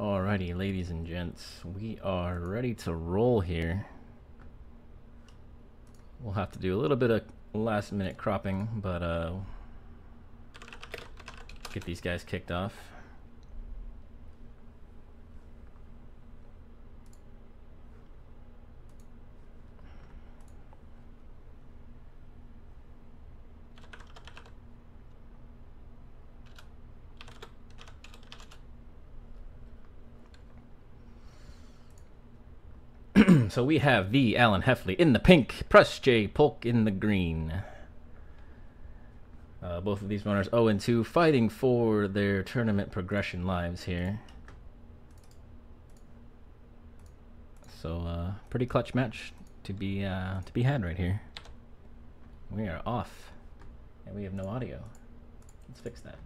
Alrighty, ladies and gents, we are ready to roll here. We'll have to do a little bit of last minute cropping, but get these guys kicked off. So we have TheAlanHeffley in the pink, PresJPolk in the green. Both of these runners 0-2, fighting for their tournament progression lives here. So pretty clutch match to be had right here. We are off, and we have no audio. Let's fix that.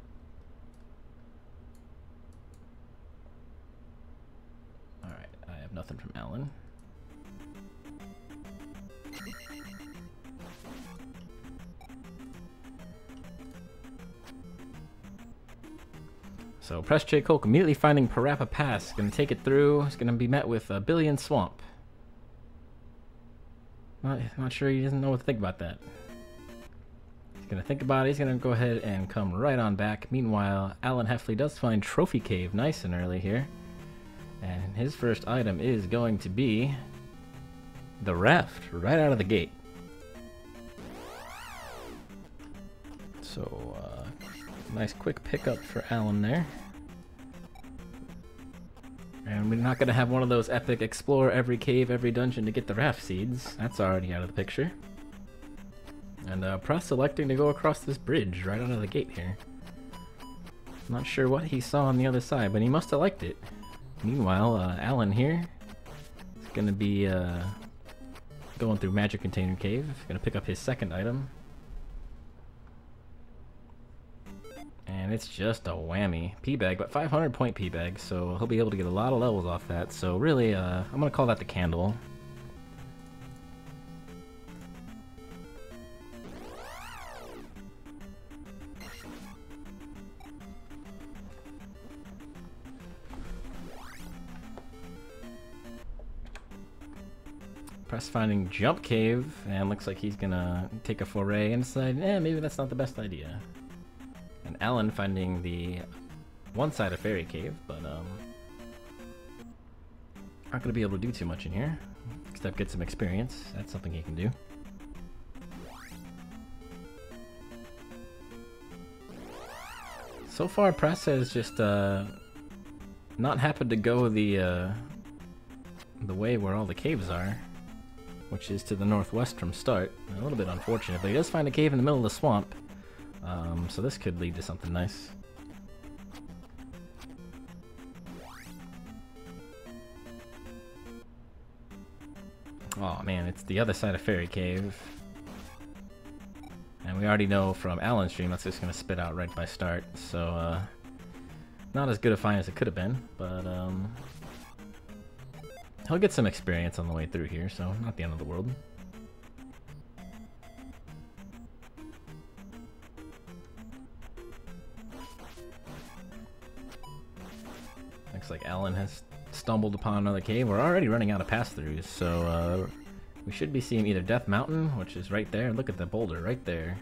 All right, I have nothing from Alan. So PresJPolk immediately finding Parappa Pass. Gonna take it through. It's gonna be met with a Billion Swamp. Not sure he doesn't know what to think about that. He's gonna think about it. He's gonna go ahead and come right on back. Meanwhile, TheAlanHeffley does find Trophy Cave nice and early here. And his first item is going to be the raft right out of the gate. So, nice quick pickup for Alan there. And we're not going to have one of those epic explore every cave, every dungeon to get the raft seeds. That's already out of the picture. And Press electing to go across this bridge right out of the gate here. Not sure what he saw on the other side, but he must have liked it. Meanwhile, Alan here is going to be going through Magic Container Cave. Going to pick up his second item. And it's just a whammy P-bag, but 500 point P-bag, so he'll be able to get a lot of levels off that. So really, I'm going to call that the candle. Press finding Jump Cave, and looks like he's going to take a foray and decide, maybe that's not the best idea. And Alan finding the one side of Fairy Cave, but not going to be able to do too much in here, except get some experience. That's something he can do. So far, Press has just not happened to go the way where all the caves are, which is to the northwest from start. A little bit unfortunate, but he does find a cave in the middle of the swamp. So this could lead to something nice. Oh man, it's the other side of Fairy Cave. And we already know from Alan's stream that's just going to spit out right by start. So, not as good a find as it could have been, but he'll get some experience on the way through here, so not the end of the world. Looks like Alan has stumbled upon another cave. We're already running out of pass-throughs, so we should be seeing either Death Mountain, which is right there. Look at the boulder right there.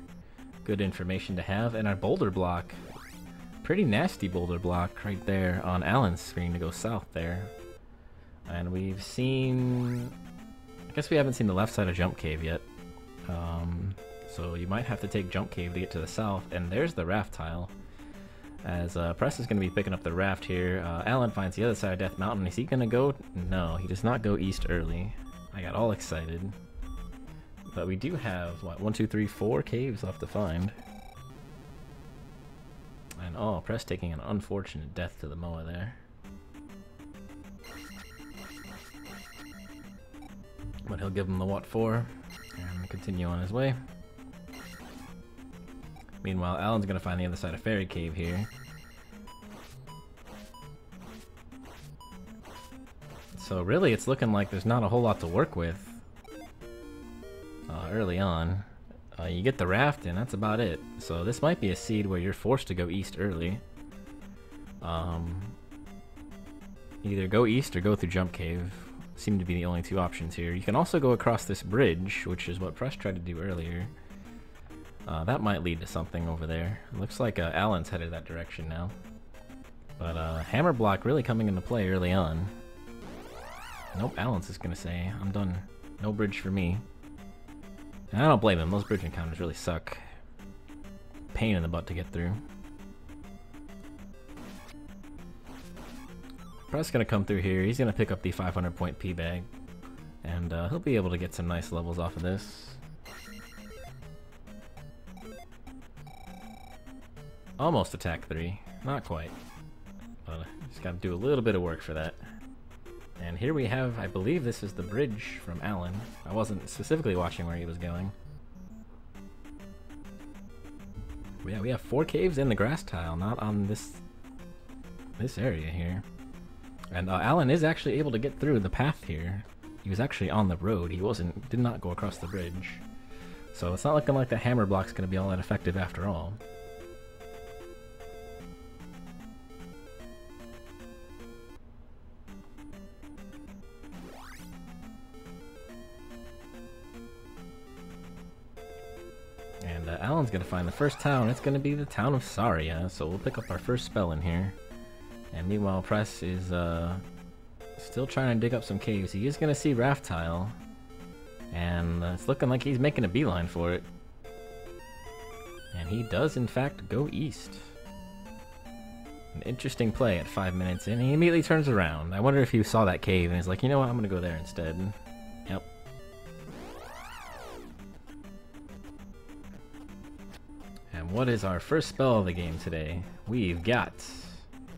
Good information to have. And our boulder block. Pretty nasty boulder block right there on Alan's screen to go south there. And we've seen... I guess we haven't seen the left side of Jump Cave yet. So you might have to take Jump Cave to get to the south. And there's the raft tile. As Press is going to be picking up the raft here. Alan finds the other side of Death Mountain. Is he going to go? No, he does not go east early. I got all excited. But we do have, what, 1, 2, 3, 4 caves left to find. And oh, Press taking an unfortunate death to the Moa there. But he'll give him the what for and continue on his way. Meanwhile, Alan's going to find the other side of Fairy Cave here. So really, it's looking like there's not a whole lot to work with early on. You get the raft, and that's about it. So this might be a seed where you're forced to go east early. Either go east or go through Jump Cave. Seem to be the only two options here. You can also go across this bridge, which is what Pres tried to do earlier. That might lead to something over there. It looks like Alan's headed that direction now. But hammer block really coming into play early on. Nope, Alan's just gonna say, I'm done. No bridge for me. And I don't blame him, those bridge encounters really suck. Pain in the butt to get through. Pres gonna come through here, he's gonna pick up the 500 point P bag. And he'll be able to get some nice levels off of this. Almost attack 3, not quite. But just gotta do a little bit of work for that. And here we have, I believe this is the bridge from Alan. I wasn't specifically watching where he was going. Yeah, we have 4 caves in the grass tile, not on this area here. And Alan is actually able to get through the path here. He was actually on the road. He did not go across the bridge. So it's not looking like the hammer block's gonna be all that effective after all. And Alan's gonna find the first town. It's gonna be the town of Saria, so we'll pick up our first spell in here. And meanwhile, Pres is still trying to dig up some caves. He is gonna see Raft Tile, and it's looking like he's making a beeline for it. And he does, in fact, go east. An interesting play at 5 minutes in. He immediately turns around. I wonder if he saw that cave and he's like, you know what, I'm gonna go there instead. Yep. And what is our first spell of the game today? We've got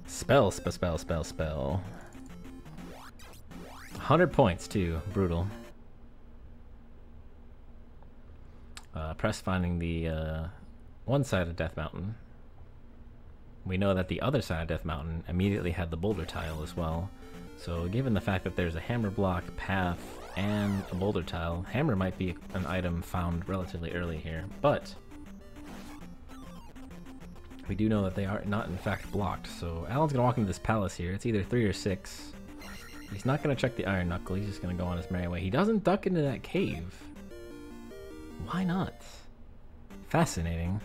spell. 100 points too, brutal. Pres finding the one side of Death Mountain. We know that the other side of Death Mountain immediately had the boulder tile as well. So given the fact that there's a hammer block, path, and a boulder tile, hammer might be an item found relatively early here, but we do know that they are not in fact blocked. So Alan's gonna walk into this palace here. It's either 3 or 6. He's not gonna check the iron knuckle, he's just gonna go on his merry way. He doesn't duck into that cave. Why not? Fascinating.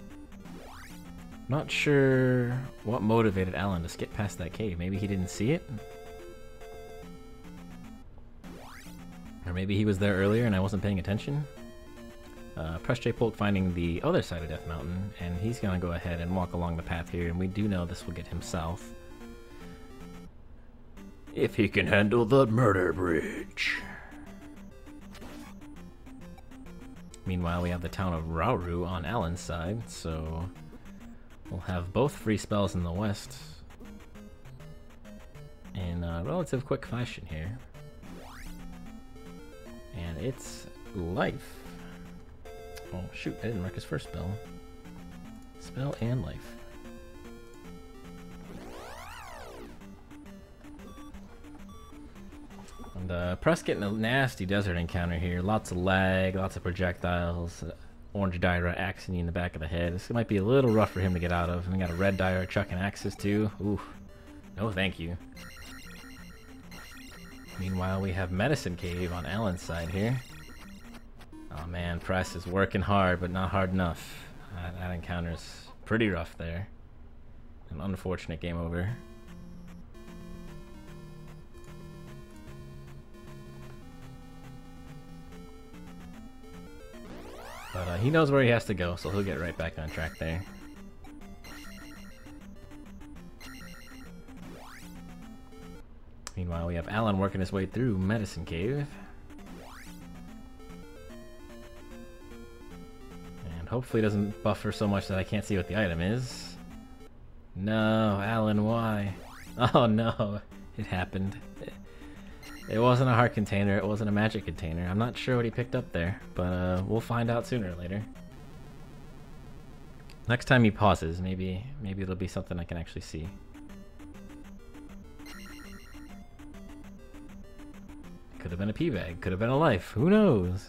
Not sure what motivated Alan to skip past that cave. Maybe he didn't see it? Or maybe he was there earlier and I wasn't paying attention? PresJPolk finding the other side of Death Mountain, and he's gonna go ahead and walk along the path here, and we do know this will get him south. If he can handle the murder bridge. Meanwhile, we have the town of Rauru on Alan's side, so we'll have both free spells in the west in a relative quick fashion here. And it's life. Oh shoot, I didn't mark his first spell. Spell and life. And Pres getting a nasty desert encounter here. Lots of lag, lots of projectiles. Orange Dyra axing you in the back of the head. This might be a little rough for him to get out of. And we got a red Dyra chucking axes too. Ooh, no thank you. Meanwhile, we have Medicine Cave on Alan's side here. Oh man, Pres is working hard, but not hard enough. That encounter's pretty rough there. An unfortunate game over. But he knows where he has to go, so he'll get right back on track there. Meanwhile, we have Alan working his way through Medicine Cave. And hopefully doesn't buffer so much that I can't see what the item is. No, Alan, why? Oh no, it happened. It wasn't a heart container, it wasn't a magic container. I'm not sure what he picked up there, but we'll find out sooner or later. Next time he pauses, maybe it'll be something I can actually see. Could have been a pea bag, could have been a life, who knows?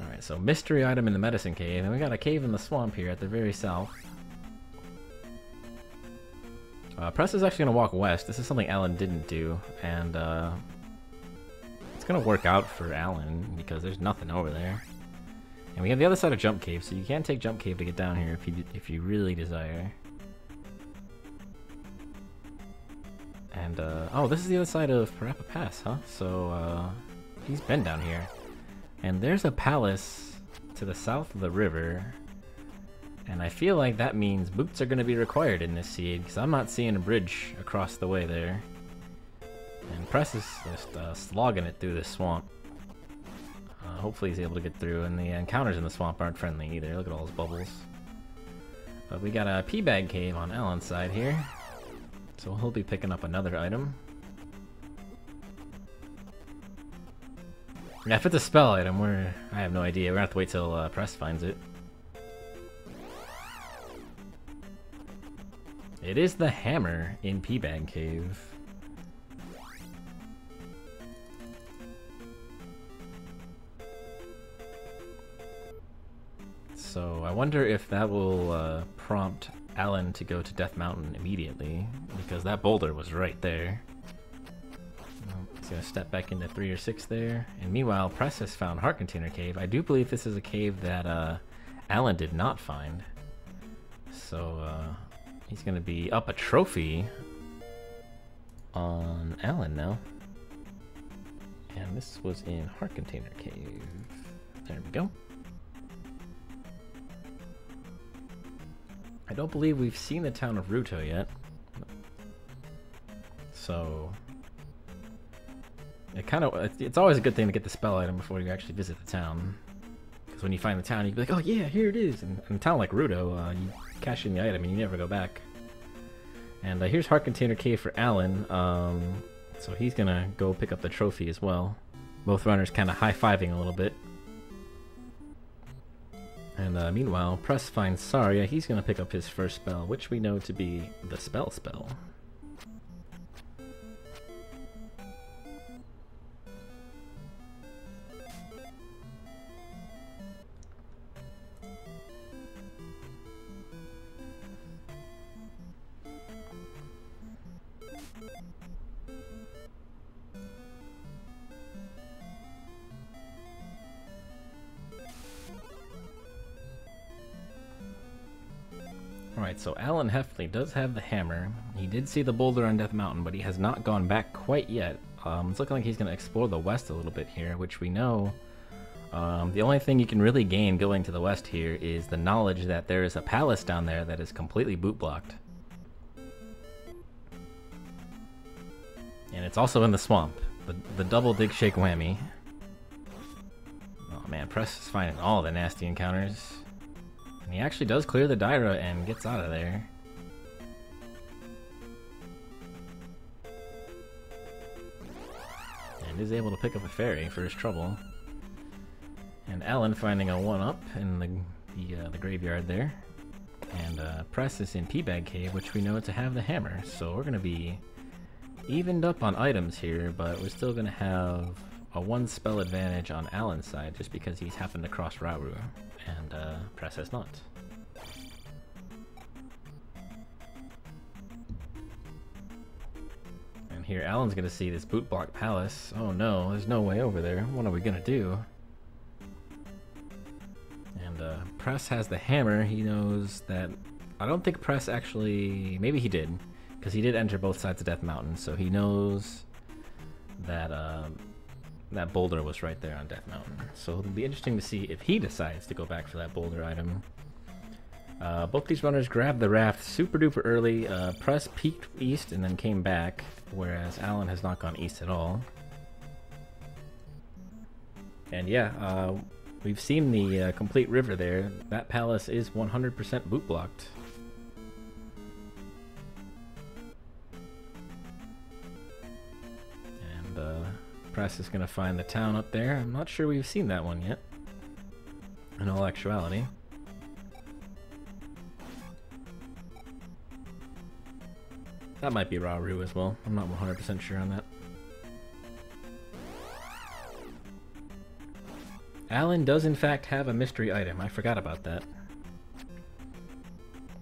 Alright, so mystery item in the medicine cave, and we got a cave in the swamp here at the very south. Press is actually going to walk west. This is something Alan didn't do, and it's going to work out for Alan because there's nothing over there. And we have the other side of Jump Cave, so you can take Jump Cave to get down here if you really desire. And oh, this is the other side of Parappa Pass, huh? So he's been down here. And there's a palace to the south of the river. And I feel like that means boots are going to be required in this seed, because I'm not seeing a bridge across the way there. And Press is just slogging it through this swamp. Hopefully he's able to get through, and the encounters in the swamp aren't friendly either. Look at all those bubbles. But we got a pea bag cave on Alan's side here, so he'll be picking up another item. Yeah, if it's a spell item, I have no idea. We're gonna have to wait till Press finds it. It is the hammer in Pea Bag Cave. So I wonder if that will prompt Alan to go to Death Mountain immediately, because that boulder was right there. He's gonna step back into 3 or 6 there. And meanwhile, Press has found Heart Container Cave. I do believe this is a cave that Alan did not find. So he's gonna be up a trophy on Alan now. And this was in Heart Container Cave. There we go. I don't believe we've seen the town of Ruto yet. So it's always a good thing to get the spell item before you actually visit the town. Because when you find the town, you can be like, oh yeah, here it is. And in a town like Ruto, you cash in the item and you never go back. And here's Heart Container Cave for Alan. So he's gonna go pick up the trophy as well. Both runners kind of high-fiving a little bit. And meanwhile, Press finds Saria. He's gonna pick up his first spell, which we know to be the spell. Alright, so TheAlanHeffley does have the hammer. He did see the boulder on Death Mountain, but he has not gone back quite yet. It's looking like he's going to explore the west a little bit here, which we know. The only thing you can really gain going to the west here is the knowledge that there is a palace down there that is completely boot blocked. And it's also in the swamp. The double dig shake whammy. Oh man, Press is finding all the nasty encounters. And he actually does clear the Daira and gets out of there. And is able to pick up a fairy for his trouble. And Alan finding a 1-up in the graveyard there. And Press is in Pea Bag Cave, which we know to have the hammer. So we're going to be evened up on items here, but we're still going to have a 1 spell advantage on Alan's side just because he's happened to cross Rauru. And Press has not. And here Alan's gonna see this boot block palace. Oh no, there's no way over there. What are we gonna do? And Press has the hammer. He knows that... I don't think Press actually... Maybe he did, because he did enter both sides of Death Mountain, so he knows that that boulder was right there on Death Mountain. So it'll be interesting to see if he decides to go back for that boulder item. Both these runners grabbed the raft super duper early. Press peeked east and then came back, whereas Alan has not gone east at all. And yeah, we've seen the complete river there. That palace is 100% boot blocked. And Press is going to find the town up there. I'm not sure we've seen that one yet, in all actuality. That might be Rauru as well. I'm not 100% sure on that. Alan does in fact have a mystery item. I forgot about that.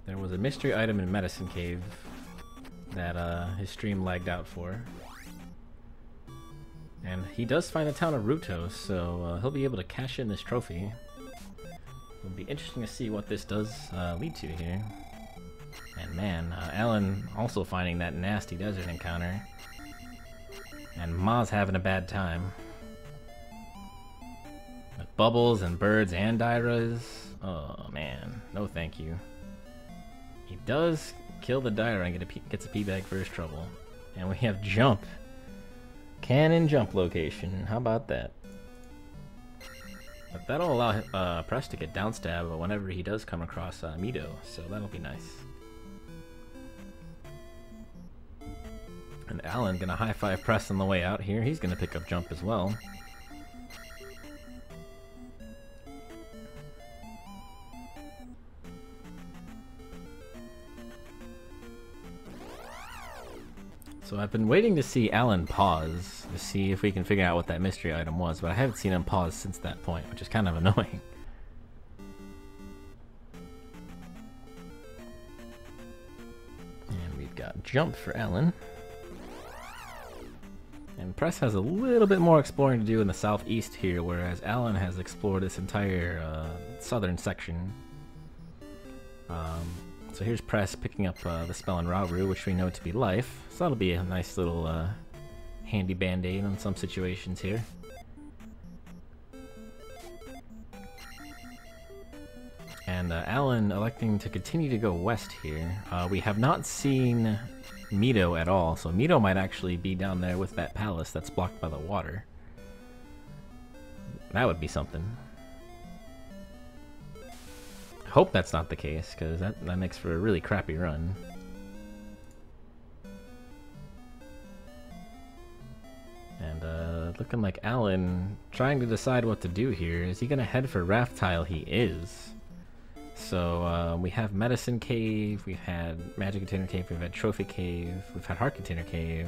There was a mystery item in Medicine Cave. that his stream lagged out for. And he does find the town of Ruto, so he'll be able to cash in this trophy. It'll be interesting to see what this does lead to here. And man, Alan also finding that nasty desert encounter. And Ma's having a bad time. With bubbles and birds and Dairas. Oh man, no thank you. He does kill the Daira and gets a P-bag for his trouble. And we have jump. Cannon jump location. How about that? But that'll allow Press to get downstab whenever he does come across Mido, so that'll be nice. And Alan gonna high-five Press on the way out here. He's gonna pick up jump as well. So I've been waiting to see Alan pause to see if we can figure out what that mystery item was, but I haven't seen him pause since that point, which is kind of annoying. And we've got jump for Alan. And Press has a little bit more exploring to do in the southeast here, whereas Alan has explored this entire southern section. So here's Press picking up the spell in Rauru, which we know to be life. So that'll be a nice little handy band-aid in some situations here. And Alan electing to continue to go west here. We have not seen Mido at all, so Mido might actually be down there with that palace that's blocked by the water. That would be something. Hope that's not the case, because that makes for a really crappy run. And looking like Alan trying to decide what to do here. Is he gonna head for Raft Tile? He is. So we have Medicine Cave, we've had Magic Container Cave, we've had Trophy Cave, we've had Heart Container Cave.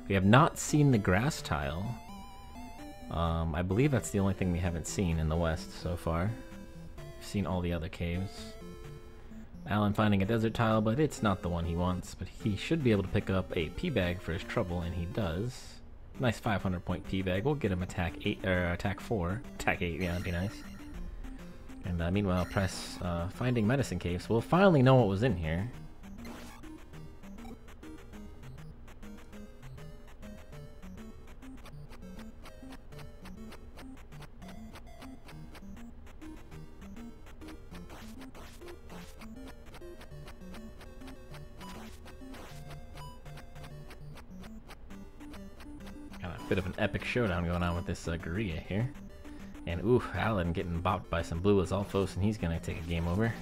We have not seen the Grass Tile. I believe that's the only thing we haven't seen in the west so far. We've seen all the other caves. Alan finding a desert tile, but it's not the one he wants. But he should be able to pick up a P-bag for his trouble, and he does. Nice 500-point P-bag. We'll get him attack 8 or attack 4. Attack 8, yeah, that'd be nice. And meanwhile, Press finding Medicine Cave, so we'll finally know what was in here. Bit of an epic showdown going on with this Guerrilla here. And oof, Alan getting bopped by some blue Azalfos, and he's gonna take a game over.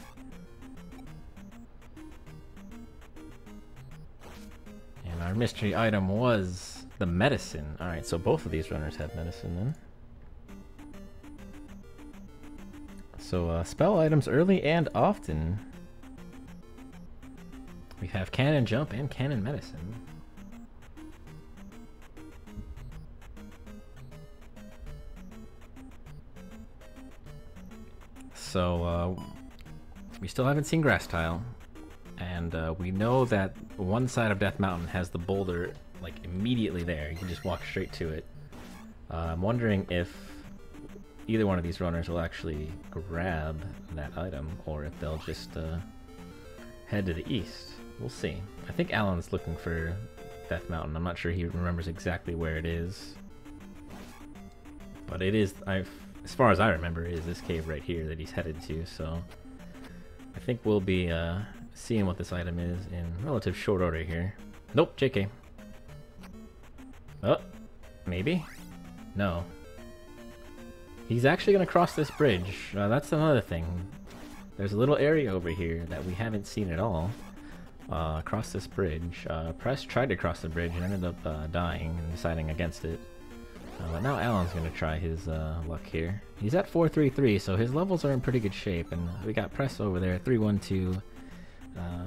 And our mystery item was the medicine. Alright, so both of these runners have medicine then. So spell items early and often. We have cannon jump and cannon medicine. So, we still haven't seen Grass Tile, and we know that one side of Death Mountain has the boulder, like, immediately there. You can just walk straight to it. I'm wondering if either one of these runners will actually grab that item, or if they'll just head to the east. We'll see. I think Alan's looking for Death Mountain. I'm not sure he remembers exactly where it is. But it is, as far as I remember, is this cave right here that he's headed to, so I think we'll be seeing what this item is in relative short order here. Nope, JK. Oh, maybe? No. He's actually going to cross this bridge. That's another thing. There's a little area over here that we haven't seen at all. Across this bridge. Press tried to cross the bridge and ended up dying and deciding against it. But now Alan's going to try his luck here. He's at 433, so his levels are in pretty good shape. And we got Press over there, 312.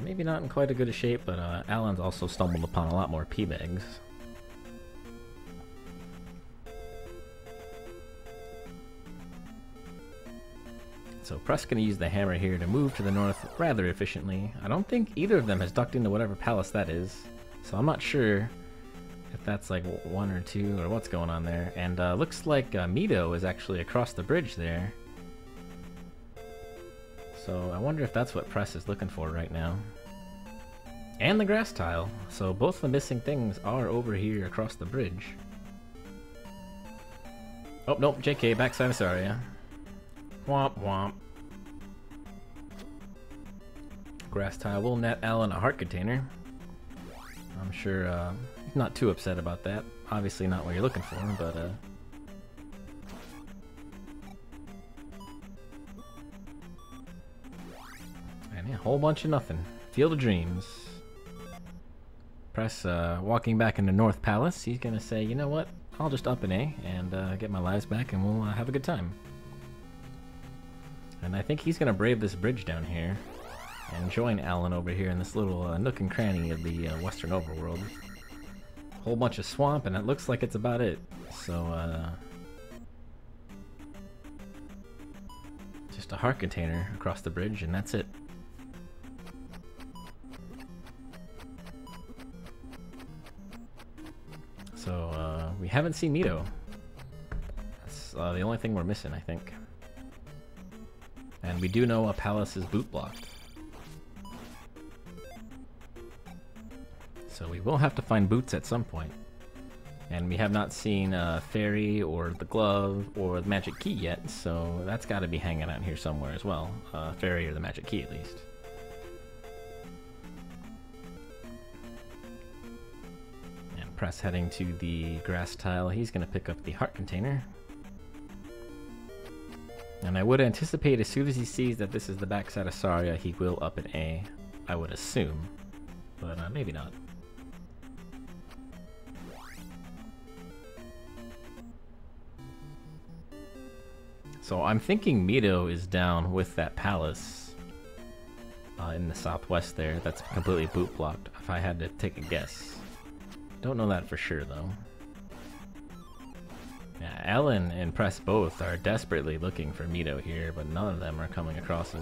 Maybe not in quite a good a shape, but Alan's also stumbled upon a lot more P-bags. So Press going to use the hammer here to move to the north rather efficiently. I don't think either of them has ducked into whatever palace that is. So I'm not sure if that's like 1 or 2 or what's going on there. And looks like Mito is actually across the bridge there. So I wonder if that's what Press is looking for right now. And the grass tile. So both the missing things are over here across the bridge. Oh, nope, JK, backside of Saria. Womp womp. Grass tile will net Alan a heart container. I'm sure he's not too upset about that. Obviously not what you're looking for, but and yeah, a whole bunch of nothing. Field of Dreams. Press walking back into North Palace. He's gonna say, you know what? I'll just up an A and get my lives back, and we'll have a good time. And I think he's gonna brave this bridge down here and join Alan over here in this little nook and cranny of the Western Overworld. Whole bunch of swamp, and it looks like it's about it. So, just a heart container across the bridge, and that's it. So, we haven't seen Mito. That's the only thing we're missing, I think. And we do know a palace is boot blocked. So we will have to find boots at some point. And we have not seen Fairy or the glove or the magic key yet, so that's got to be hanging out here somewhere as well. Fairy or the magic key at least. And Press heading to the grass tile. He's going to pick up the heart container. And I would anticipate as soon as he sees that this is the backside of Saria, he will up an A. I would assume, but maybe not. So I'm thinking Mito is down with that palace in the southwest there. That's completely boot blocked, if I had to take a guess. Don't know that for sure, though. Yeah, Alan and Press both are desperately looking for Mito here, but none of them are coming across it.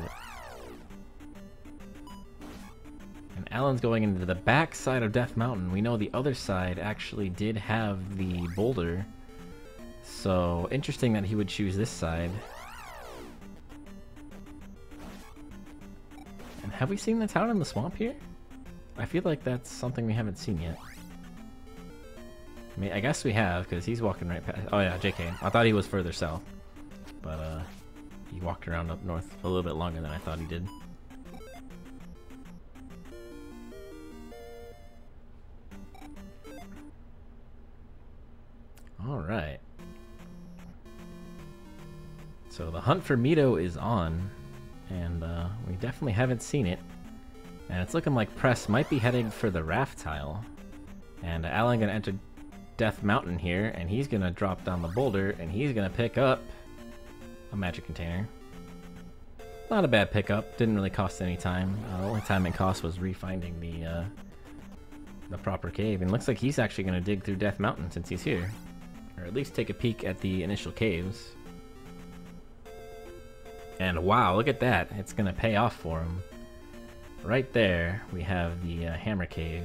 And Alan's going into the back side of Death Mountain. We know the other side actually did have the boulder. So, interesting that he would choose this side. And have we seen the town in the swamp here? I feel like that's something we haven't seen yet. I mean, I guess we have, because he's walking right past. Oh yeah, JK. I thought he was further south. But, he walked around up north a little bit longer than I thought he did. Alright. So the hunt for Mito is on, and we definitely haven't seen it. And it's looking like Press might be heading for the raft tile. And Alan gonna enter Death Mountain here, and he's gonna drop down the boulder, and he's gonna pick up a magic container. Not a bad pickup, didn't really cost any time. The only time it cost was refinding the proper cave, and looks like he's actually gonna dig through Death Mountain since he's here. Or at least take a peek at the initial caves. And wow, look at that. It's going to pay off for him. Right there, we have the Hammer Cave.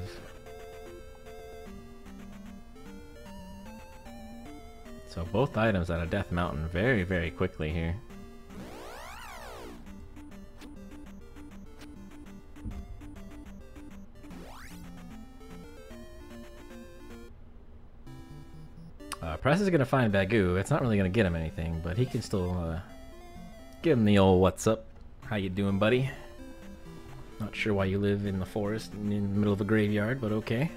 So both items out of Death Mountain very, very quickly here. Press is going to find Bagoo. It's not really going to get him anything, but he can still give him the old "what's up? How you doing, buddy?" Not sure why you live in the forest in the middle of a graveyard, but okay.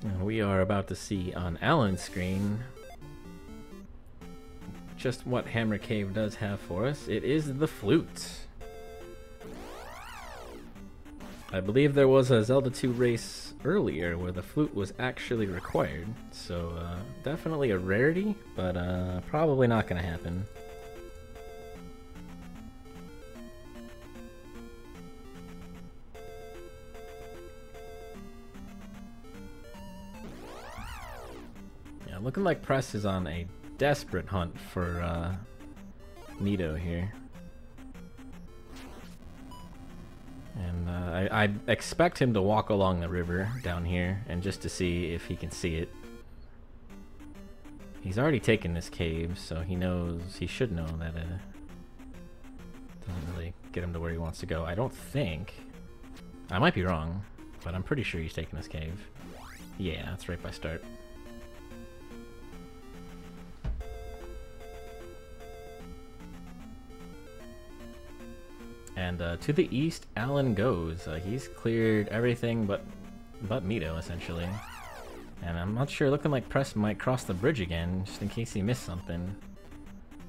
And we are about to see on Alan's screen just what Hammer Cave does have for us. It is the flute. I believe there was a Zelda 2 race earlier where the flute was actually required, so definitely a rarity, but probably not going to happen. Yeah, looking like Press is on a desperate hunt for Nito here. And I expect him to walk along the river down here and just to see if he can see it. He's already taken this cave, so he knows, he should know that doesn't really get him to where he wants to go. I don't think. I might be wrong, but I'm pretty sure he's taken this cave. Yeah, that's right by start. And to the east, Alan goes. He's cleared everything but Mito, essentially. And I'm not sure, looking like Press might cross the bridge again, just in case he missed something.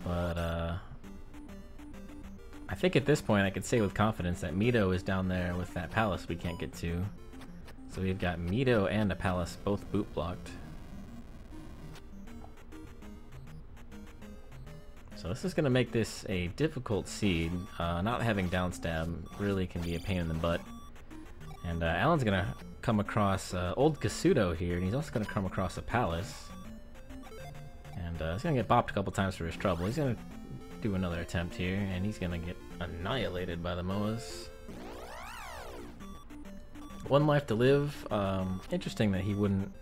But, I think at this point I could say with confidence that Mito is down there with that palace we can't get to. So we've got Mito and a palace both boot blocked. So this is going to make this a difficult seed. Not having downstab really can be a pain in the butt. And Alan's going to come across Old Kasuto here, and he's also going to come across a palace. And he's going to get bopped a couple times for his trouble. He's going to do another attempt here, and he's going to get annihilated by the Moas. 1 life to live. Interesting that he wouldn't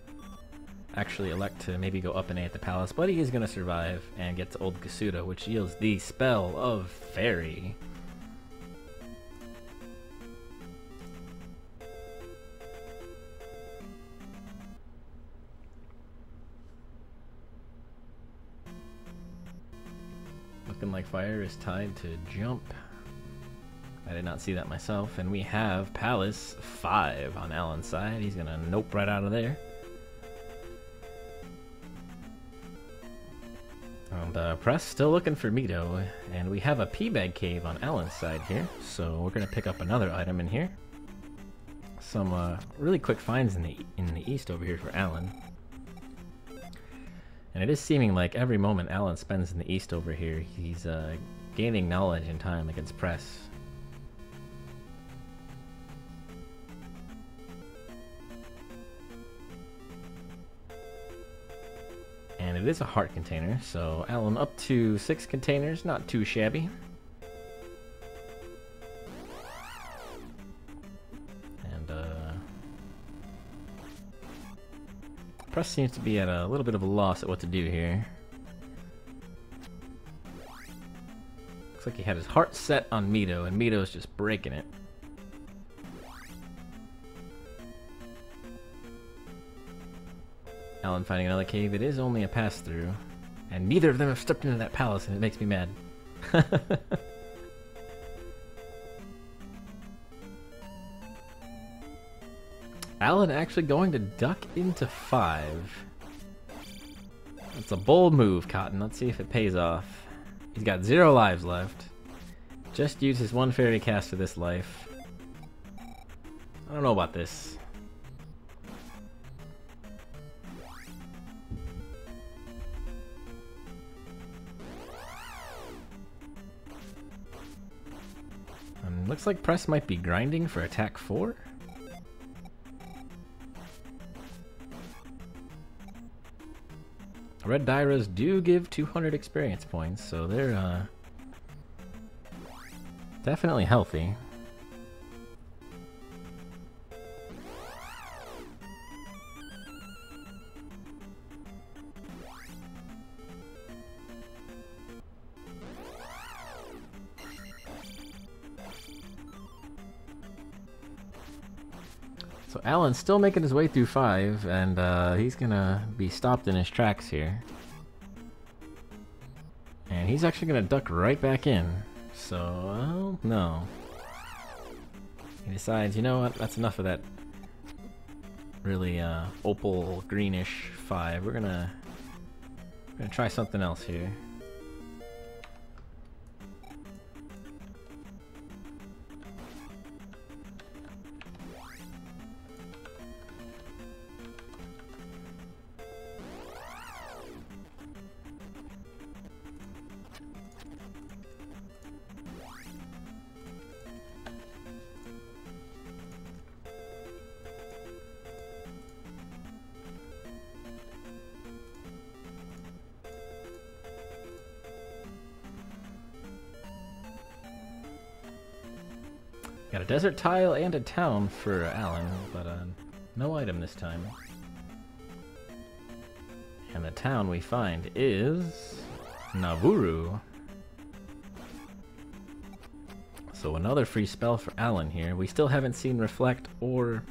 actually elect to maybe go up and A at the palace, but he is going to survive and get to Old Kasuto, which yields the spell of Fairy. Looking like Fire is tied to Jump. I did not see that myself, and we have Palace 5 on Alan's side. He's going to nope right out of there. And Press still looking for Mito, and we have a P-Bag Cave on Alan's side here, so we're going to pick up another item in here. Some really quick finds in the east over here for Alan. And it is seeming like every moment Alan spends in the east over here, he's gaining knowledge and time against Press. And it is a heart container, so Alan up to 6 containers, not too shabby. And Press seems to be at a little bit of a loss at what to do here. Looks like he had his heart set on Mito, and Mito's just breaking it. Alan finding another cave. It is only a pass-through. And neither of them have stepped into that palace, and it makes me mad. Alan actually going to duck into 5. That's a bold move, Cotton. Let's see if it pays off. He's got 0 lives left. Just used his 1 fairy cast for this life. I don't know about this. Looks like Press might be grinding for attack 4. Red Dyras do give 200 experience points, so they're definitely healthy. So Alan's still making his way through 5, and he's gonna be stopped in his tracks here. And he's actually gonna duck right back in. So, no. He decides, you know what, that's enough of that really opal greenish 5. We're gonna try something else here. Got a desert tile and a town for Alan, but no item this time. And the town we find is Naburu. So another free spell for Alan here. We still haven't seen Reflect or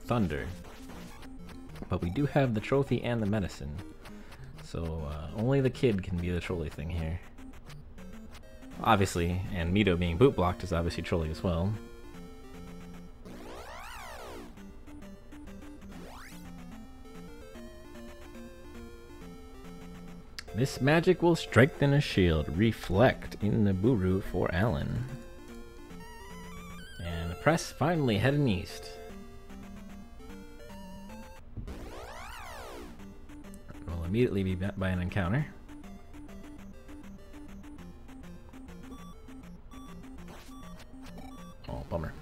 Thunder, but we do have the trophy and the medicine. So only the kid can be the trolley thing here. Obviously, and Mito being boot blocked is obviously trolling as well. This magic will strengthen a shield. Reflect in the Buru for Alan. And the press finally heading east. We'll immediately be met by an encounter. Oh, bummer.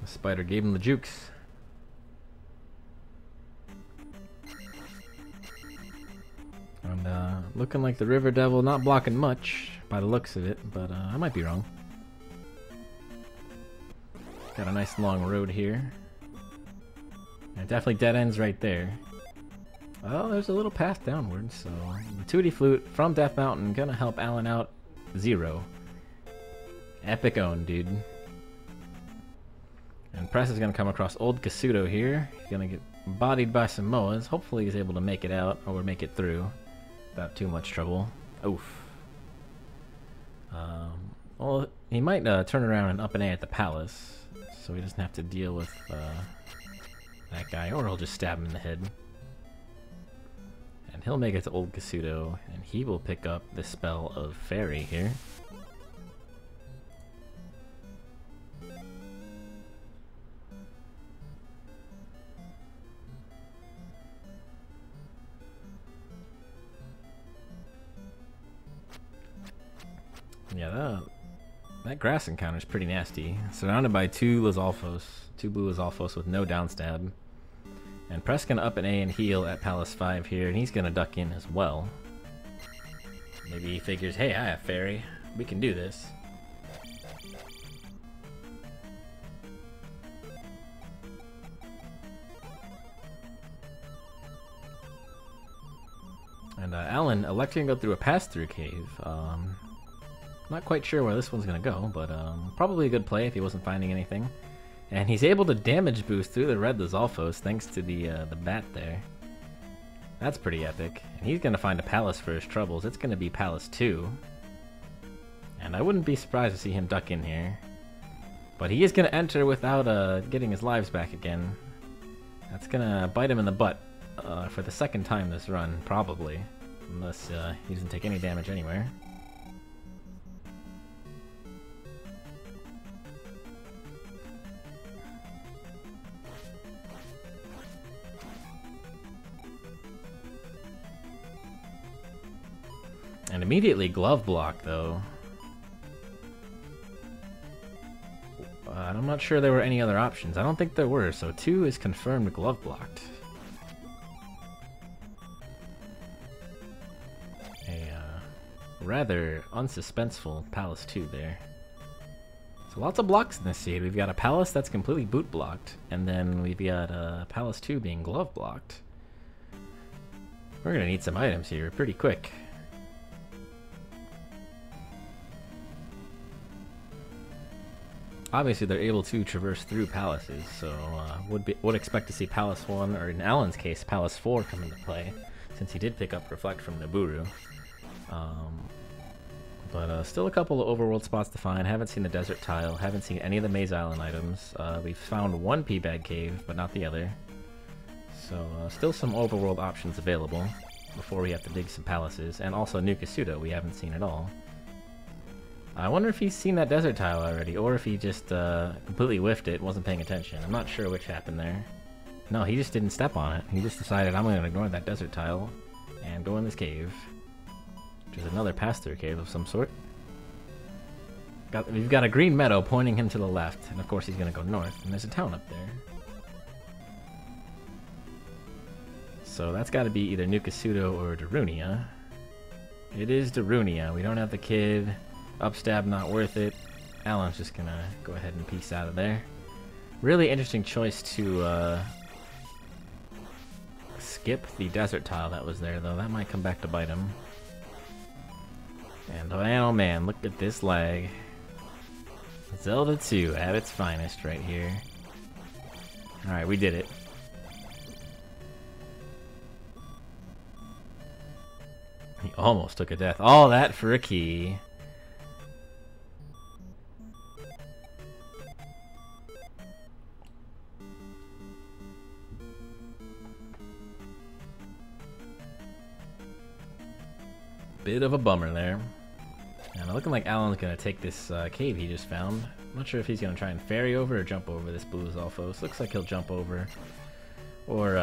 The spider gave him the jukes. And looking like the River Devil not blocking much by the looks of it, but I might be wrong. Got a nice long road here. And definitely dead ends right there. Oh, there's a little path downwards, so the Tutti Flute from Death Mountain gonna help Alan out 0. Epic own, dude. And Press is gonna come across Old Kasuto here. He's gonna get bodied by some Moas. Hopefully he's able to make it out, or make it through without too much trouble. Oof. Well, he might turn around and up an A at the palace, so he doesn't have to deal with that guy, or he'll just stab him in the head. And he'll make it to Old Kasuto, and he will pick up the spell of Fairy here. Yeah, that grass encounter is pretty nasty. Surrounded by 2 Lizalfos, 2 blue Lizalfos with no downstab. And Press gonna up an A and heal at Palace 5 here, and he's gonna duck in as well. Maybe he figures, hey, I have Fairy. We can do this. And Alan electing to go through a pass-through cave. Not quite sure where this one's gonna go, but probably a good play if he wasn't finding anything. And he's able to damage boost through the red Lizalfos thanks to the bat there. That's pretty epic. And he's gonna find a palace for his troubles. It's gonna be Palace 2. And I wouldn't be surprised to see him duck in here. But he is gonna enter without getting his lives back again. That's gonna bite him in the butt for the second time this run, probably. Unless he doesn't take any damage anywhere. And immediately glove block, though. I'm not sure there were any other options. I don't think there were, so 2 is confirmed glove blocked. A rather unsuspenseful Palace 2 there. So lots of blocks in this seed. We've got a Palace that's completely boot blocked, and then we've got Palace 2 being glove blocked. We're gonna need some items here pretty quick. Obviously, they're able to traverse through palaces, so would expect to see Palace 1, or in Alan's case, Palace 4 come into play, since he did pick up Reflect from Naburu. But still a couple of overworld spots to find. Haven't seen the desert tile, haven't seen any of the Maze Island items. We've found 1 P-Bag cave, but not the other. So still some overworld options available before we have to dig some palaces, and also New Kasuto we haven't seen at all. I wonder if he's seen that desert tile already, or if he just completely whiffed it, wasn't paying attention. I'm not sure which happened there. No, he just didn't step on it. He just decided, I'm going to ignore that desert tile and go in this cave, which is another pass-through cave of some sort. We've got a green meadow pointing him to the left, and of course he's going to go north, and there's a town up there. So that's got to be either New Kasuto or Darunia. It is Darunia. We don't have the kid. Upstab not worth it. Alan's just gonna go ahead and peace out of there. Really interesting choice to skip the desert tile that was there, though. That might come back to bite him. And oh man, look at this lag. Zelda 2 at its finest right here. Alright, we did it. He almost took a death. All that for a key. Bit of a bummer there. And looking like Alan's gonna take this cave he just found. I'm not sure if he's gonna try and ferry over or jump over this Blue Lizalfos. Looks like he'll jump over. Or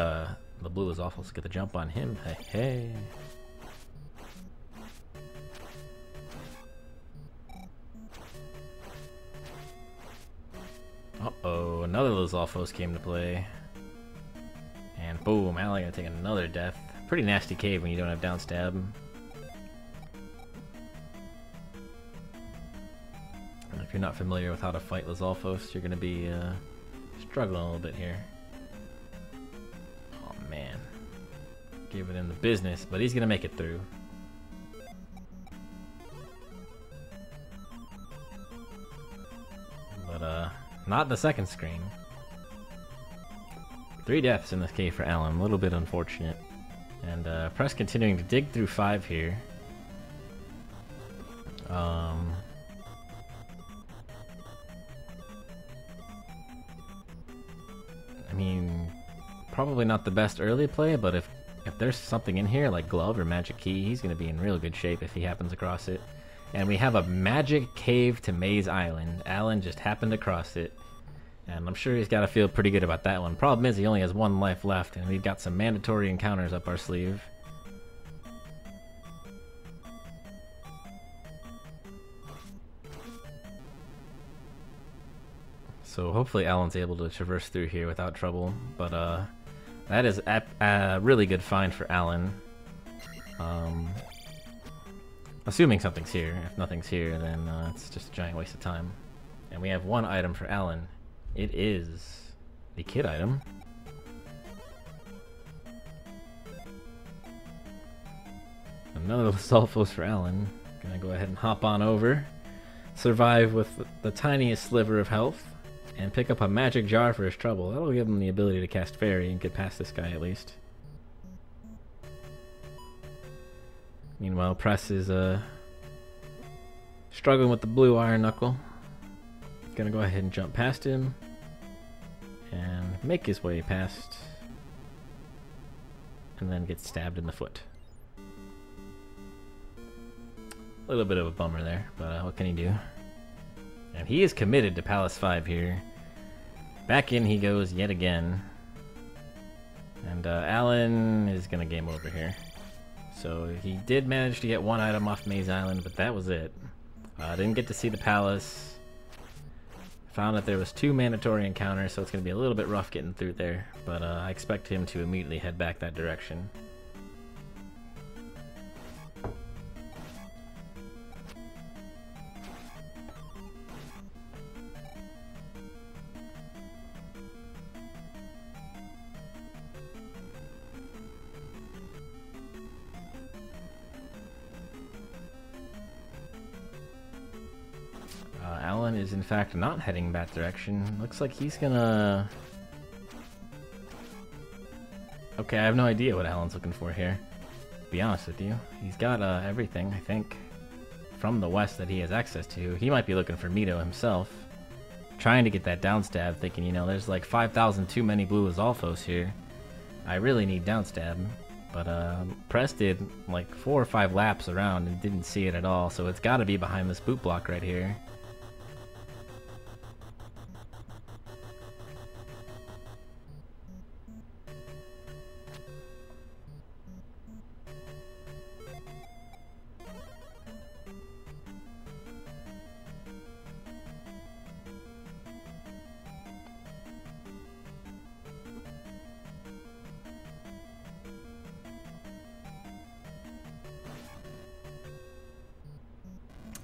the Blue Lizalfos get the jump on him. Hey, hey. Uh-oh, another Lizalfos came to play. And boom, Alan gonna take another death. Pretty nasty cave when you don't have downstab. If you're not familiar with how to fight Lizalfos, you're gonna be struggling a little bit here. Oh man. Giving him the business, but he's gonna make it through. But not the second screen. 3 deaths in this cave for Alan, a little bit unfortunate. And Press continuing to dig through 5 here. I mean, probably not the best early play, but if there's something in here like Glove or Magic Key, he's going to be in real good shape if he happens across it. And we have a Magic Cave to Maze Island. Alan just happened across it, and I'm sure he's got to feel pretty good about that one. Problem is he only has 1 life left, and we've got some mandatory encounters up our sleeve. So hopefully Alan's able to traverse through here without trouble, but that is a really good find for Alan. Assuming something's here. If nothing's here, then it's just a giant waste of time. And we have 1 item for Alan. It is the kid item. Another Lizalfos for Alan. Gonna go ahead and hop on over. Survive with the tiniest sliver of health. And pick up a magic jar for his trouble. That'll give him the ability to cast fairy and get past this guy at least. Meanwhile, Press is struggling with the blue iron knuckle. Gonna go ahead and jump past him and make his way past, and then get stabbed in the foot. A little bit of a bummer there, but what can he do? And he is committed to Palace 5 here. Back in he goes yet again. And Alan is gonna game over here. So he did manage to get 1 item off Maze Island, but that was it. Didn't get to see the palace. Found that there was 2 mandatory encounters, so it's gonna be a little bit rough getting through there. But I expect him to immediately head back that direction. Alan is in fact not heading that direction. Looks like he's gonna... Okay, I have no idea what Alan's looking for here, to be honest with you. He's got everything, I think, from the west that he has access to. He might be looking for Mito himself. Trying to get that downstab, thinking, you know, there's like 5,000 too many Blue Lizalfos here. I really need downstab. But Press did like 4 or 5 laps around and didn't see it at all, so it's gotta be behind this boot block right here.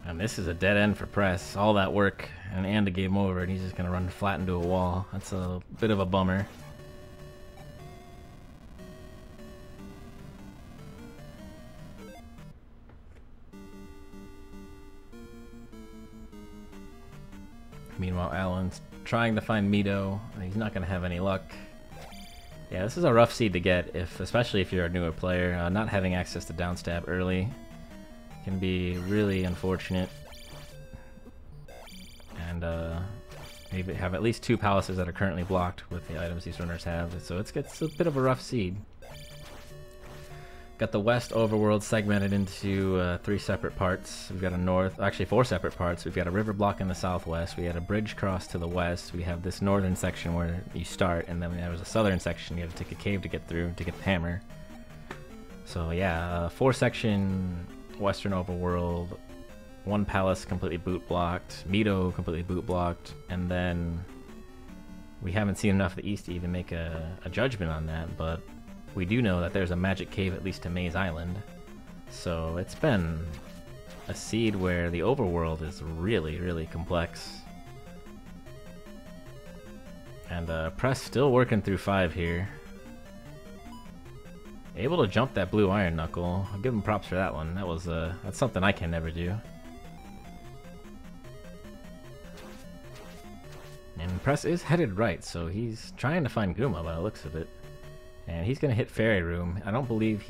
And this is a dead end for Press. All that work and a game over, and he's just gonna run flat into a wall. That's a bit of a bummer. Meanwhile, Alan's trying to find Mito. He's not gonna have any luck. Yeah, this is a rough seed to get, especially if you're a newer player. Not having access to downstab early can be really unfortunate. And maybe have at least 2 palaces that are currently blocked with the items these runners have, so it's a bit of a rough seed. Got the west overworld segmented into 3 separate parts. We've got a north, actually 4 separate parts. We've got a river block in the southwest. We had a bridge cross to the west. We have this northern section where you start, and then there was a southern section you have to take a cave to get through to get the hammer. So yeah, 4 section western overworld. 1 palace completely boot blocked, Mito completely boot blocked, and then we haven't seen enough of the east to even make a judgment on that, but we do know that there's a magic cave at least to Maze Island. So it's been a seed where the overworld is really, really complex. And Press still working through 5 here. Able to jump that blue iron knuckle. I'll give him props for that one. That was that's something I can never do. And Press is headed right, so he's trying to find Guma by the looks of it. And he's going to hit Fairy Room. I don't believe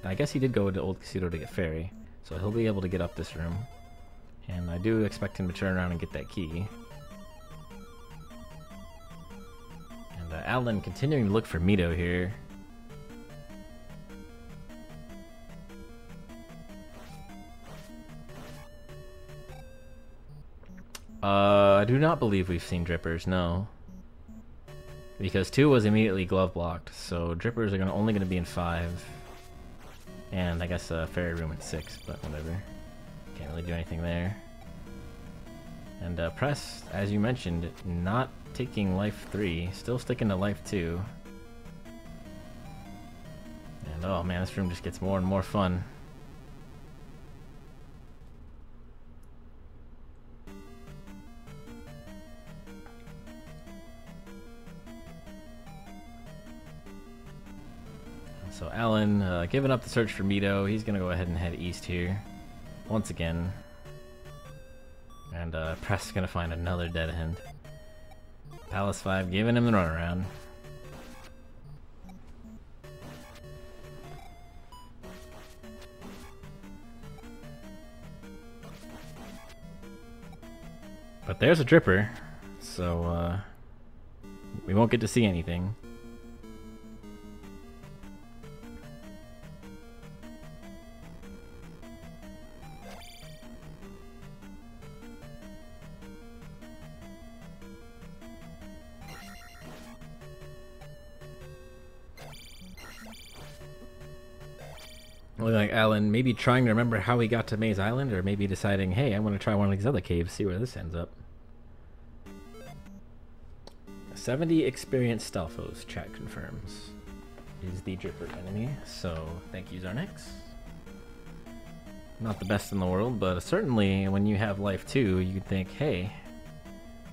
I guess he did go to Old Casino to get Fairy, so he'll be able to get up this room. And I do expect him to turn around and get that key. And Alan continuing to look for Mito here. I do not believe we've seen Drippers, no. Because 2 was immediately glove blocked, so Drippers are only going to be in 5. And I guess Fairy Room at 6, but whatever. Can't really do anything there. And Press, as you mentioned, not taking life 3, still sticking to life 2. And oh man, this room just gets more and more fun. So Alan, giving up the search for Mito, he's going to go ahead and head east here, once again. And Press is going to find another dead end. Palace 5 giving him the runaround. But there's a Dripper, so we won't get to see anything. Looking like Alan maybe trying to remember how he got to Maze Island, or maybe deciding, hey, I'm going to try one of these other caves, see where this ends up. 70 experienced Stalfos, chat confirms, is the Dripper enemy, so thank you, Zarnex. Not the best in the world, but certainly when you have life 2, you could think, hey,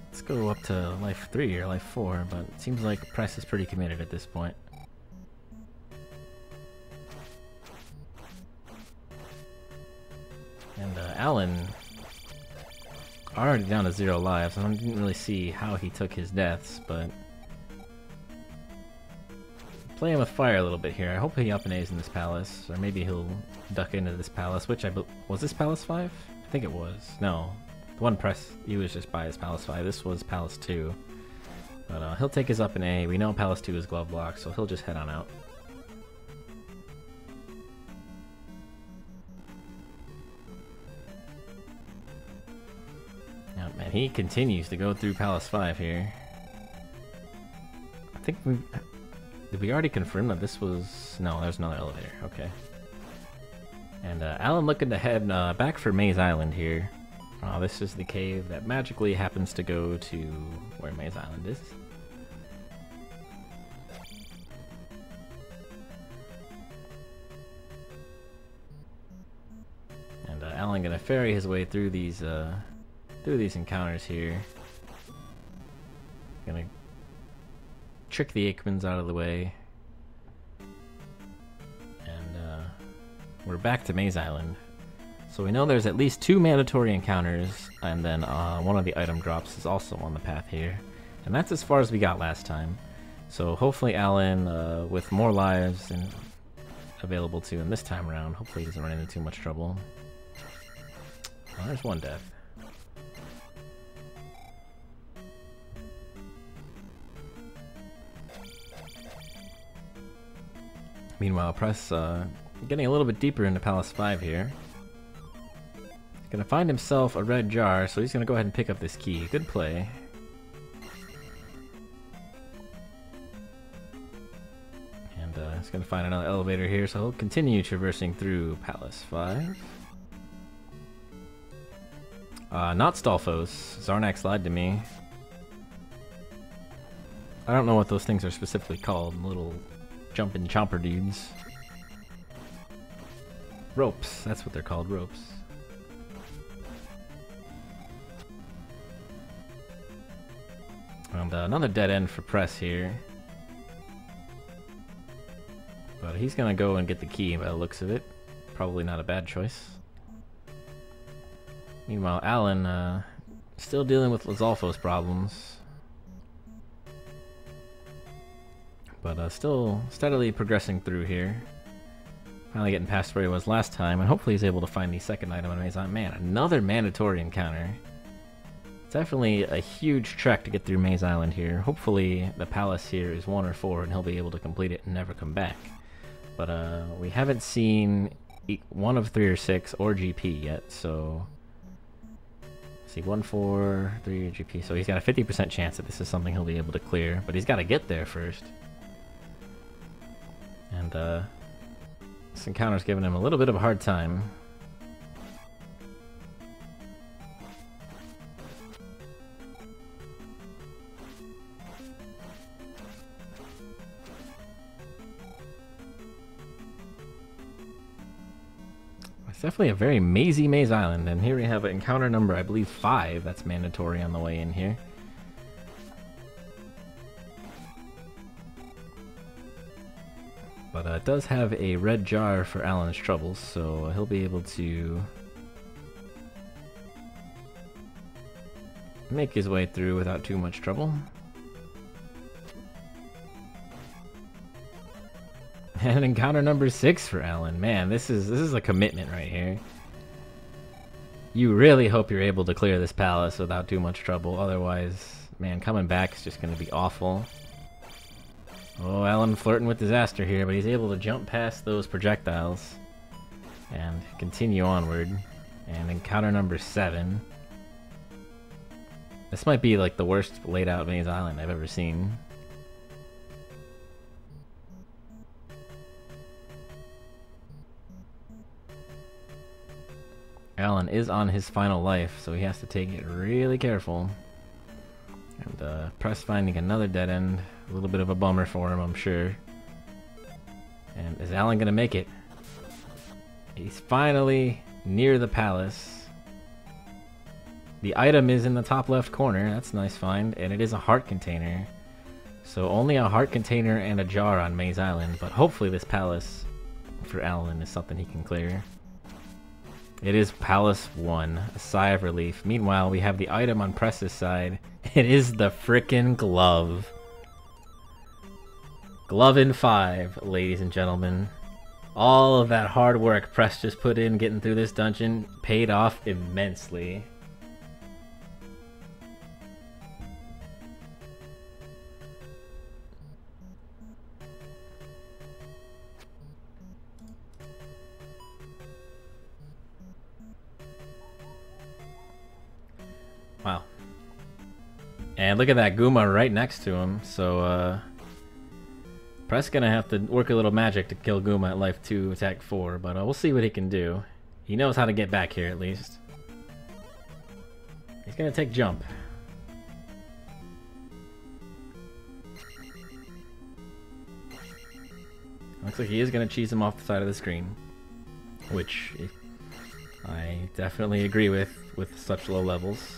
let's go up to life 3 or life 4, but it seems like Press is pretty committed at this point. And Alan, already down to 0 lives. I didn't really see how he took his deaths, but playing with fire a little bit here. I hope he up and A's in this palace, or maybe he'll duck into this palace, which was this palace 5? I think it was. No, the one Press, he was just by his palace 5. This was palace 2. But he'll take his up and A. We know palace 2 is glove block, so he'll just head on out. And he continues to go through Palace 5 here. I think did we already confirm that this was... No, there's another elevator. Okay. And Alan looking to head back for Maze Island here. This is the cave that magically happens to go to where Maze Island is. And Alan Alan gonna ferry his way through these encounters here. Gonna trick the Aikmans out of the way. And we're back to Maze Island. So we know there's at least 2 mandatory encounters, and then one of the item drops is also on the path here. And that's as far as we got last time. So hopefully Alan, with more lives and available to him this time around, hopefully he doesn't run into too much trouble. Oh, there's one death. Meanwhile, Press getting a little bit deeper into Palace 5 here. Gonna find himself a red jar, so he's gonna go ahead and pick up this key. Good play. And he's gonna find another elevator here, so he'll continue traversing through Palace 5. Not Stalfos. Zarnax lied to me. I don't know what those things are specifically called. Little jumping chomper dudes. Ropes. That's what they're called. Ropes. And another dead end for Press here. But he's gonna go and get the key by the looks of it. Probably not a bad choice. Meanwhile, Alan still dealing with Lizalfo's problems. But still steadily progressing through here. Finally getting past where he was last time, and hopefully he's able to find the second item in Maze Island. Man, another mandatory encounter. Definitely a huge trek to get through Maze Island here. Hopefully the palace here is 1 or 4 and he'll be able to complete it and never come back. But we haven't seen 1 of 3 or 6 or GP yet, so... Let's see, 1, 4, 3 or GP. So he's got a 50% chance that this is something he'll be able to clear, but he's got to get there first. And this encounter's giving him a little bit of a hard time. It's definitely a very mazy Maze Island, and here we have encounter number, I believe, 5. That's mandatory on the way in here. But it does have a red jar for Alan's troubles, so he'll be able to make his way through without too much trouble. And encounter number 6 for Alan. Man, this is a commitment right here. You really hope you're able to clear this palace without too much trouble. Otherwise, man, coming back is just going to be awful. Oh, Alan flirting with disaster here, but he's able to jump past those projectiles and continue onward. And encounter number 7. This might be like the worst laid out Maze Island I've ever seen. Alan is on his final life, so he has to take it really careful. And Press finding another dead end. A little bit of a bummer for him, I'm sure. And is Alan gonna make it? He's finally near the palace. The item is in the top left corner. That's a nice find. And it is a heart container. So only a heart container and a jar on Maze Island. But hopefully this palace for Alan is something he can clear. It is Palace 1. A sigh of relief. Meanwhile, we have the item on Press's side. It is the frickin' glove. Glove in 5, ladies and gentlemen. All of that hard work Press just put in getting through this dungeon paid off immensely. Wow. And look at that Guma right next to him. So, Press gonna have to work a little magic to kill Guma at life 2, attack 4, but we'll see what he can do. He knows how to get back here at least. He's gonna take jump. Looks like he is gonna cheese him off the side of the screen. Which, I definitely agree with such low levels.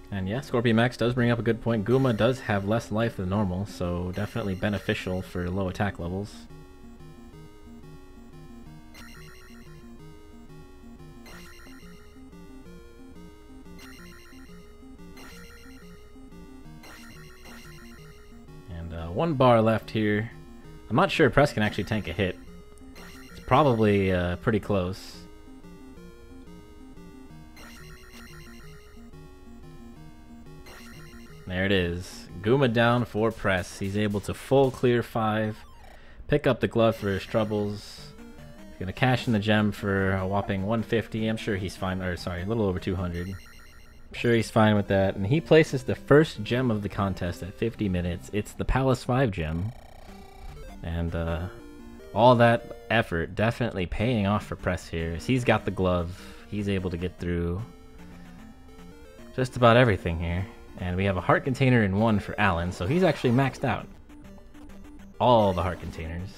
And yeah, Scorpiomax does bring up a good point. Guma does have less life than normal, so definitely beneficial for low attack levels. And 1 bar left here. I'm not sure Press can actually tank a hit. It's probably pretty close. There it is. Guma down for Press. He's able to full clear 5. Pick up the glove for his troubles. He's gonna cash in the gem for a whopping 150. I'm sure he's fine. Or sorry, a little over 200. I'm sure he's fine with that. And he places the first gem of the contest at 50 minutes. It's the Palace 5 gem. And all that effort definitely paying off for Press here. As he's got the glove. He's able to get through just about everything here. And we have a heart container in 1 for Alan, so he's actually maxed out all the heart containers.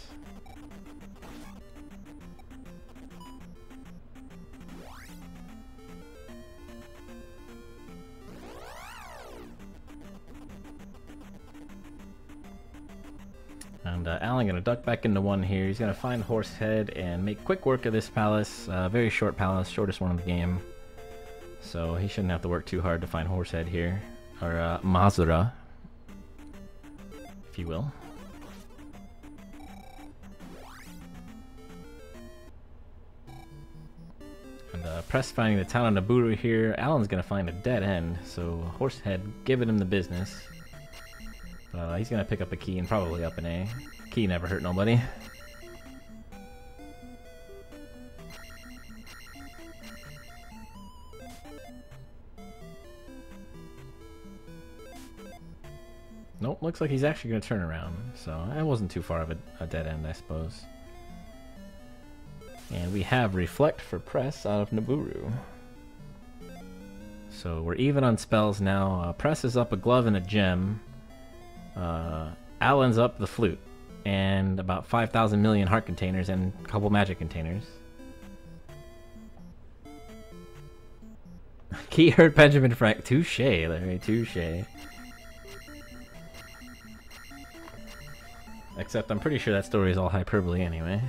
And Alan gonna duck back into 1 here. He's gonna find Horsehead and make quick work of this palace. Very short palace, shortest one of the game. So he shouldn't have to work too hard to find Horsehead here. Or Mazura, if you will. And Press finding the town of Naburu here. Alan's gonna find a dead end, so Horsehead giving him the business. He's gonna pick up a key and probably up an A. Key never hurt nobody. Nope, looks like he's actually going to turn around, so it wasn't too far of a dead end, I suppose. And we have Reflect for Press out of Naburu. So we're even on spells now. Press is up a glove and a gem. Alan's up the flute. And about 5,000 million heart containers and a couple magic containers. Key hurt Benjamin Frank. Touche, Larry, touche. Except I'm pretty sure that story is all hyperbole anyway.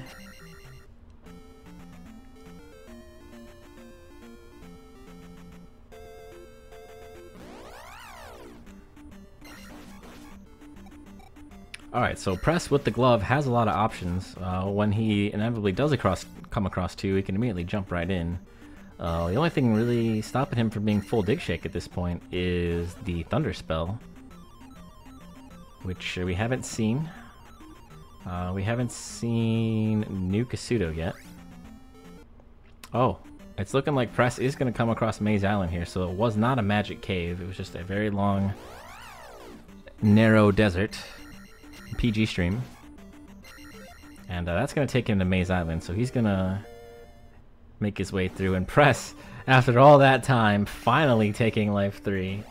Alright, so Press with the glove has a lot of options. When he inevitably does come across 2, he can immediately jump right in. The only thing really stopping him from being full dig shake at this point is the Thunder Spell, which we haven't seen. We haven't seen New Kasuto yet. Oh, it's looking like Press is going to come across Maze Island here, so it was not a magic cave. It was just a very long, narrow desert. PG stream. And that's going to take him to Maze Island, so he's going to make his way through. And Press, after all that time, finally taking life 3.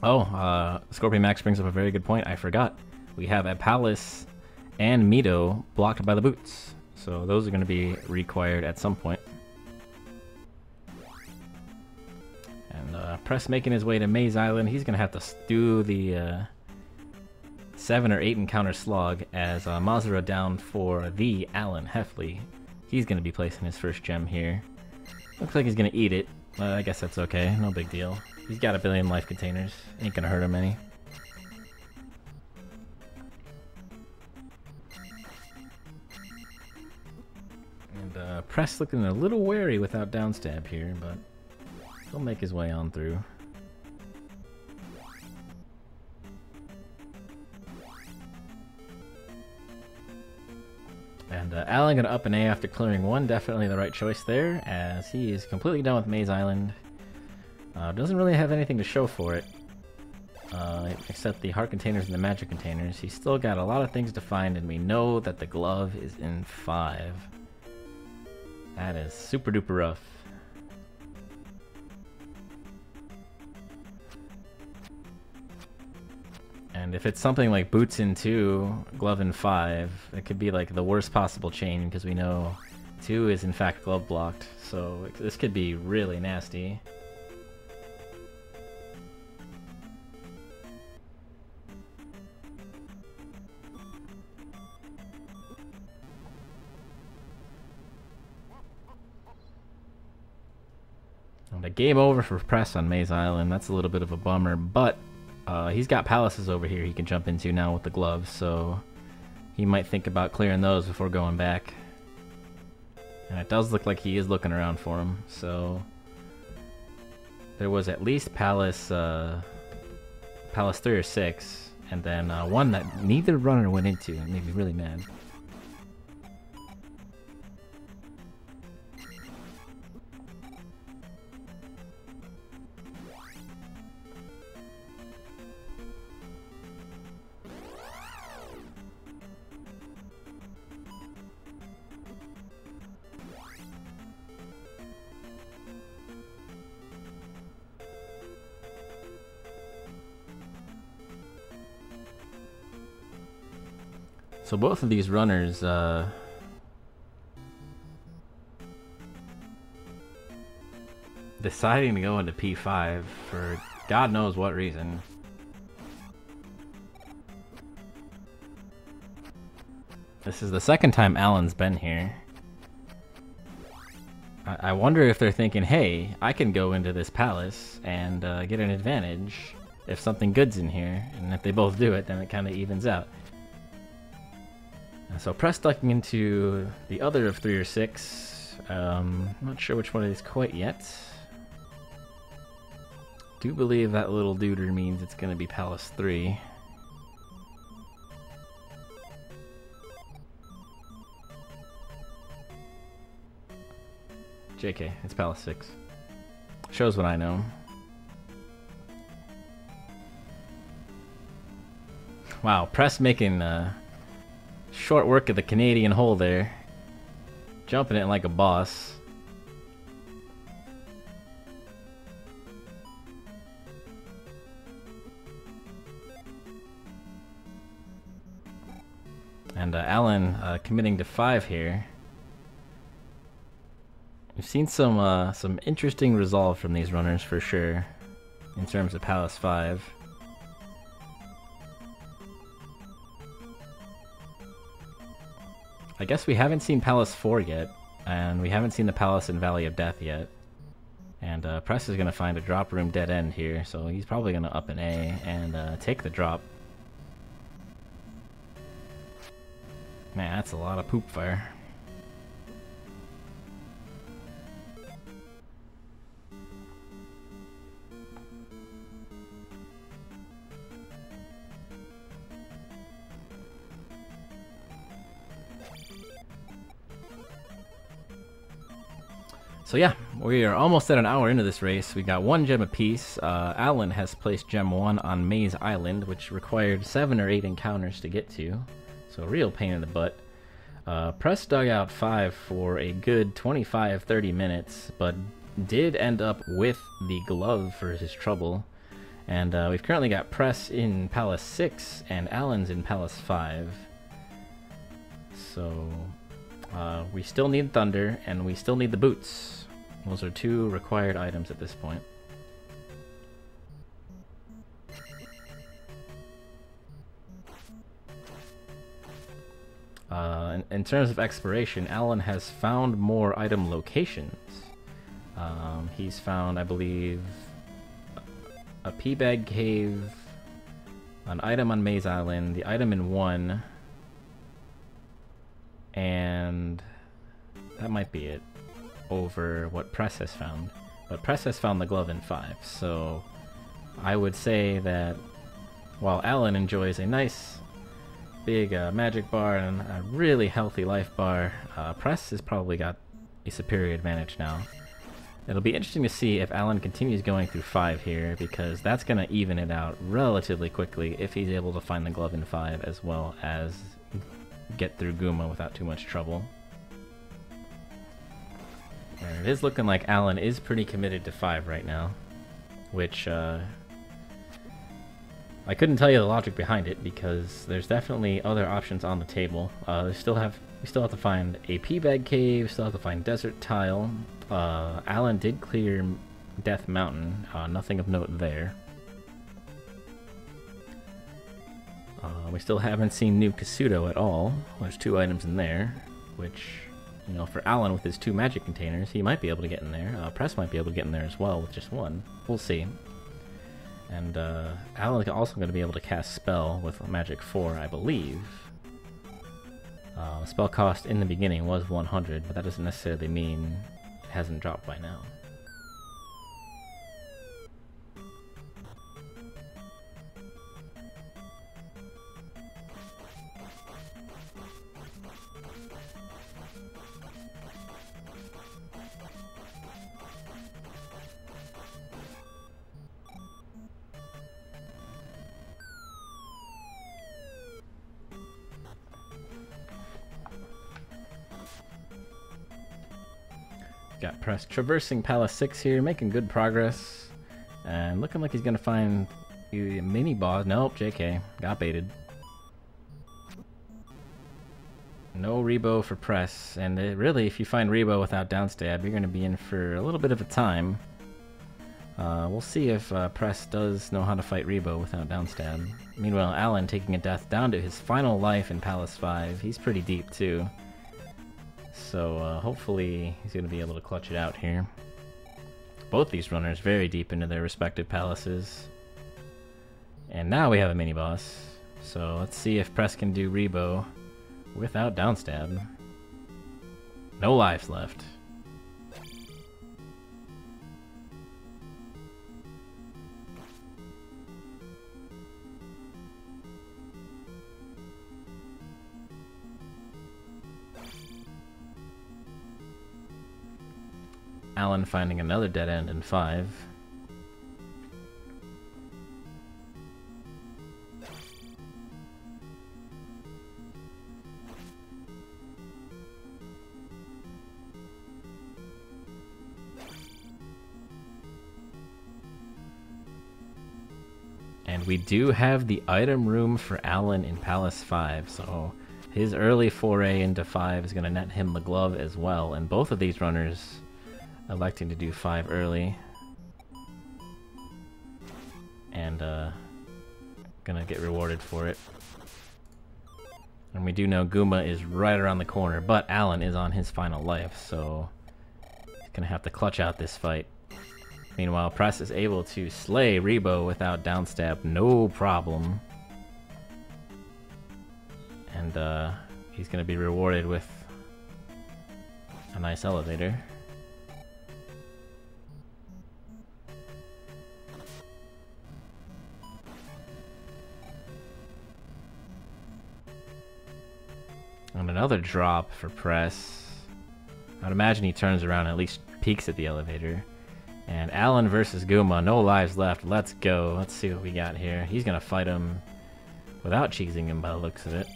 Oh, Scorpion Max brings up a very good point. I forgot. We have a Palace and Mido blocked by the boots. So those are going to be required at some point. And Press making his way to Maze Island. He's going to have to do the 7 or 8 encounter slog as Mazura down for TheAlanHeffley. He's going to be placing his first gem here. Looks like he's going to eat it. I guess that's okay. No big deal. He's got a billion life containers. Ain't gonna hurt him any. And Press looking a little wary without downstab here, but he'll make his way on through. And Alan gonna up an A after clearing 1. Definitely the right choice there, as he is completely done with Maze Island. Doesn't really have anything to show for it, except the heart containers and the magic containers. He's still got a lot of things to find, and we know that the glove is in 5. That is super duper rough. And if it's something like boots in 2, glove in 5, it could be like the worst possible chain because we know 2 is in fact glove blocked. So this could be really nasty. And a game over for Press on Maze Island. That's a little bit of a bummer, but he's got palaces over here he can jump into now with the gloves, so he might think about clearing those before going back. And it does look like he is looking around for him, so there was at least Palace 3 or 6, and then one that neither runner went into. It made me really mad. So both of these runners deciding to go into P5 for God knows what reason. This is the second time Alan's been here. I wonder if they're thinking, hey, I can go into this palace and get an advantage if something good's in here. And if they both do it, then it kind of evens out. So Press ducking into the other of 3 or 6. Not sure which one it is quite yet. Do believe that little duder means it's going to be Palace 3. JK, it's Palace 6. Shows what I know. Wow, Press making short work of the Canadian hole there. Jumping it like a boss. And Alan committing to 5 here. We've seen some interesting resolve from these runners for sure, in terms of Palace 5. I guess we haven't seen Palace 4 yet, and we haven't seen the Palace in Valley of Death yet. And Press is going to find a drop room dead end here, so he's probably going to up an A and take the drop. Man, that's a lot of poop fire. So yeah, we are almost at an hour into this race. We got 1 gem apiece. Alan has placed gem 1 on Maze Island, which required 7 or 8 encounters to get to. So real pain in the butt. Press dug out 5 for a good 25-30 minutes, but did end up with the glove for his trouble. And we've currently got Press in Palace 6 and Alan's in Palace 5. So we still need Thunder and we still need the boots. Those are 2 required items at this point. In terms of exploration, Alan has found more item locations. He's found, I believe, a pea bag cave, an item on Maze Island, the item in 1, and that might be it over what Press has found. But Press has found the glove in 5, so I would say that while Alan enjoys a nice big magic bar and a really healthy life bar, Press has probably got a superior advantage now. It'll be interesting to see if Alan continues going through 5 here, because that's going to even it out relatively quickly if he's able to find the glove in 5 as well as get through Guma without too much trouble. And it is looking like Alan is pretty committed to 5 right now, which I couldn't tell you the logic behind it because there's definitely other options on the table. We still have to find a P-bag cave, still have to find desert tile. Alan did clear Death Mountain, nothing of note there. We still haven't seen New Kasuto at all. There's 2 items in there, which, you know, for Alan with his 2 magic containers, he might be able to get in there. Press might be able to get in there as well with just 1. We'll see. And Alan's also going to be able to cast Spell with Magic 4, I believe. Spell cost in the beginning was 100, but that doesn't necessarily mean it hasn't dropped by now. Got Press traversing Palace 6 here, making good progress. And looking like he's going to find a mini-boss. Nope, JK. Got baited. No Rebo for Press. And really, if you find Rebo without downstab, you're going to be in for a little bit of a time. We'll see if Press does know how to fight Rebo without downstab. Meanwhile, Alan taking a death down to his final life in Palace 5. He's pretty deep, too. So hopefully he's going to be able to clutch it out here. Both these runners very deep into their respective palaces. And now we have a mini-boss. So let's see if Press can do Rebo without downstab. No lives left. Alan finding another dead end in 5. And we do have the item room for Alan in Palace 5, so his early foray into 5 is going to net him the glove as well, and both of these runners electing to do 5 early. And gonna get rewarded for it. And we do know Guma is right around the corner, but Alan is on his final life, so he's gonna have to clutch out this fight. Meanwhile, Press is able to slay Rebo without downstab, no problem. And he's gonna be rewarded with a nice elevator. And another drop for Press. I'd imagine he turns around and at least peeks at the elevator. And Alan versus Guma, no lives left. Let's go. Let's see what we got here. He's gonna fight him without cheesing him by the looks of it.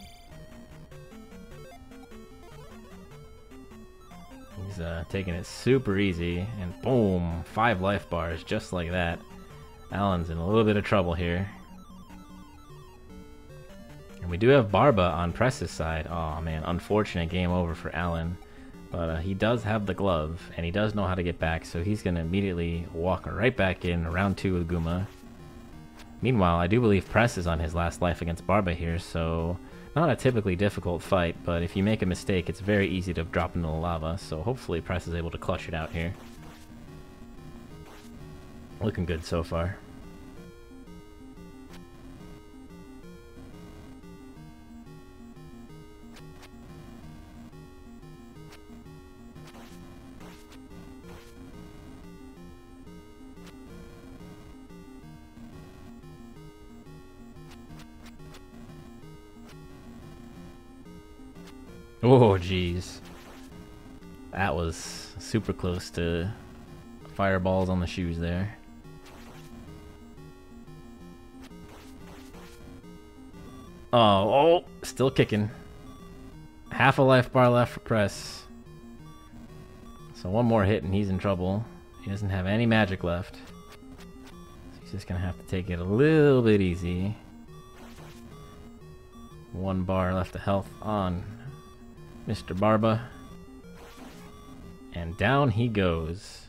He's taking it super easy, and boom, 5 life bars just like that. Alan's in a little bit of trouble here. And we do have Barba on Press's side. Oh man, unfortunate game over for Alan. But he does have the glove, and he does know how to get back, so he's going to immediately walk right back in round 2 with Guma. Meanwhile, I do believe Press is on his last life against Barba here, so not a typically difficult fight, but if you make a mistake, it's very easy to drop into the lava, so hopefully Press is able to clutch it out here. Looking good so far. Oh, jeez. That was super close to fireballs on the shoes there. Oh, still kicking. Half a life bar left for Press. So one more hit and he's in trouble. He doesn't have any magic left. He's just gonna have to take it a little bit easy. 1 bar left of health on Mr. Barba. And down he goes.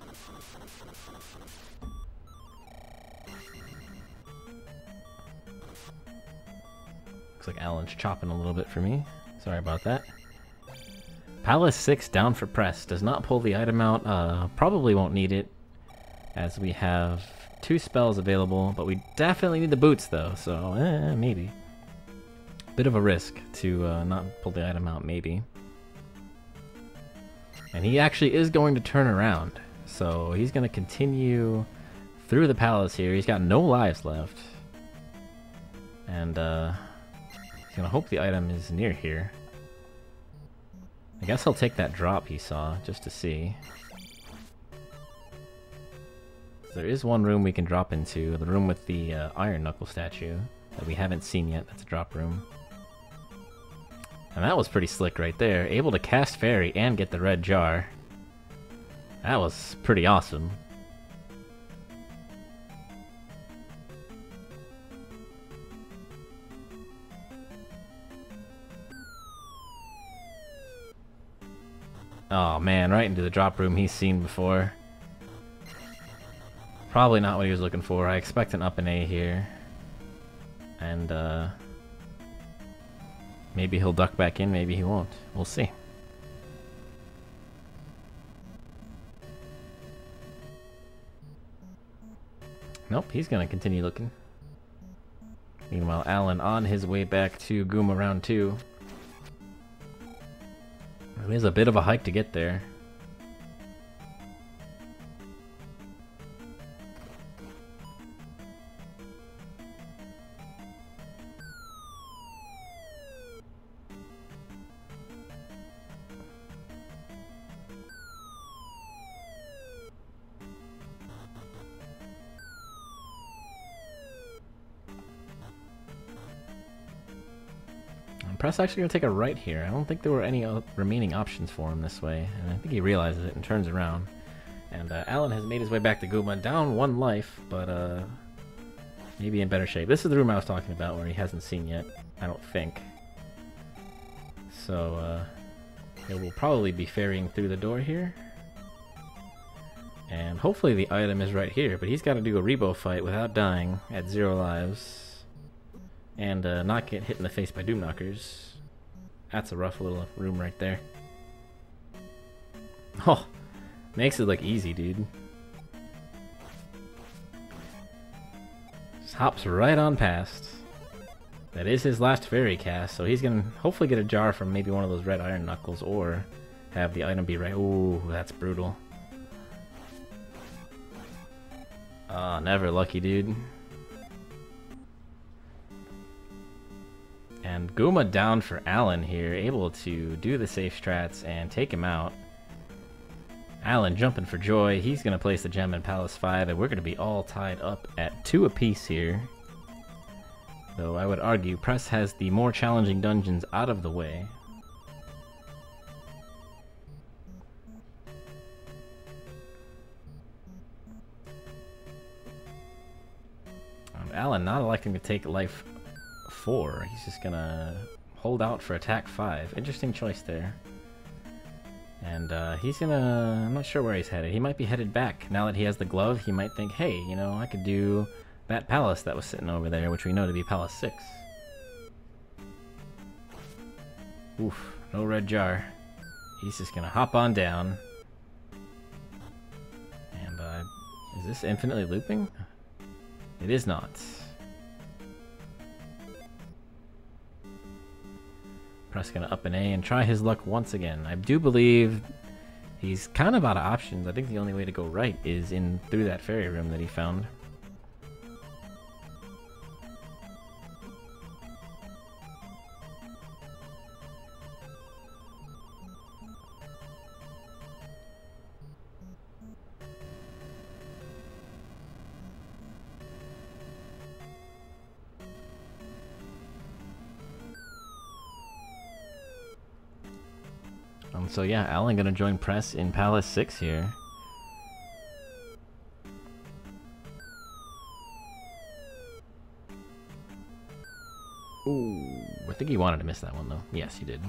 Looks like Alan's chopping a little bit for me. Sorry about that. Palace 6 down for Press. Does not pull the item out. Probably won't need it, as we have 2 spells available, but we definitely need the boots though, so maybe. Bit of a risk to not pull the item out, maybe. And he actually is going to turn around, so he's going to continue through the palace here. He's got no lives left. And he's going to hope the item is near here. I guess he'll take that drop he saw, just to see. There is one room we can drop into, the room with the Iron Knuckle statue that we haven't seen yet. That's a drop room. And that was pretty slick right there. Able to cast Fairy and get the red jar. That was pretty awesome. Oh man, right into the drop room he's seen before. Probably not what he was looking for. I expect an up and A here. And maybe he'll duck back in, maybe he won't. We'll see. Nope, he's gonna continue looking. Meanwhile, Alan on his way back to Gooma round 2. It is a bit of a hike to get there. Press actually gonna take a right here. I don't think there were any remaining options for him this way, and I think he realizes it and turns around. And Alan has made his way back to Gooma, down 1 life, but maybe in better shape. This is the room I was talking about where he hasn't seen yet, I don't think. So it will probably be ferrying through the door here. And hopefully the item is right here, but he's got to do a Rebo fight without dying at 0 lives. And not get hit in the face by Doom Knockers. That's a rough little room right there. Oh, makes it look easy, dude. Just hops right on past. That is his last fairy cast, so he's gonna hopefully get a jar from maybe one of those red Iron Knuckles, or have the item be right. Ooh, that's brutal. Ah, never lucky, dude. And Gooma down for Alan here, able to do the safe strats and take him out. Alan jumping for joy. He's going to place the gem in Palace 5, and we're going to be all tied up at 2 apiece here. Though I would argue Press has the more challenging dungeons out of the way. Alan not electing to take life 4. He's just gonna hold out for attack 5. Interesting choice there. And he's gonna... I'm not sure where he's headed. He might be headed back. Now that he has the glove, he might think, hey, you know, I could do that palace that was sitting over there, which we know to be Palace 6. Oof, no red jar. He's just gonna hop on down. And is this infinitely looping? It is not. Press gonna up an A and try his luck once again. I do believe he's kind of out of options. I think the only way to go right is in through that fairy room that he found. So yeah, Alan gonna join Press in Palace 6 here. Ooh, I think he wanted to miss that one though. Yes, he did.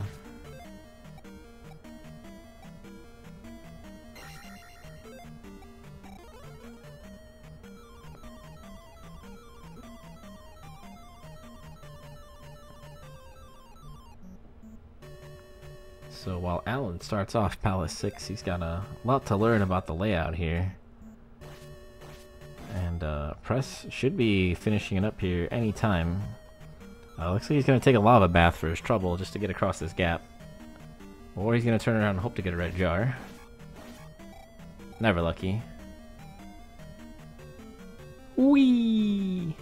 So while Alan starts off Palace 6, he's got a lot to learn about the layout here. And Press should be finishing it up here anytime. Looks like he's going to take a lava bath for his trouble just to get across this gap. Or he's going to turn around and hope to get a red jar. Never lucky. Whee!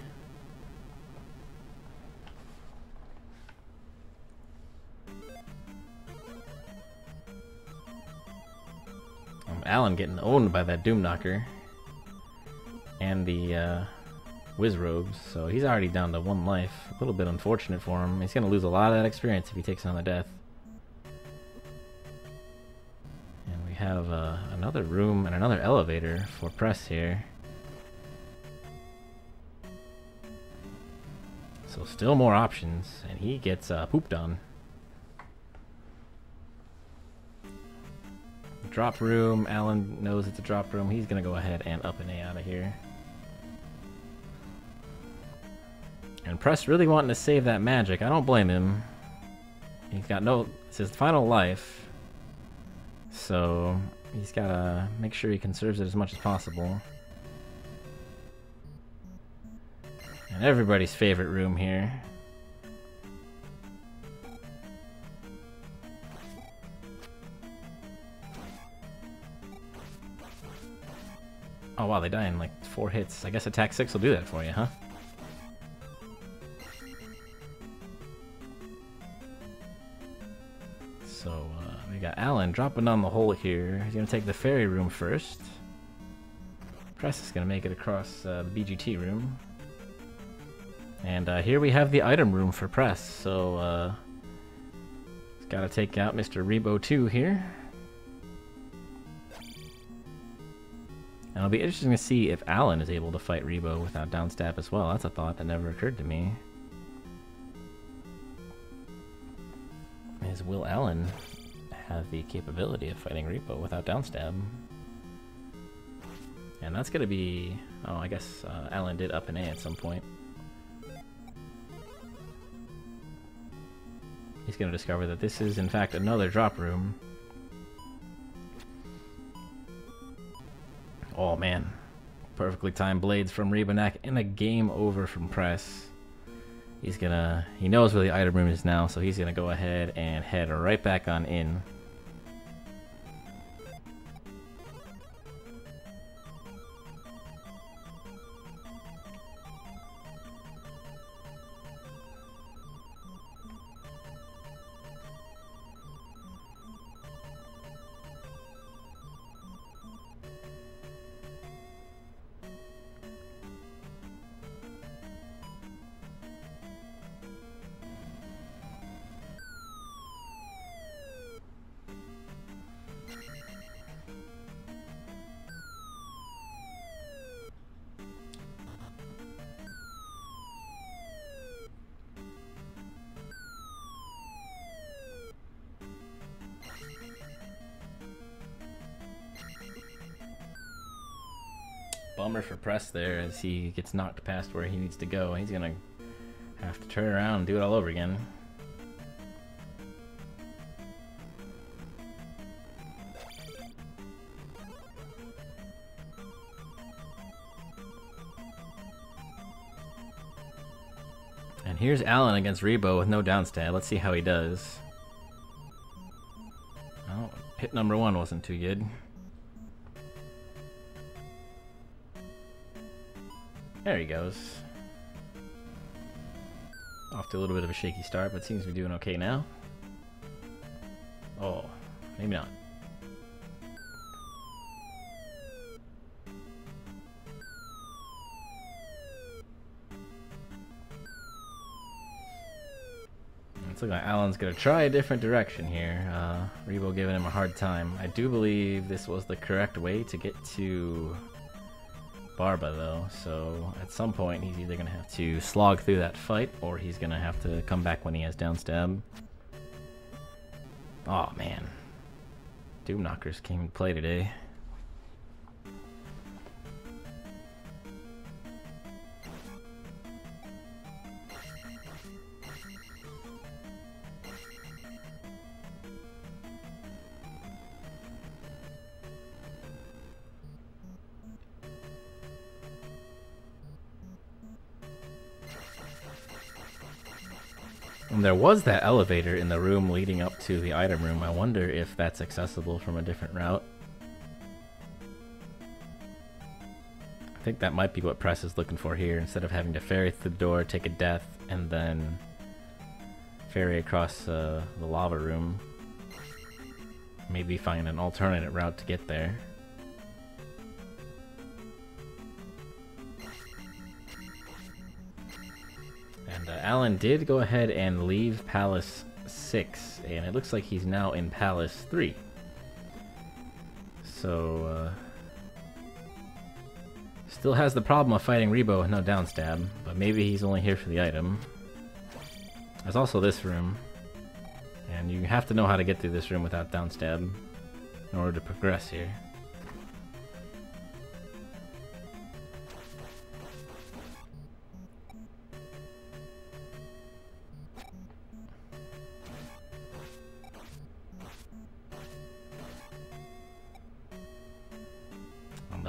Alan getting owned by that Doom Knocker and the Whiz Robes, so he's already down to 1 life. A little bit unfortunate for him. He's gonna lose a lot of that experience if he takes another death. And we have another room and another elevator for Press here. So still more options, and he gets pooped on. Drop room. Alan knows it's a drop room. He's gonna go ahead and up and A out of here. And Press really wanting to save that magic. I don't blame him. He's got no... It's his final life. So he's gotta make sure he conserves it as much as possible. And everybody's favorite room here. Oh wow, they die in like 4 hits. I guess attack 6 will do that for you, huh? So we got Alan dropping on the hole here. He's gonna take the fairy room first. Press is gonna make it across the BGT room. And here we have the item room for Press. So he's gotta take out Mr. Rebo 2 here. And it'll be interesting to see if Alan is able to fight Rebo without downstab as well. That's a thought that never occurred to me. Will Alan have the capability of fighting Rebo without downstab? And that's gonna be... Oh, I guess Alan did up and A at some point. He's gonna discover that this is in fact another drop room. Oh man, perfectly timed blades from Rebonak and a game over from Press. He knows where the item room is now, so he's gonna go ahead and head right back on in. Bummer for Press there as he gets knocked past where he needs to go. He's gonna have to turn around and do it all over again. And here's Alan against Rebo with no downstab. Let's see how he does. Oh, hit number 1 wasn't too good. There he goes. Off to a little bit of a shaky start, but seems to be doing okay now. Oh, maybe not. It's looking like Alan's gonna try a different direction here. Rebo giving him a hard time. I do believe this was the correct way to get to Barba though, so at some point he's either gonna have to slog through that fight or he's gonna have to come back when he has down stab. Oh man. Doom Knockers came to play today. And there was that elevator in the room leading up to the item room. I wonder if that's accessible from a different route. I think that might be what Press is looking for here. Instead of having to ferry through the door, take a death, and then ferry across the lava room. Maybe find an alternate route to get there. And Alan did go ahead and leave Palace 6, and it looks like he's now in Palace 3. So, still has the problem of fighting Rebo with no downstab, but maybe he's only here for the item. There's also this room, and you have to know how to get through this room without downstab in order to progress here.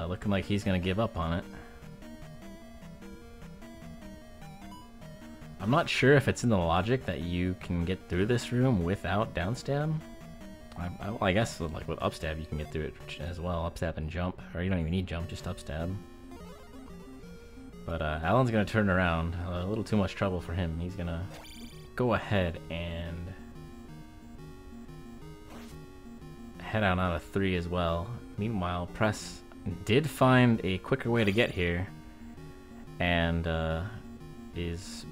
Looking like he's gonna give up on it. I'm not sure if it's in the logic that you can get through this room without downstab. I guess like with upstab you can get through it as well, upstab and jump, or you don't even need jump, just upstab. But Alan's gonna turn around. A little too much trouble for him. He's gonna go ahead and head on out of 3 as well. Meanwhile, Press did find a quicker way to get here, and is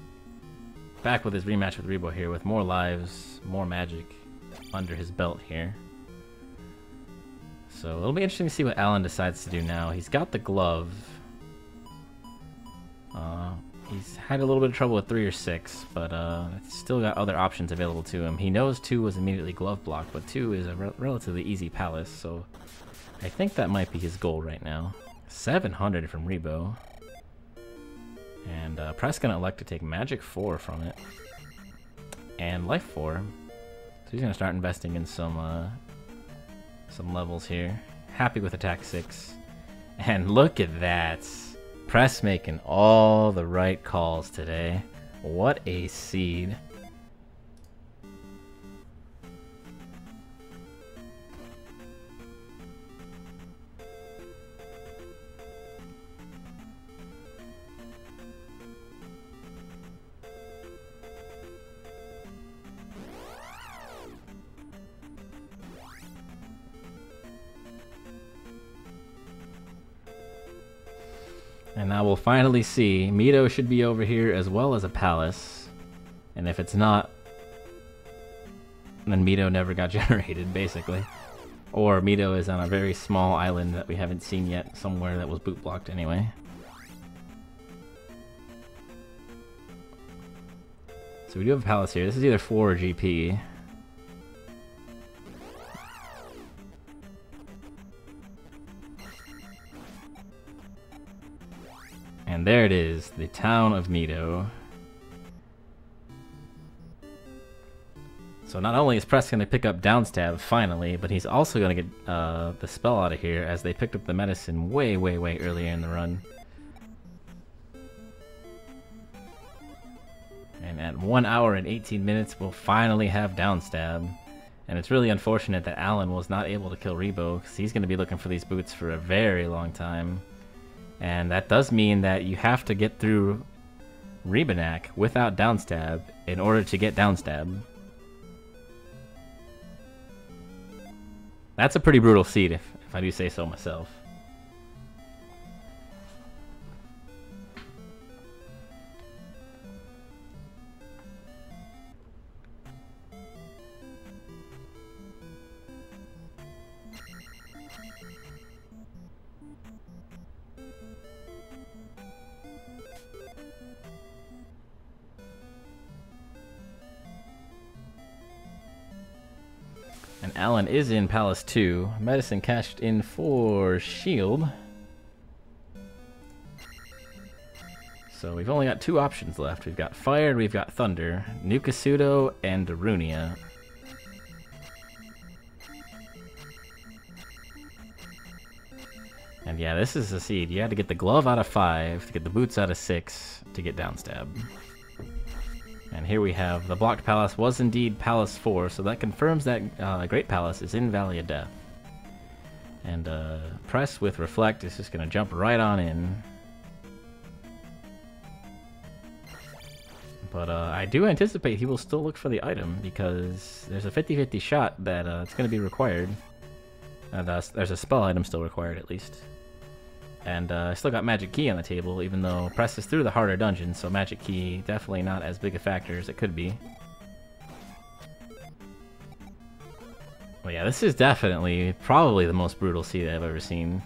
back with his rematch with Rebo here with more lives, more magic under his belt here. So it'll be interesting to see what Alan decides to do now. He's got the glove. He's had a little bit of trouble with 3 or 6, but still got other options available to him. He knows 2 was immediately glove blocked, but 2 is a relatively easy palace, so I think that might be his goal right now. 700 from Rebo. And Press gonna elect to take Magic 4 from it. And Life 4. So he's gonna start investing in some levels here. Happy with Attack 6. And look at that. Press making all the right calls today. What a seed. And now we'll finally see. Mito should be over here as well as a palace. And if it's not, then Mito never got generated, basically. Or Mito is on a very small island that we haven't seen yet, somewhere that was boot blocked anyway. So we do have a palace here. This is either 4 or GP. And there it is, the town of Mito. So not only is Press going to pick up downstab finally, but he's also going to get the spell out of here as they picked up the medicine way earlier in the run. And at 1 hour and 18 minutes, we'll finally have downstab. And it's really unfortunate that Alan was not able to kill Rebo, because he's going to be looking for these boots for a very long time. And that does mean that you have to get through Rebanak without downstab in order to get downstab. That's a pretty brutal seed, if I do say so myself. Alan is in Palace 2. Medicine cashed in for Shield. So we've only got 2 options left. We've got Fire, we've got Thunder, Nukasudo, and Darunia. And yeah, this is a seed. You had to get the glove out of 5, to get the boots out of 6, to get downstab. And here we have the blocked palace was indeed Palace 4, so that confirms that Great Palace is in Valley of Death. And Press with Reflect is just going to jump right on in. But I do anticipate he will still look for the item, because there's a 50-50 shot that it's going to be required. And there's a spell item still required, at least. And I still got Magic Key on the table, even though Press is through the harder dungeons, so Magic Key definitely not as big a factor as it could be. Well, yeah, this is definitely, probably the most brutal seed I've ever seen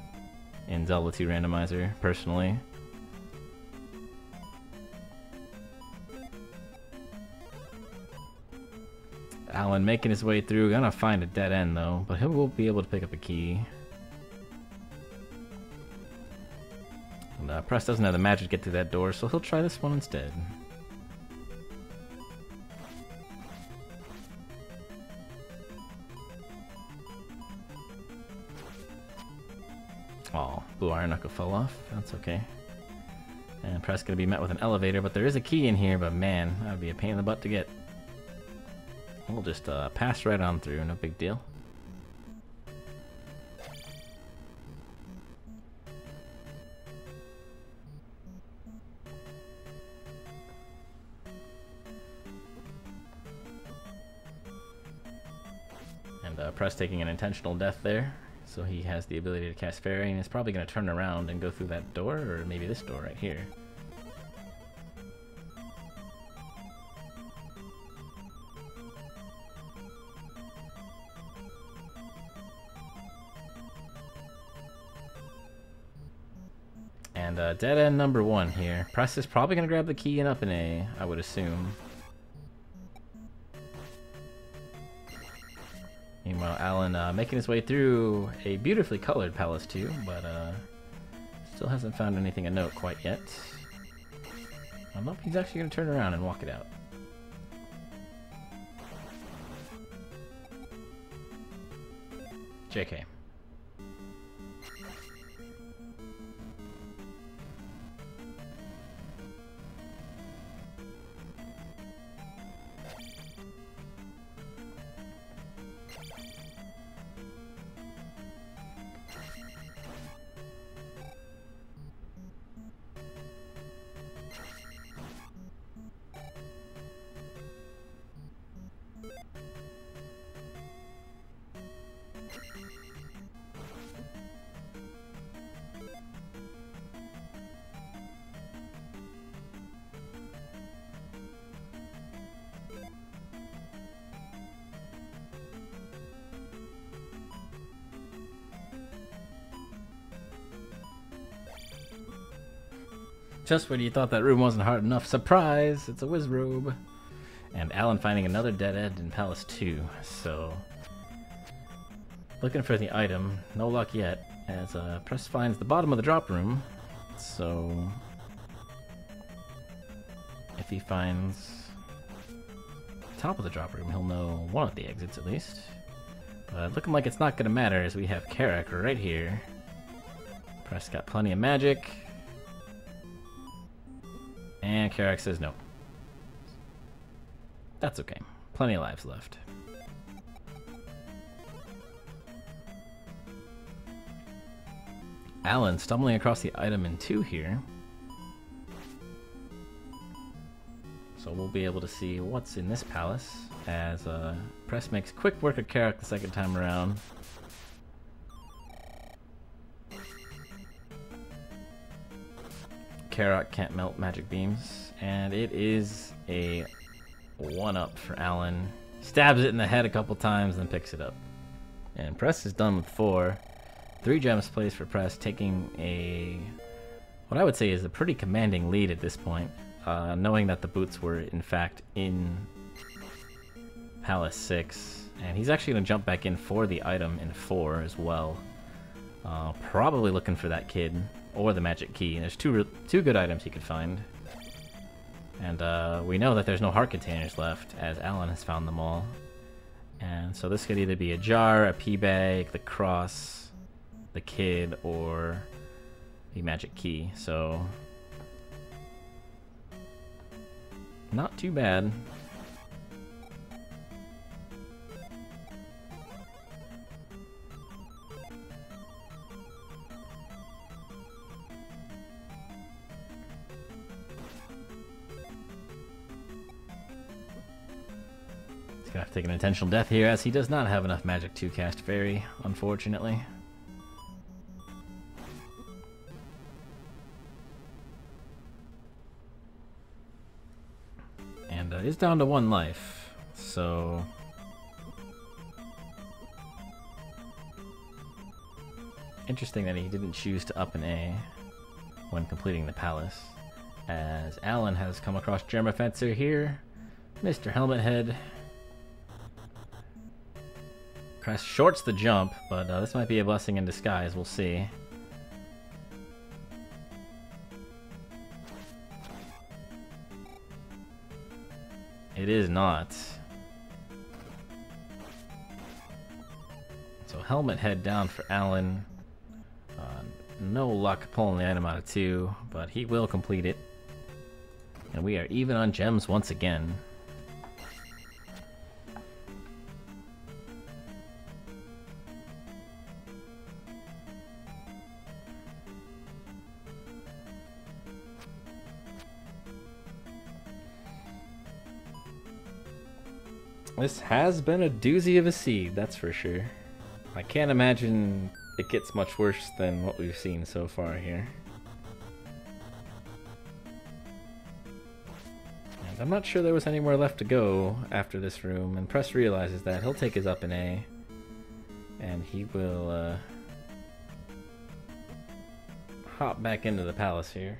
in Zelda 2 Randomizer, personally. Alan making his way through, gonna find a dead end though, but he will be able to pick up a key. And Press doesn't have the magic to get through that door, so he'll try this one instead. Oh, blue iron knuckle fell off. That's okay. And Press gonna be met with an elevator, but there is a key in here, but man, that would be a pain in the butt to get. We'll just pass right on through, no big deal. And Press taking an intentional death there, so he has the ability to cast Fairy, and he's probably going to turn around and go through that door, or maybe this door right here. And dead end number 1 here. Press is probably going to grab the key and up an A, I would assume. Meanwhile, Alan making his way through a beautifully colored Palace 2, but still hasn't found anything of note quite yet. I don't know if he's actually going to turn around and walk it out. JK. Just when you thought that room wasn't hard enough, surprise! It's a Wizrobe! And Alan finding another dead end in Palace 2, so... looking for the item, no luck yet, as Press finds the bottom of the drop room, so... if he finds the top of the drop room, he'll know one of the exits at least. But looking like it's not gonna matter, as we have Karak right here. Press got plenty of magic. And Karak says no. That's okay. Plenty of lives left. Alan stumbling across the item in 2 here. So we'll be able to see what's in this palace as Press makes quick work of Karak the second time around. Karak can't melt magic beams, and it is a 1-up for Alan. Stabs it in the head a couple times, then picks it up. And Press is done with 4. 3 gems plays for Press, taking a what I would say is a pretty commanding lead at this point, knowing that the boots were in fact in Palace 6, And he's actually going to jump back in for the item in 4 as well. Probably looking for that kid or the magic key. There's two good items he could find. And we know that there's no heart containers left, as Alan has found them all. And so this could either be a jar, a pea bag, the cross, the kid, or the magic key. So not too bad. He's gonna have to take an intentional death here, as he does not have enough magic to cast Fairy, unfortunately. And is down to 1 life, so interesting that he didn't choose to up an A when completing the palace, as Alan has come across Germafencer here. Mr. Helmet Head shorts the jump, but this might be a blessing in disguise, we'll see. It is not. So Helmet Head down for Alan. No luck pulling the item out of 2, but he will complete it. And we are even on gems once again. This has been a doozy of a seed, that's for sure. I can't imagine it gets much worse than what we've seen so far here. And I'm not sure there was anywhere left to go after this room, and Press realizes that. He'll take his up in A, and he will hop back into the palace here.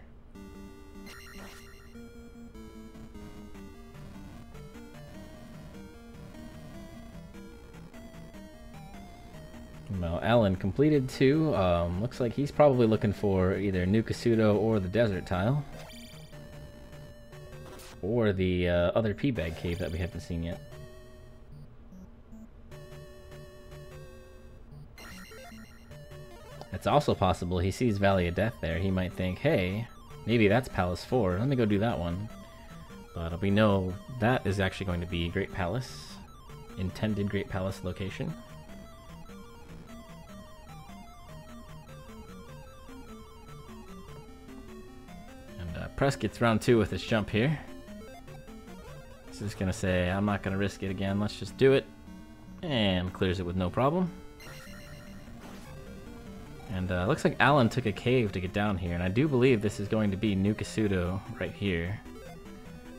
Well, Alan completed 2. Looks like he's probably looking for either Nukasudo or the desert tile. Or the other pea bag cave that we haven't seen yet. It's also possible he sees Valley of Death there. He might think, hey, maybe that's Palace 4. Let me go do that one. But we know that is actually going to be Great Palace. Intended Great Palace location. Press gets round 2 with his jump here. He's just gonna say, I'm not gonna risk it again, let's just do it. And clears it with no problem. And looks like Alan took a cave to get down here, and I do believe this is going to be Nukasudo right here.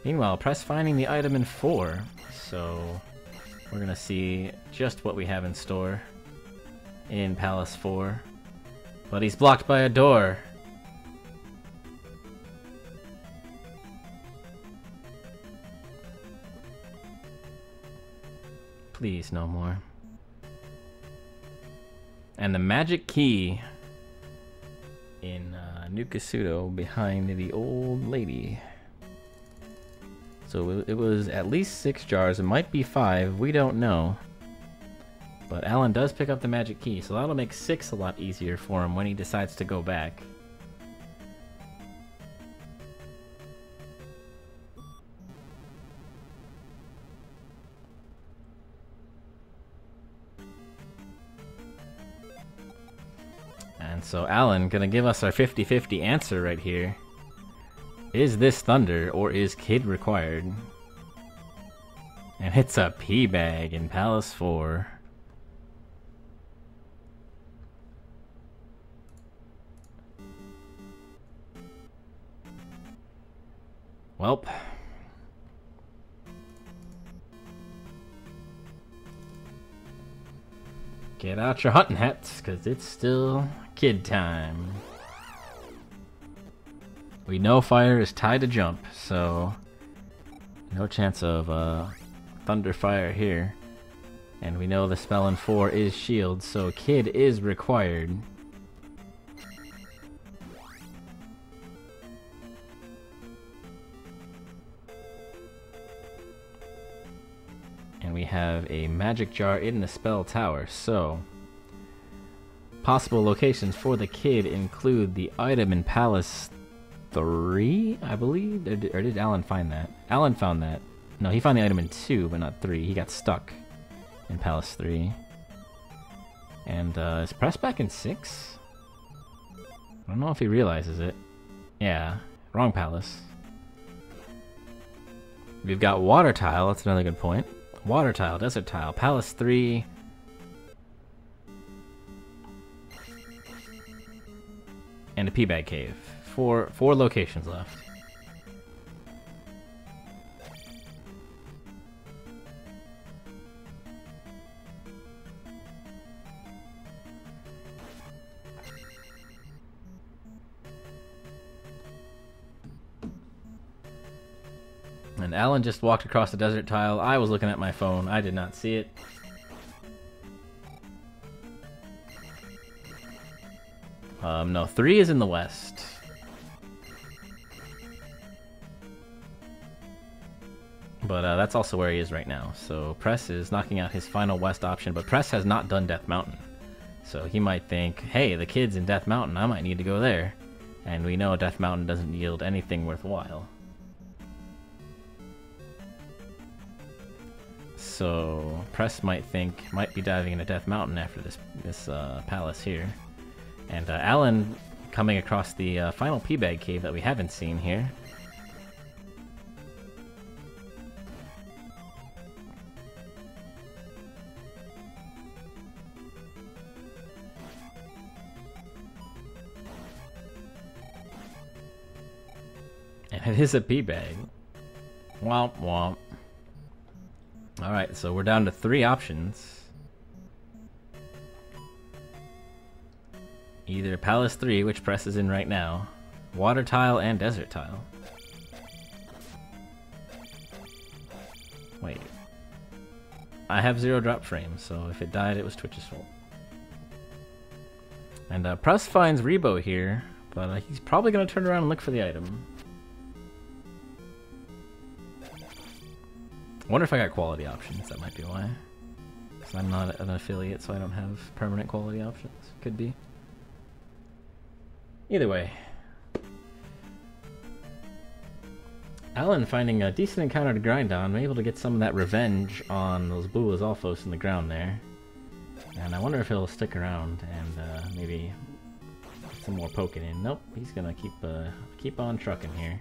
Meanwhile, Press finding the item in 4, so we're gonna see just what we have in store in Palace 4. But he's blocked by a door. Please, no more. And the magic key in Nukasudo behind the old lady. So it was at least 6 jars. It might be 5. We don't know. But Alan does pick up the magic key, so that'll make 6 a lot easier for him when he decides to go back. And so Alan gonna give us our 50-50 answer right here. Is this Thunder or is Kid required? And it's a pea bag in Palace 4. Welp. Get out your hunting hats, cause it's still kid time. We know fire is tied to jump, so no chance of thunder fire here. And we know the spell in 4 is shield, so Kid is required. And we have a magic jar in the spell tower, so possible locations for the Kid include the item in Palace 3, I believe? Or did Alan find that? Alan found that. No, he found the item in 2, but not 3. He got stuck in Palace 3. And is Press back in 6? I don't know if he realizes it. Yeah, wrong Palace. We've got Water Tile, that's another good point. Water Tile, Desert Tile, Palace 3. And a Peabag Cave. Four locations left. And Alan just walked across the desert tile. I was looking at my phone. I did not see it. No, 3 is in the west. But that's also where he is right now. So Press is knocking out his final west option, but Press has not done Death Mountain. So he might think, hey, the Kid's in Death Mountain, I might need to go there. And we know Death Mountain doesn't yield anything worthwhile. So Press might be diving into Death Mountain after this palace here. And Alan coming across the final Peabag Cave that we haven't seen here. And it is a Peabag. Womp womp. Alright, so we're down to 3 options. Either Palace 3, which Press is in right now, Water Tile, and Desert Tile. Wait. I have 0 drop frames, so if it died, it was Twitch's fault. And Press finds Rebo here, but he's probably going to turn around and look for the item. I wonder if I got quality options, that might be why. Because I'm not an affiliate, so I don't have permanent quality options. Could be. Either way. Alan finding a decent encounter to grind on, able to get some of that revenge on those blue Alphos in the ground there. And I wonder if he'll stick around and maybe get some more poking in. Nope, he's gonna keep on trucking here.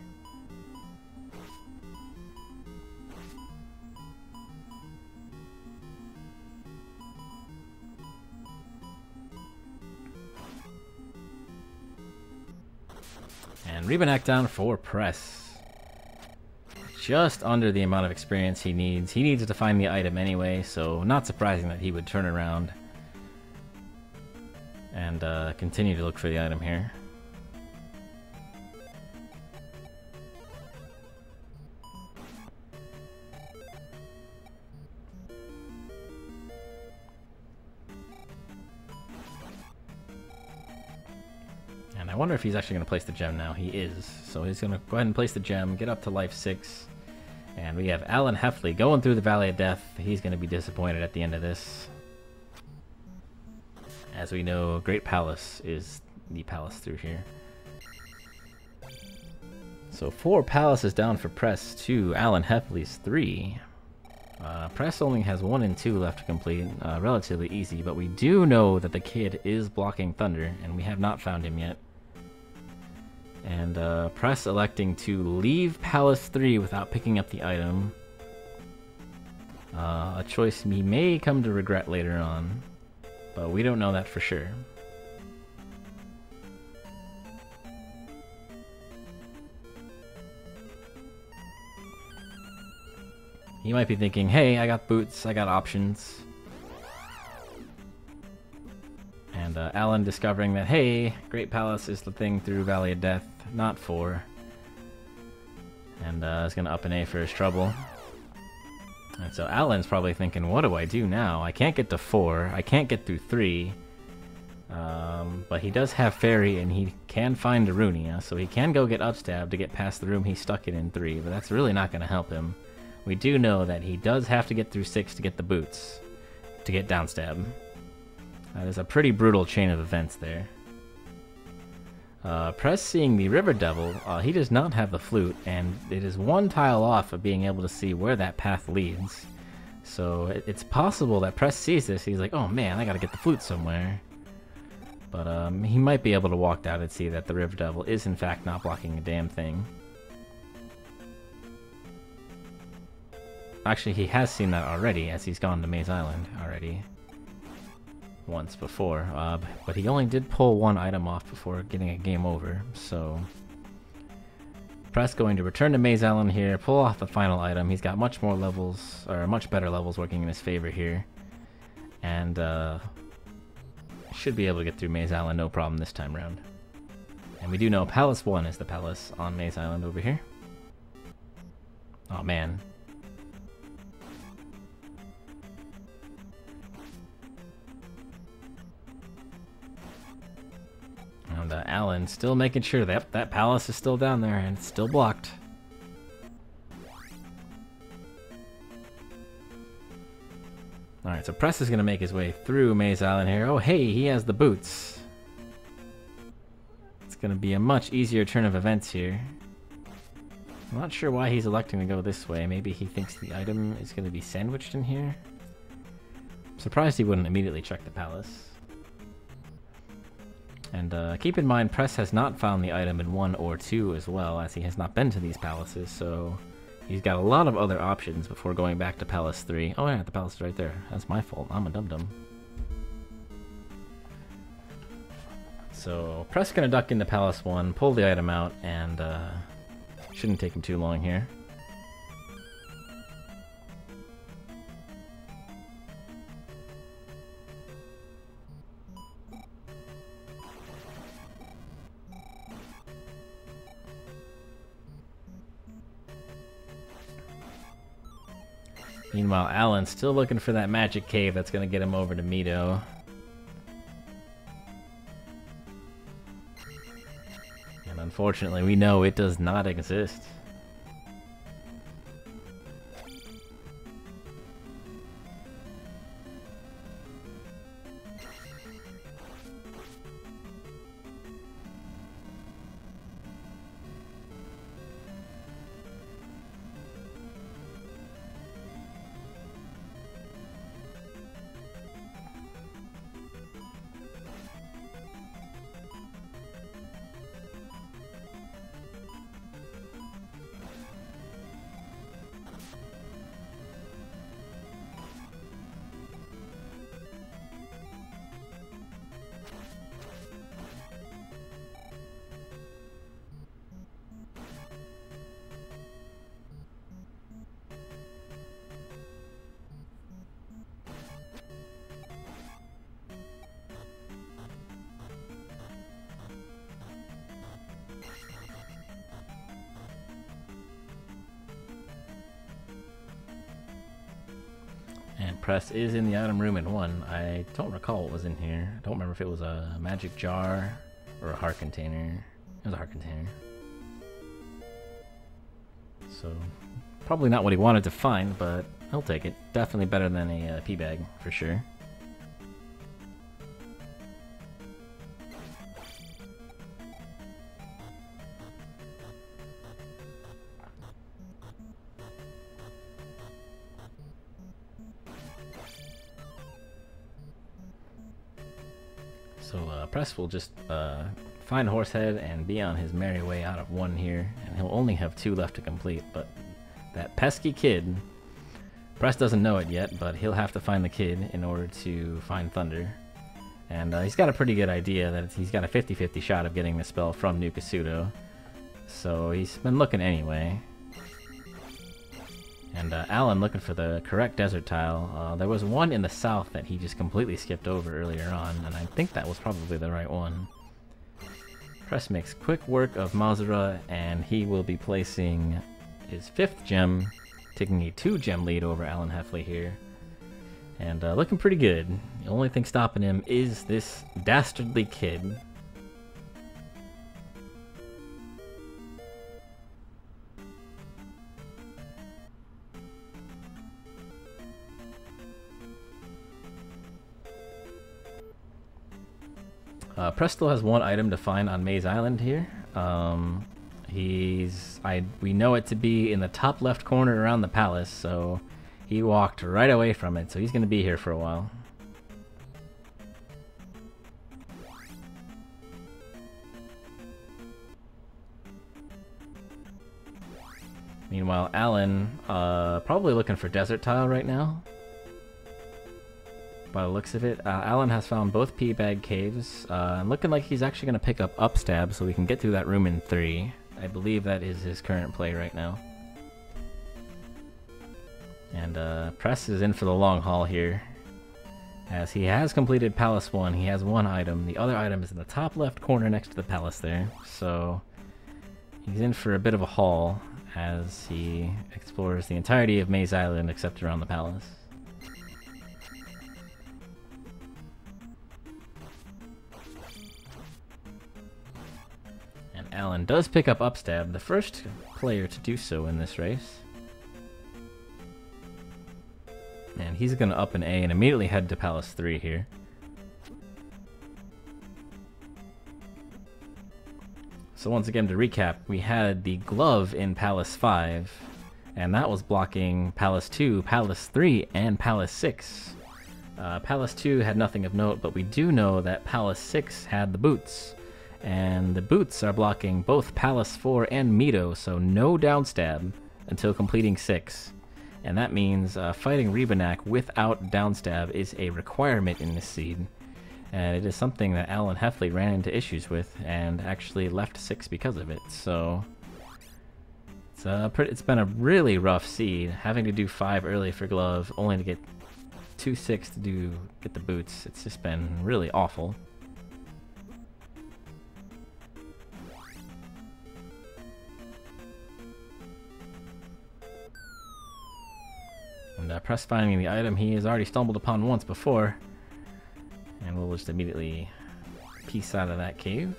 And Rebanak down for Press. Just under the amount of experience he needs. He needs to find the item anyway, so not surprising that he would turn around and continue to look for the item here. I wonder if he's actually going to place the gem now. He is. So he's going to go ahead and place the gem, get up to life 6. And we have TheAlanHeffley going through the Valley of Death. He's going to be disappointed at the end of this. As we know, Great Palace is the palace through here. So 4 palaces down for Press, 2 TheAlanHeffley's 3. Press only has 1 and 2 left to complete. Relatively easy, but we do know that the Kid is blocking Thunder, and we have not found him yet. And Press electing to leave Palace 3 without picking up the item. A choice he may come to regret later on, but we don't know that for sure. He might be thinking, hey, I got boots, I got options. And Alan discovering that, hey, Great Palace is the thing through Valley of Death, not 4. And is going to up an A for his trouble. And so Alan's probably thinking, what do I do now? I can't get to 4, I can't get through 3. But he does have Fairy, and he can find Darunia, so he can go get upstab to get past the room he stuck it in 3, but that's really not going to help him. We do know that he does have to get through 6 to get the boots, to get downstab. That is a pretty brutal chain of events there. Press seeing the River Devil, he does not have the flute, and it is 1 tile off of being able to see where that path leads. So it's possible that Press sees this, he's like, oh man, I gotta get the flute somewhere. But he might be able to walk down and see that the River Devil is in fact not blocking a damn thing. Actually, he has seen that already, as he's gone to Maze Island already. Once before, but he only did pull 1 item off before getting a game over, so... Press going to return to Maze Island here, pull off the final item. He's got much more levels, or much better levels working in his favor here. And, should be able to get through Maze Island no problem this time around. And we do know Palace 1 is the palace on Maze Island over here. Oh man. And Alan still making sure that that palace is still down there and it's still blocked. Alright, so Press is going to make his way through Maze Island here. Oh hey, he has the boots. It's going to be a much easier turn of events here. I'm not sure why he's electing to go this way. Maybe he thinks the item is going to be sandwiched in here. I'm surprised he wouldn't immediately check the palace. And keep in mind, Press has not found the item in 1 or 2 as well, as he has not been to these palaces, so he's got a lot of other options before going back to Palace 3. Oh yeah, the palace is right there. That's my fault. I'm a dum-dum. So, Press gonna duck into Palace 1, pull the item out, and shouldn't take him too long here. Meanwhile, Alan's still looking for that magic cave that's going to get him over to Mito. And unfortunately, we know it does not exist. And Press is in the item room in 1. I don't recall what was in here. I don't remember if it was a magic jar or a heart container. It was a heart container. So, probably not what he wanted to find, but he'll take it. Definitely better than a pea bag, for sure. So Press will just find Horsehead and be on his merry way out of 1 here, and he'll only have 2 left to complete, but that pesky kid, Press doesn't know it yet, but he'll have to find the kid in order to find Thunder. And he's got a pretty good idea that he's got a 50-50 shot of getting the spell from Nukasudo, so he's been looking anyway. And Alan looking for the correct desert tile. There was one in the south that he just completely skipped over earlier on, and I think that was probably the right one. Press makes quick work of Mazura, and he will be placing his 5th gem taking a 2-gem lead over TheAlanHeffley here. And looking pretty good. The only thing stopping him is this dastardly kid. Press still has one item to find on Maze Island here. We know it to be in the top left corner around the palace, so he walked right away from it, so he's going to be here for a while. Meanwhile, Alan, probably looking for Desert Tile right now. By the looks of it, Alan has found both P-Bag Caves, and looking like he's actually going to pick up Upstab so we can get through that room in 3. I believe that is his current play right now. And Press is in for the long haul here, as he has completed Palace 1. He has one item. The other item is in the top left corner next to the palace there, so he's in for a bit of a haul as he explores the entirety of Maze Island except around the palace. Alan does pick up Upstab, the first player to do so in this race. And he's going to up an A and immediately head to Palace 3 here. So once again, to recap, we had the glove in Palace 5, and that was blocking Palace 2, Palace 3, and Palace 6. Palace 2 had nothing of note, but we do know that Palace 6 had the boots. And the boots are blocking both Palace 4 and Mito, so no downstab until completing 6. And that means fighting Rebanak without downstab is a requirement in this seed. And it is something that TheAlanHeffley ran into issues with and actually left 6 because of it. So it's been a really rough seed, having to do 5 early for glove, only to get 2-6 to get the boots. It's just been really awful. And Press finding the item he has already stumbled upon once before. And we'll just immediately piece out of that cave.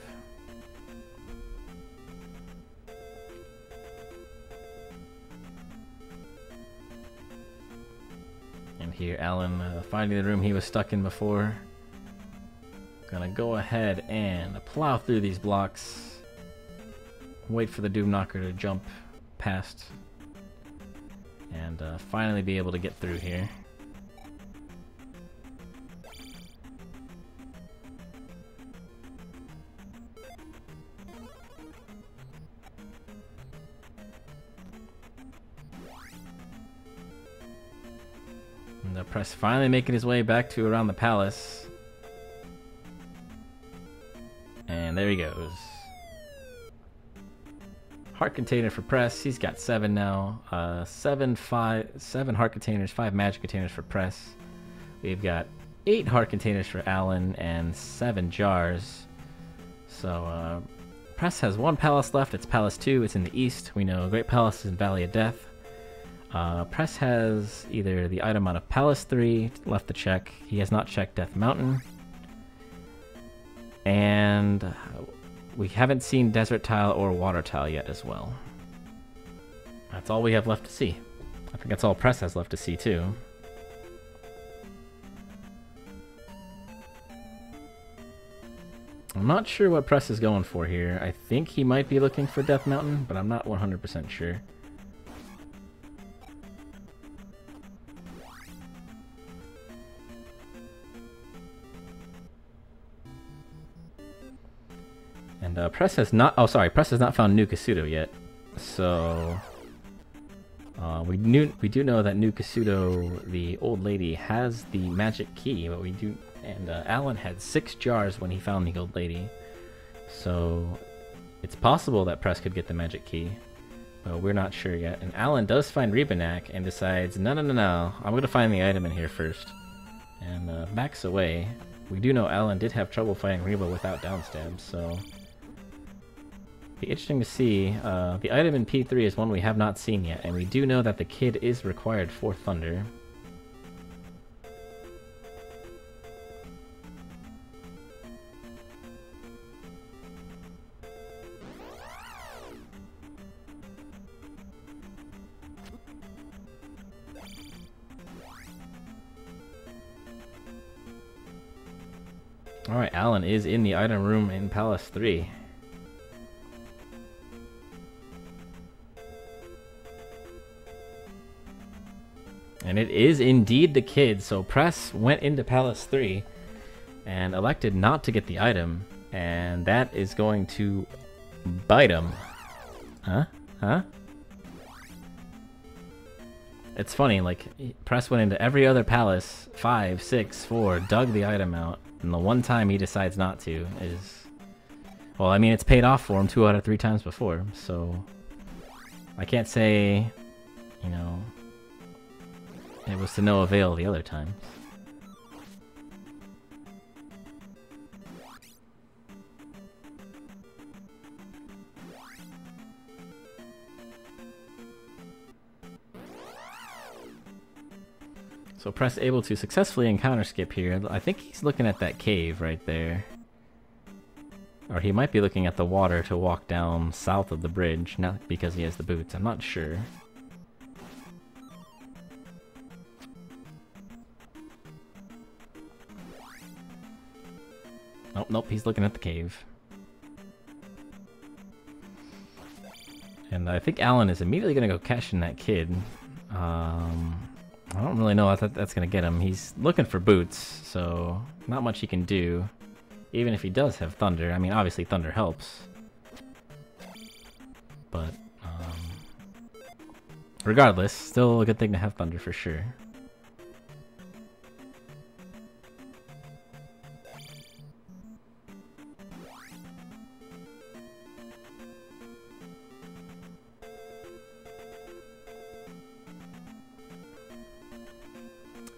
And here Alan finding the room he was stuck in before. Gonna go ahead and plow through these blocks. Wait for the Doom Knocker to jump past. And finally be able to get through here. And the Press finally making his way back to around the palace. And there he goes. Heart container for Press. He's got 7 now. 7 heart containers, 5 magic containers for Press. We've got 8 heart containers for Alan and 7 jars. So Press has 1 palace left. It's Palace 2. It's in the east. We know Great Palace is in Valley of Death. Press has either the item out of Palace 3 left to check. He has not checked Death Mountain. And we haven't seen Desert Tile or Water Tile yet as well. That's all we have left to see. I think that's all Press has left to see too. I'm not sure what Press is going for here. I think he might be looking for Death Mountain, but I'm not 100% sure. And Press has not. Oh, sorry. Press has not found New Kasuto yet. So we do know that New Kasuto, the old lady, has the magic key, but we do. And Alan had 6 jars when he found the old lady, so it's possible that Press could get the magic key, but we're not sure yet. And Alan does find Rebanak and decides, no, I'm going to find the item in here first, and backs away. We do know Alan did have trouble fighting Reba without downstab, so Be interesting to see. The item in P3 is one we have not seen yet, and we do know that the kid is required for Thunder. Alright, Alan is in the item room in Palace 3. And it is indeed the kid, so Press went into Palace 3 and elected not to get the item, and that is going to bite him. Huh? Huh? It's funny, like, Press went into every other palace, 5, 6, 4, dug the item out, and the one time he decides not to is... Well, I mean, it's paid off for him 2 out of 3 times before, so... I can't say, you know... It was to no avail the other times. So Press able to successfully encounter skip here. I think he's looking at that cave right there. Or he might be looking at the water to walk down south of the bridge, not because he has the boots. I'm not sure. Nope, nope, he's looking at the cave. And I think Alan is immediately going to go cash in that kid. I don't really know what that's going to get him. He's looking for boots, so not much he can do. Even if he does have Thunder. I mean, obviously Thunder helps. But, regardless, still a good thing to have Thunder for sure.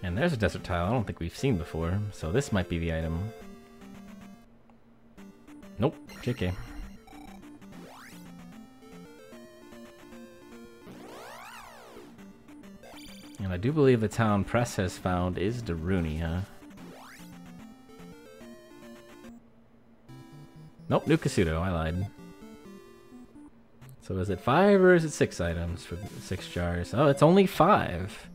And there's a desert tile I don't think we've seen before, so this might be the item. Nope, JK. And I do believe the town Press has found is Daruni, huh? Nope, New Kasuto, I lied. So is it 5 or is it 6 items for 6 jars? Oh, it's only 5.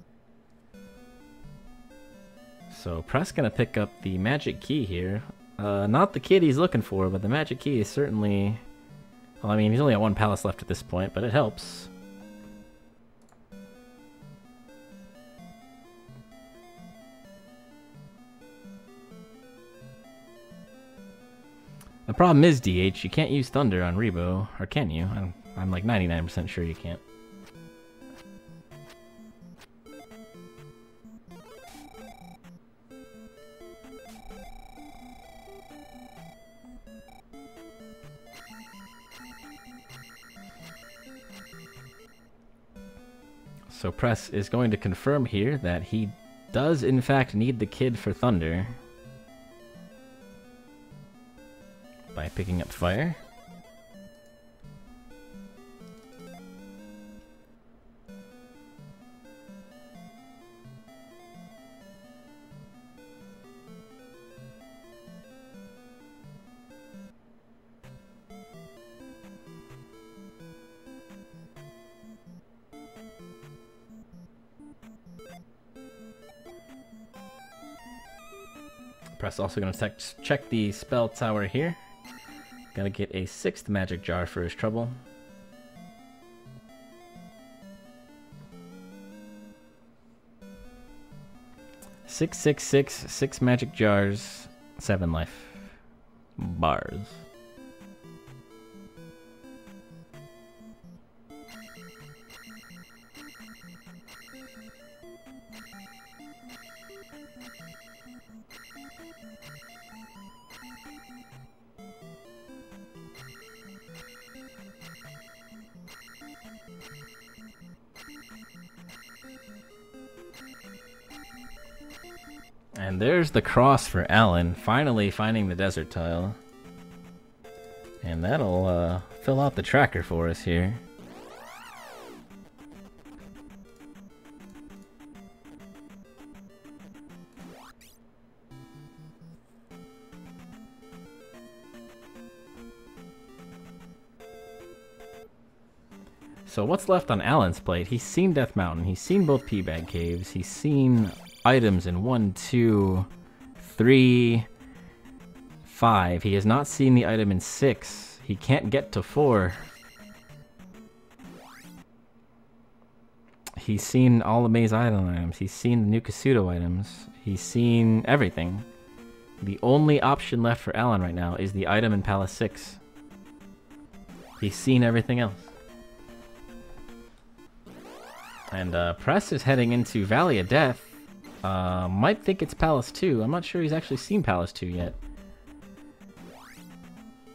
So Press gonna pick up the magic key here. Not the kid he's looking for, but the magic key is certainly... Well, I mean, he's only got 1 palace left at this point, but it helps. The problem is, DH, you can't use Thunder on Rebo, or can you? I'm like 99% sure you can't. So Press is going to confirm here that he does in fact need the kid for Thunder by picking up fire. Press also going to check the spell tower here. Gotta get a 6th magic jar for his trouble. Six, 6 magic jars, 7 life bars. And there's the cross for Alan, finally finding the desert tile. And that'll fill out the tracker for us here. So what's left on Alan's plate? He's seen Death Mountain, he's seen both P-Bag Caves, he's seen items in 1, 2, 3, 5. He has not seen the item in 6. He can't get to 4. He's seen all the Maze Island items, he's seen the new Kasuto items, he's seen everything. The only option left for Alan right now is the item in Palace 6. He's seen everything else. And Press is heading into Valley of Death. Might think it's Palace 2. I'm not sure he's actually seen Palace 2 yet.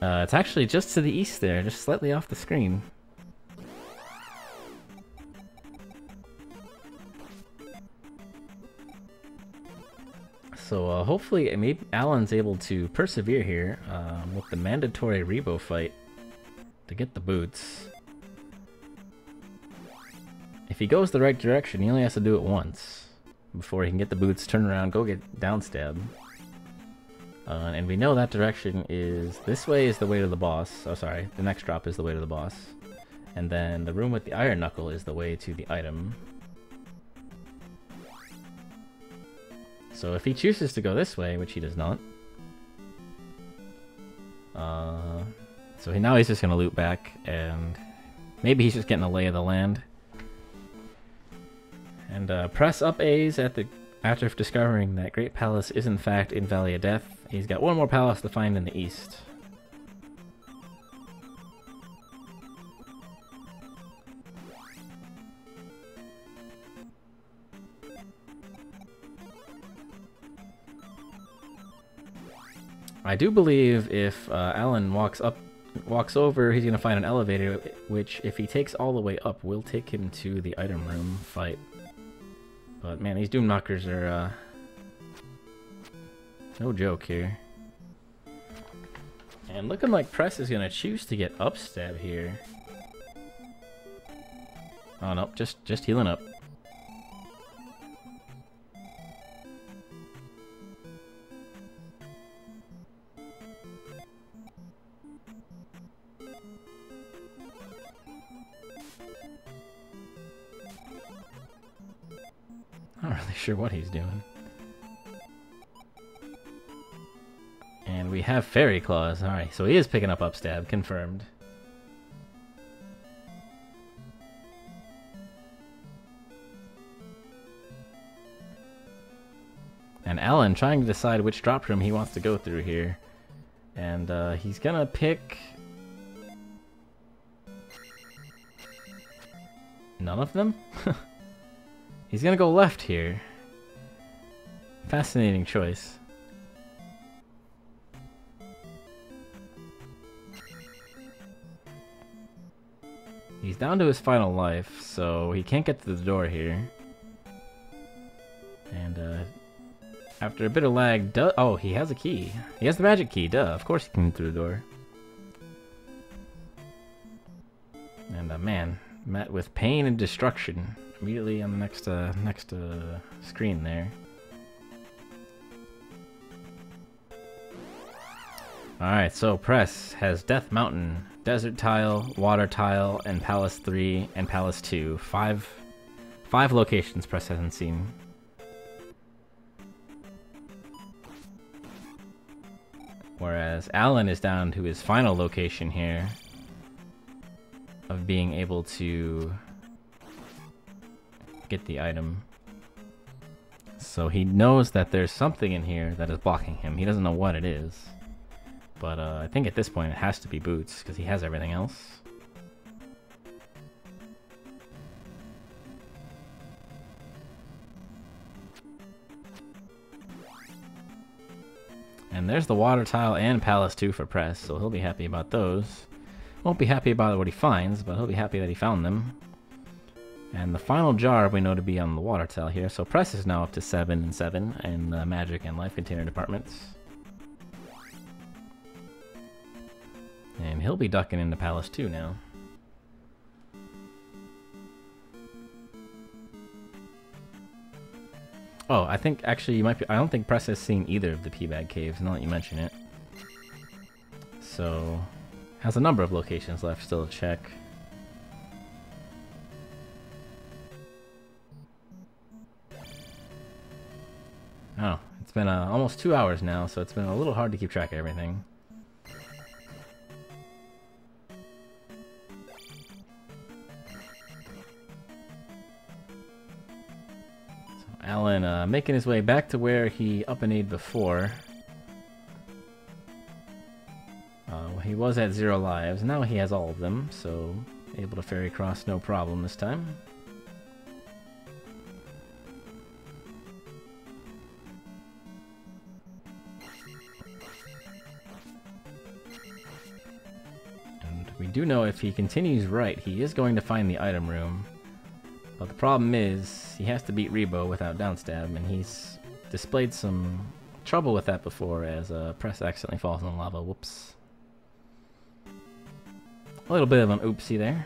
It's actually just to the east there, just slightly off the screen. So hopefully maybe Alan's able to persevere here with the mandatory Rebo fight to get the boots. If he goes the right direction, he only has to do it once before he can get the boots, turn around, go get downstab. And we know that direction is... this way is the way to the boss. Oh, sorry. The next drop is the way to the boss. And then the room with the iron knuckle is the way to the item. So if he chooses to go this way, which he does not... so now he's just going to loop back, and maybe he's just getting a lay of the land. And Press up A's after discovering that Great Palace is in fact in Valley of Death. He's got one more palace to find in the east. I do believe if Alan walks over, he's gonna find an elevator, which if he takes all the way up, will take him to the item room fight. But man, these Doom Knockers are no joke here. And looking like Press is gonna choose to get upstab here. Oh no, just healing up. Not really sure what he's doing. And we have Fairy Claws. Alright, so he is picking up upstab, confirmed. And Alan trying to decide which drop room he wants to go through here. And he's gonna pick... none of them? He's gonna go left here. Fascinating choice. He's down to his final life, so he can't get to the door here. And after a bit of lag, oh, he has a key. He has the magic key, duh. Of course he can get through the door. And man, met with pain and destruction immediately on the next screen there. Alright, so Press has Death Mountain, Desert Tile, Water Tile, and Palace 3 and Palace 2. Five locations Press hasn't seen. Whereas Alan is down to his final location here of being able to get the item. So he knows that there's something in here that is blocking him. He doesn't know what it is. But I think at this point it has to be boots, because he has everything else. And there's the water tile and Palace 2 for Press, so he'll be happy about those. Won't be happy about what he finds, but he'll be happy that he found them. And the final jar we know to be on the water tile here, so Press is now up to 7 and 7 in the magic and life container departments. And he'll be ducking into Palace too now. Oh, I think actually you might be. I don't think Press has seen either of the P-Bag Caves, now that you mention it. So, has a number of locations left still to check. Oh, it's been almost 2 hours now, so it's been a little hard to keep track of everything. Alan making his way back to where he up and A'd before. He was at 0 lives. Now he has all of them, so able to ferry across no problem this time. And we do know if he continues right, he is going to find the item room. But the problem is, he has to beat Rebo without downstab, and he's displayed some trouble with that before as Press accidentally falls in the lava. Whoops. A little bit of an oopsie there.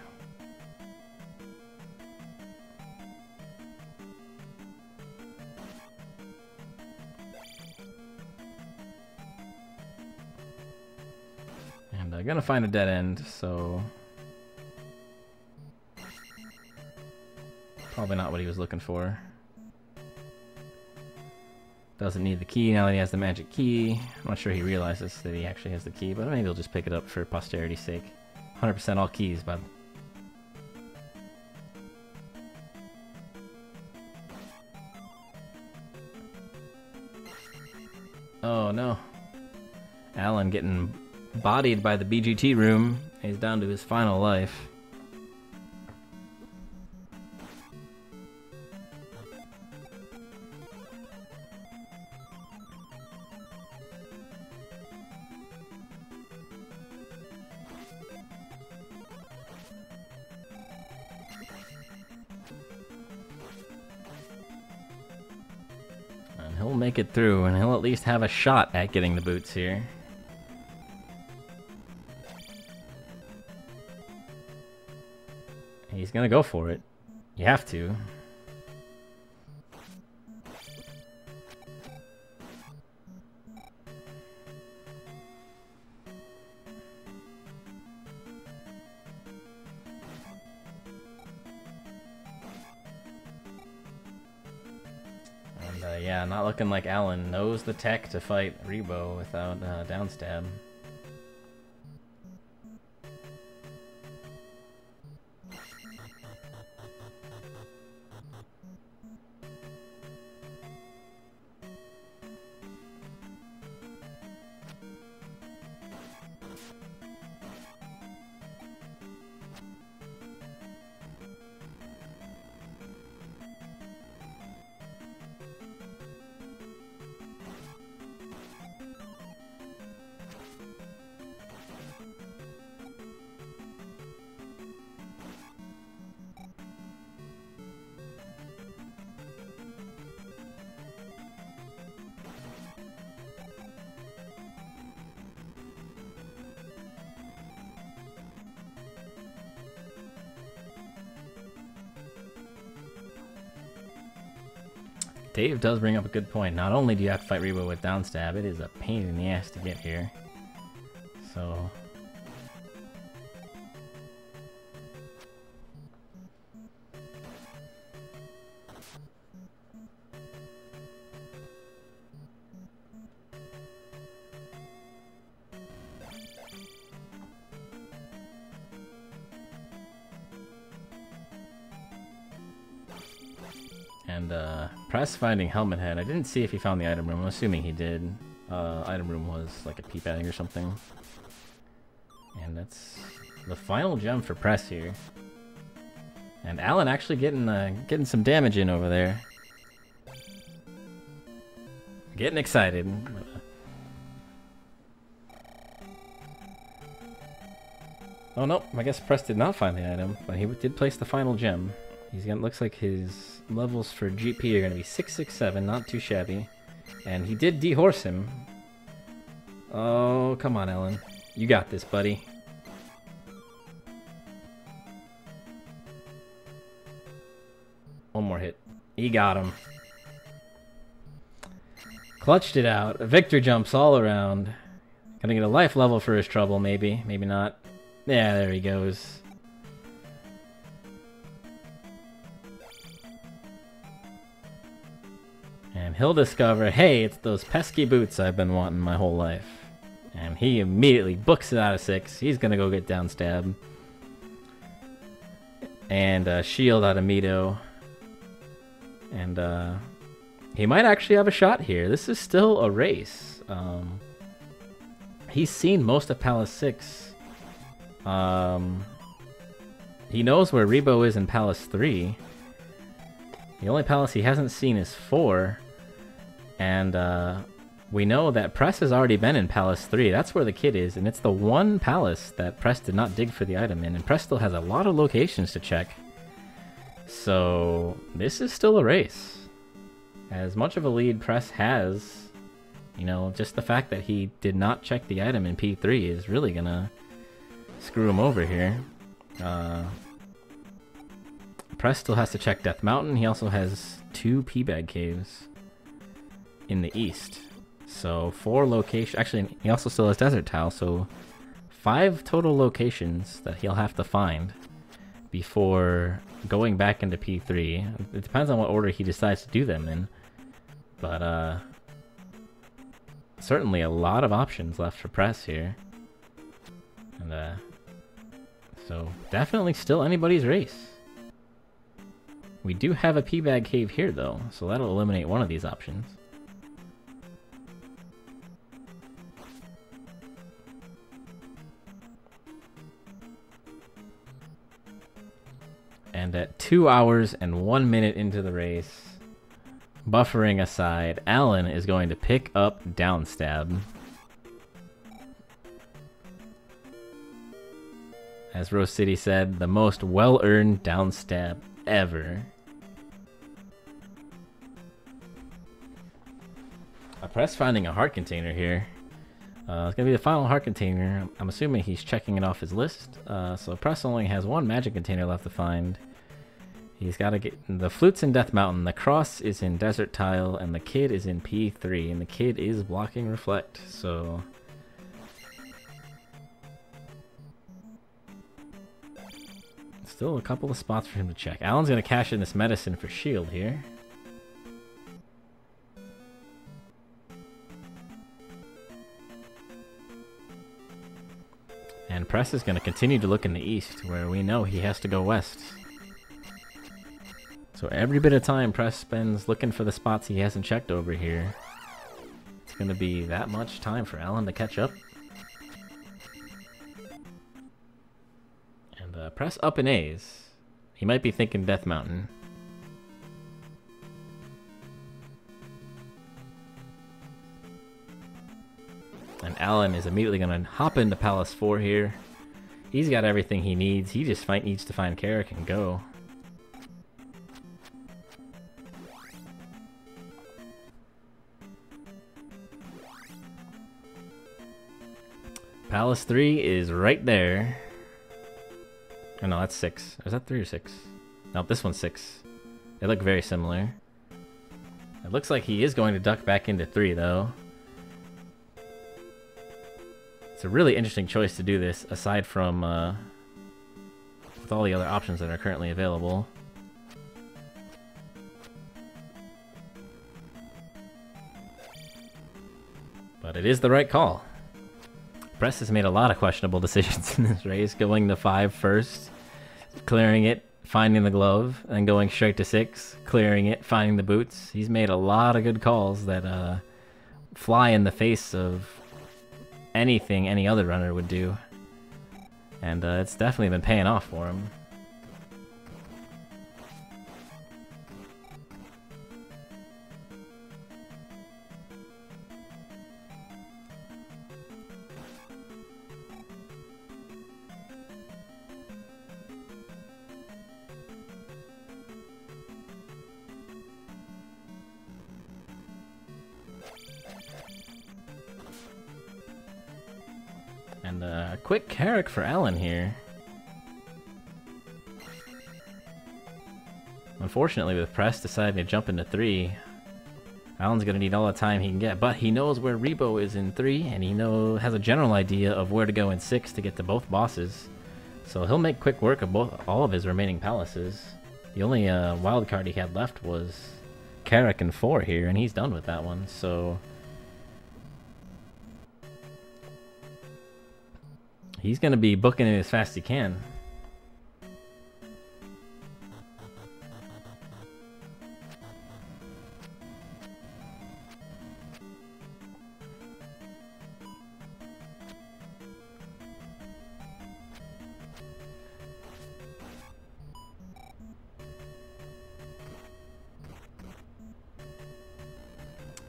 And I'm gonna find a dead end, so... Probably not what he was looking for. Doesn't need the key now that he has the magic key. I'm not sure he realizes that he actually has the key, but maybe he'll just pick it up for posterity's sake. 100% all keys, but... Oh no. Alan getting bodied by the BGT room. He's down to his final life. He'll make it through, and he'll at least have a shot at getting the boots here. He's gonna go for it. You have to. Yeah, not looking like Alan knows the tech to fight Rebo without downstab. Dave does bring up a good point. Not only do you have to fight Rebo with downstab, it is a pain in the ass to get here. So... And Press finding Helmet Head. I didn't see if he found the item room. I'm assuming he did. Item room was like a P-Bag or something. And that's the final gem for Press here. And Alan actually getting some damage in over there. Getting excited. Oh no, I guess Press did not find the item, but he did place the final gem. He's gonna, looks like his levels for GP are gonna be 667, not too shabby. And he did dehorse him. Oh, come on, Ellen. You got this, buddy. one more hit. He got him. Clutched it out. Victor jumps all around. Gonna get a life level for his trouble, maybe. Maybe not. Yeah, there he goes. And he'll discover, hey, it's those pesky boots I've been wanting my whole life. And he immediately books it out of 6. He's gonna go get down stab. And shield out of Mito. And he might actually have a shot here. This is still a race. He's seen most of Palace 6. He knows where Rebo is in Palace 3. The only palace he hasn't seen is 4. And we know that Press has already been in Palace 3. That's where the kid is, and it's the one palace that Press did not dig for the item in. And Press still has a lot of locations to check. So this is still a race. As much of a lead Press has, you know, just the fact that he did not check the item in P3 is really gonna screw him over here. Press still has to check Death Mountain. He also has 2 P-Bag Caves in the east. So 4 locations. Actually, he also still has Desert Tile, so 5 total locations that he'll have to find before going back into P3. It depends on what order he decides to do them in. But certainly a lot of options left for Press here. And so definitely still anybody's race. We do have a P-Bag Cave here though, so that'll eliminate one of these options. And at 2 hours and 1 minute into the race, buffering aside, Alan is going to pick up downstab. As Rose City said, the most well-earned downstab ever. Press finding a heart container here. It's going to be the final heart container. I'm assuming he's checking it off his list. So Press only has 1 magic container left to find. He's got to get... The flute's in Death Mountain, the cross is in Desert Tile, and the kid is in P3. And the kid is blocking Reflect, so... Still a couple of spots for him to check. Alan's going to cash in this medicine for shield here. And Press is going to continue to look in the east, where we know he has to go west. So every bit of time Press spends looking for the spots he hasn't checked over here, it's going to be that much time for Alan to catch up. And Press up in A's. He might be thinking Death Mountain. And Alan is immediately going to hop into Palace 4 here. He's got everything he needs. He just needs to find Carrick and go. Palace 3 is right there. Oh no, that's 6. Or is that 3 or 6? No, this one's 6. They look very similar. It looks like he is going to duck back into 3 though. It's a really interesting choice to do this, aside from with all the other options that are currently available. But it is the right call. Press has made a lot of questionable decisions in this race, going to 5 first, clearing it, finding the glove, and going straight to 6, clearing it, finding the boots. He's made a lot of good calls that fly in the face of anything any other runner would do. And it's definitely been paying off for him. And a quick Carrick for Alan here. Unfortunately, with Press deciding to jump into 3, Alan's going to need all the time he can get, but he knows where Rebo is in 3, and he has a general idea of where to go in 6 to get to both bosses. So he'll make quick work of all of his remaining palaces. The only wild card he had left was Carrick in 4 here, and he's done with that one, so he's going to be booking it as fast as he can.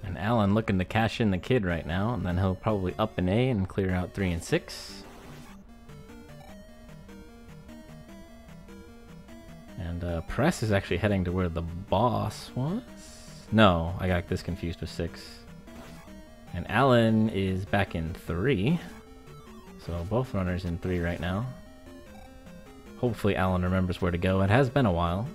And Alan looking to cash in the kid right now, and then he'll probably up an A and clear out 3 and 6. And Press is actually heading to where the boss was? No, I got this confused with 6. And Alan is back in 3. So both runners in 3 right now. Hopefully Alan remembers where to go. It has been a while.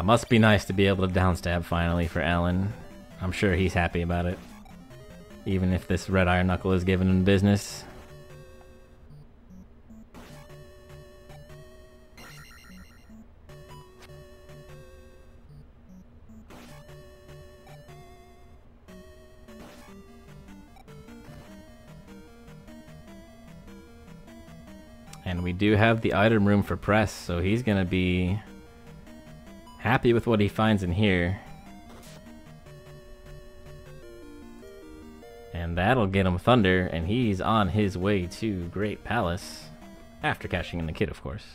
Must be nice to be able to downstab finally for Alan. I'm sure he's happy about it. Even if this red iron knuckle is giving him business. And we do have the item room for Press, so he's gonna be happy with what he finds in here. And that'll get him Thunder, and he's on his way to Great Palace. After cashing in the kid, of course.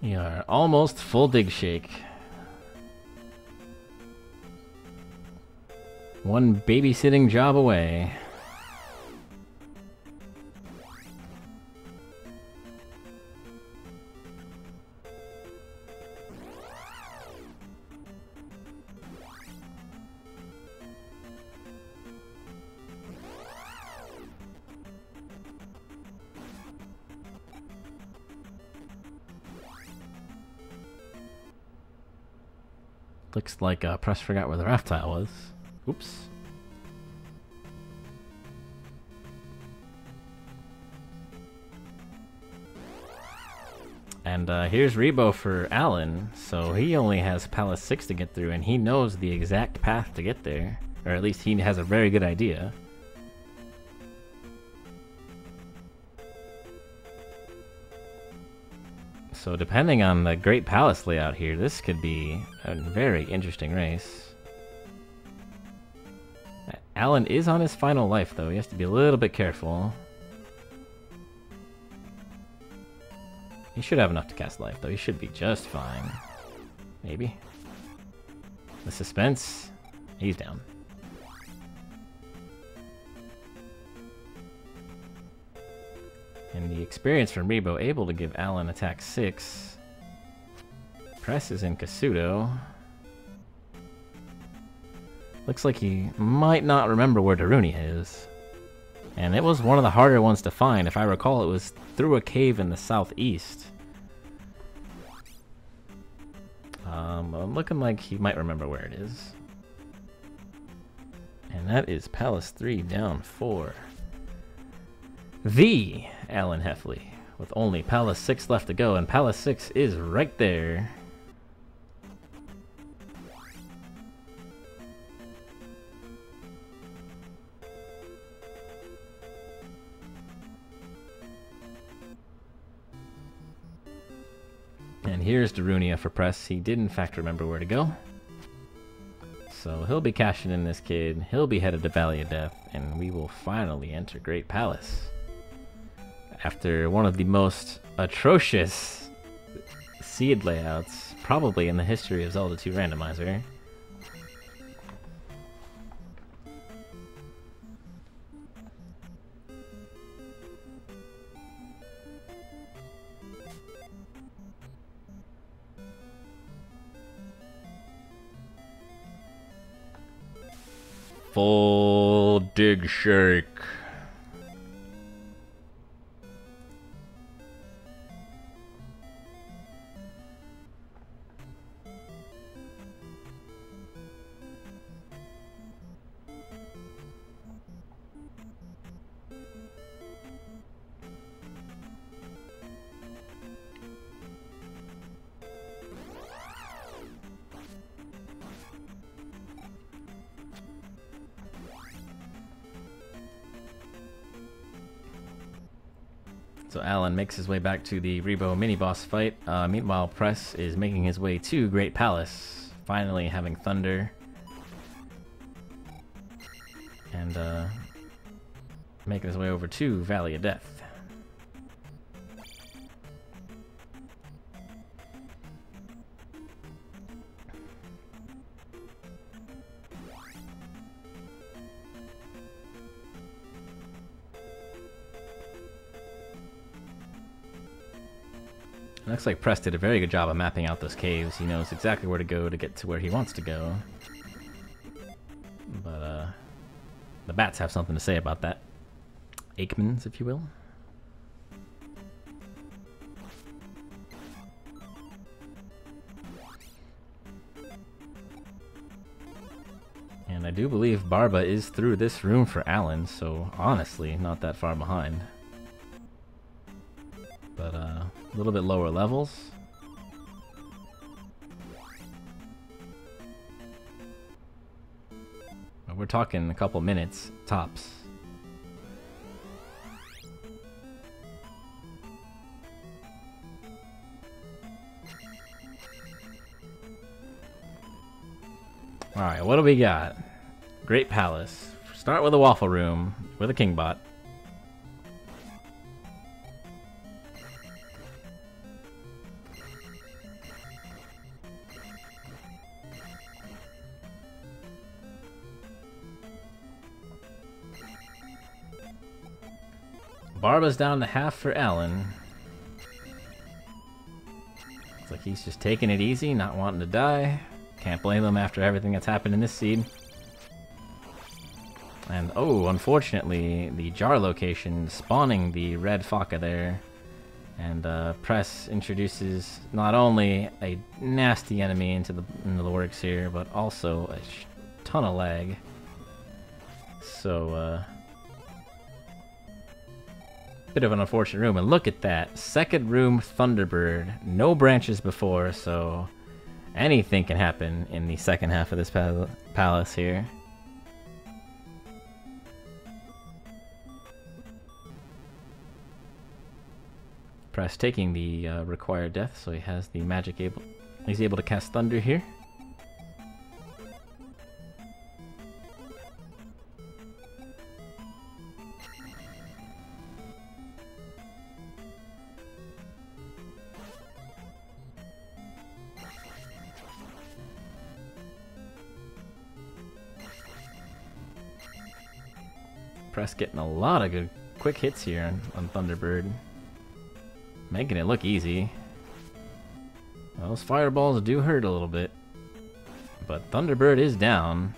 We are almost full dig shake. One babysitting job away. Looks like Press forgot where the raft tile was. Oops. And here's Rebo for Alan, so he only has Palace 6 to get through, and he knows the exact path to get there. Or at least he has a very good idea. So depending on the Great Palace layout here, this could be a very interesting race. Alan is on his final life, though. He has to be a little bit careful. He should have enough to cast life, though. He should be just fine. Maybe. The suspense. He's down. And the experience from Rebo able to give Alan attack 6. Press is in Kasuto. Looks like he might not remember where Darunia is. And it was one of the harder ones to find. If I recall, it was through a cave in the southeast. I'm looking like he might remember where it is. And that is Palace 3 down 4. TheAlanHeffley with only Palace 6 left to go, and Palace 6 is right there. And here's Darunia for Press. He did in fact remember where to go. So he'll be cashing in this kid, he'll be headed to Valley of Death, and we will finally enter Great Palace. After one of the most atrocious seed layouts, probably in the history of Zelda 2 Randomizer. Full dig shake. So Alan makes his way back to the Rebo mini-boss fight. Meanwhile, Press is making his way to Great Palace, finally having Thunder. And making his way over to Valley of Death. Looks like Press did a very good job of mapping out those caves. He knows exactly where to go to get to where he wants to go. But, the bats have something to say about that. Aikmans, if you will. And I do believe Barba is through this room for Alan, so honestly, not that far behind. But, a little bit lower levels. We're talking a couple minutes, tops. Alright, what do we got? Great Palace. Start with a Waffle Room, with a Kingbot. Barba's down to half for Alan. Looks like he's just taking it easy, not wanting to die. Can't blame him after everything that's happened in this seed. And oh, unfortunately, the jar location spawning the red Faka there. And Press introduces not only a nasty enemy into the works here, but also a ton of lag. So, bit of an unfortunate room, and look at that. Second room Thunderbird. No branches before, so anything can happen in the second half of this palace here. Press taking the required death, so he has the magic he's able to cast Thunder here. Press getting a lot of good quick hits here on Thunderbird. Making it look easy. Well, those fireballs do hurt a little bit. But Thunderbird is down.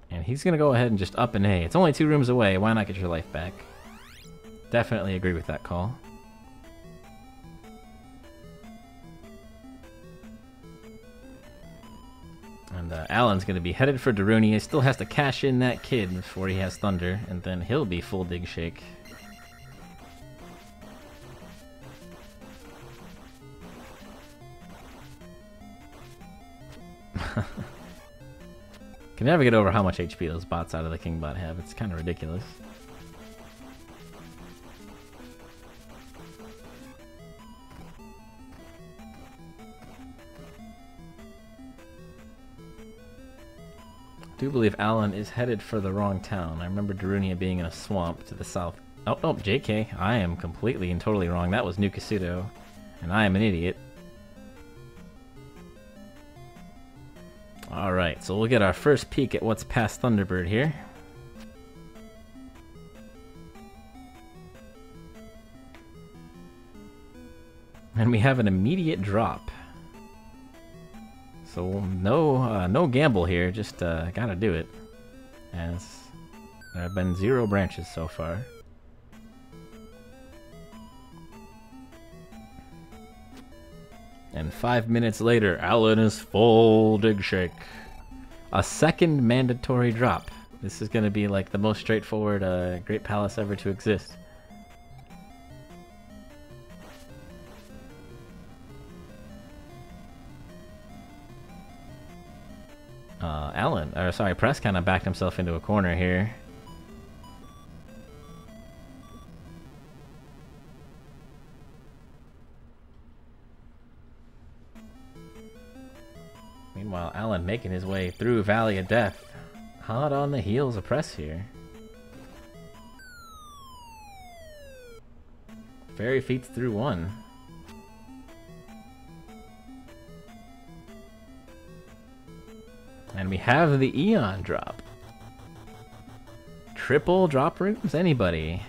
And he's gonna go ahead and just up an A. It's only 2 rooms away, why not get your life back? Definitely agree with that call. And And Alan's going to be headed for Daruni. He still has to cash in that kid before he has Thunder, and then he'll be full dig shake. Can never get over how much HP those bots out of the Kingbot have. It's kind of ridiculous. I do believe Alan is headed for the wrong town. I remember Darunia being in a swamp to the south. Oh, no, JK. I am completely and totally wrong. That was New Kasuto, and I am an idiot. Alright, so we'll get our first peek at what's past Thunderbird here. And we have an immediate drop. So no gamble here, just gotta do it. As there have been 0 branches so far. And 5 minutes later, Alan is full dig shake. A second mandatory drop. This is gonna be like the most straightforward Great Palace ever to exist. Press kind of backed himself into a corner here. Meanwhile, Alan making his way through Valley of Death. Hot on the heels of Press here. Fairy feats through 1. And we have the Eon drop. Triple drop rooms? Anybody?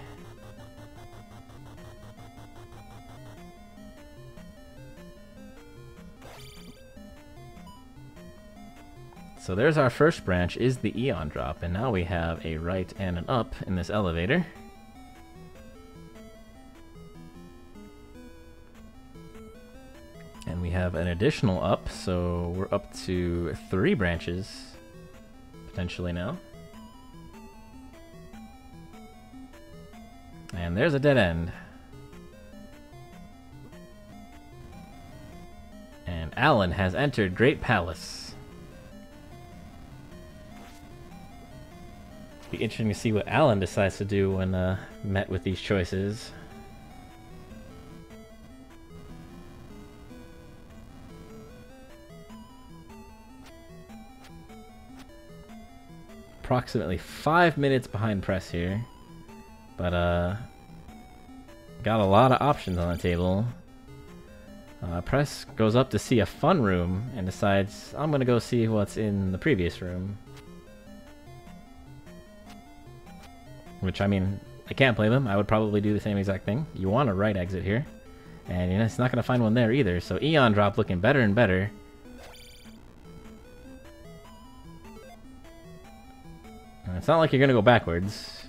So there's our first branch, is the Eon drop, and now we have a right and an up in this elevator. And we have an additional up, so we're up to 3 branches, potentially now. And there's a dead end. And Alan has entered Great Palace. Be interesting to see what Alan decides to do when met with these choices. Approximately 5 minutes behind Press here, but got a lot of options on the table. Press goes up to see a fun room and decides, I'm gonna go see what's in the previous room. Which, I mean, I can't blame him. I would probably do the same exact thing. You want a right exit here, and you know, it's not gonna find one there either. So Eon drop looking better and better. It's not like you're gonna go backwards.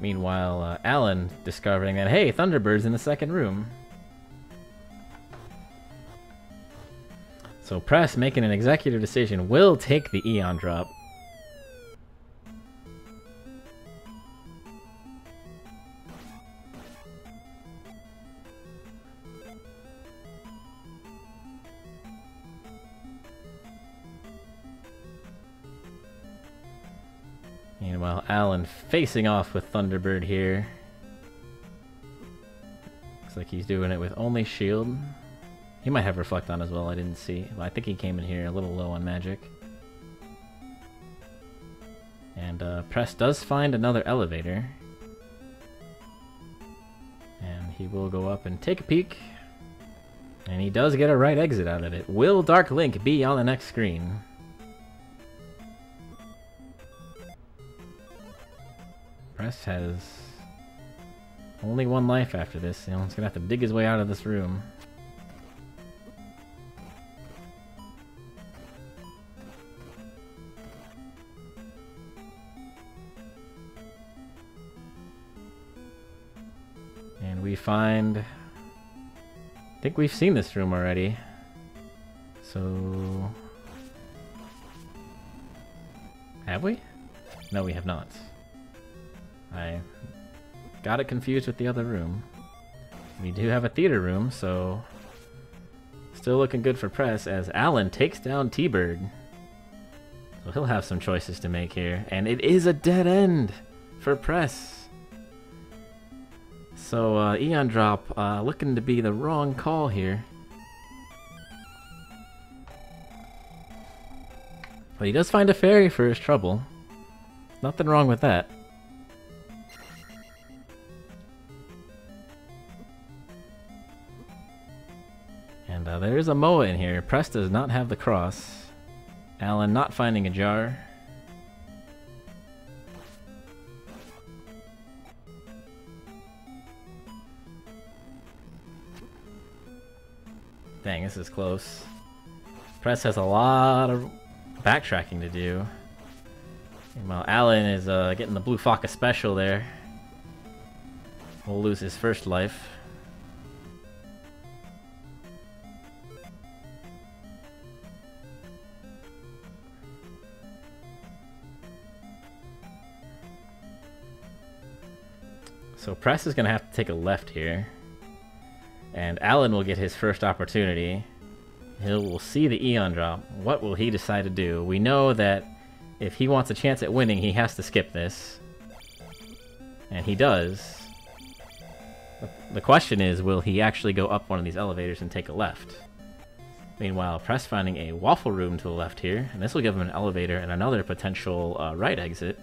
Meanwhile, Alan discovering that, hey, Thunderbird's in the second room. So Press, making an executive decision, will take the Eon drop. Meanwhile, Alan facing off with Thunderbird here. Looks like he's doing it with only shield. He might have Reflect on as well, I didn't see. Well, I think he came in here a little low on magic. And Press does find another elevator. And he will go up and take a peek. And he does get a right exit out of it. Will Dark Link be on the next screen? Press has only 1 life after this. You know, he's gonna have to dig his way out of this room. And we find I think we've seen this room already. So... have we? No, we have not. I got it confused with the other room. We do have a theater room, so... still looking good for Press as Alan takes down T-Bird. So he'll have some choices to make here. And it is a dead end for Press. So Eon Drop looking to be the wrong call here. But he does find a fairy for his trouble. Nothing wrong with that. And there is a Moa in here. Press does not have the cross. Alan not finding a jar. Dang, this is close. Press has a lot of backtracking to do. Meanwhile, Alan is getting the Blue Focus special there. Will lose his first life. So Press is going to have to take a left here. And Alan will get his first opportunity. He'll see the Eon Drop. What will he decide to do? We know that if he wants a chance at winning, he has to skip this. And he does. The question is, will he actually go up one of these elevators and take a left? Meanwhile, Press finding a waffle room to the left here. And this will give him an elevator and another potential right exit.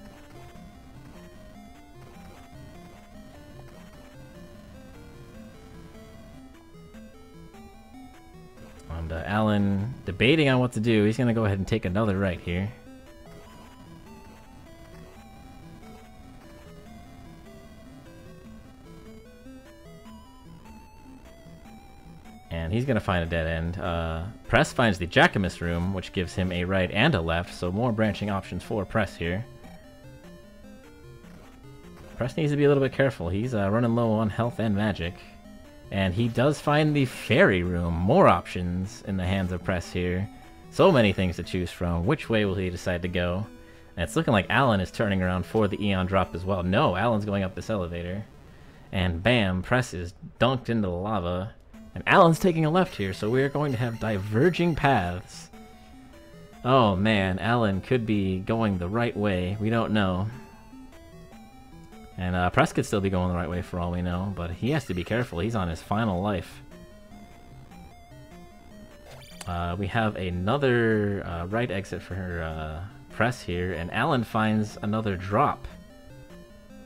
And Alan debating on what to do. He's going to go ahead and take another right here. And he's going to find a dead end. Press finds the Jackamus room, which gives him a right and a left, so more branching options for Press here. Press needs to be a little bit careful. He's running low on health and magic. And he does find the fairy room. More options in the hands of Press here. So many things to choose from. Which way will he decide to go? And it's looking like Alan is turning around for the Eon Drop as well. No, Alan's going up this elevator. And bam, Press is dunked into the lava. And Alan's taking a left here, so we're going to have diverging paths. Oh man, Alan could be going the right way. We don't know. And Press could still be going the right way for all we know, but he has to be careful. He's on his final life. We have another right exit for Press here, and Alan finds another drop.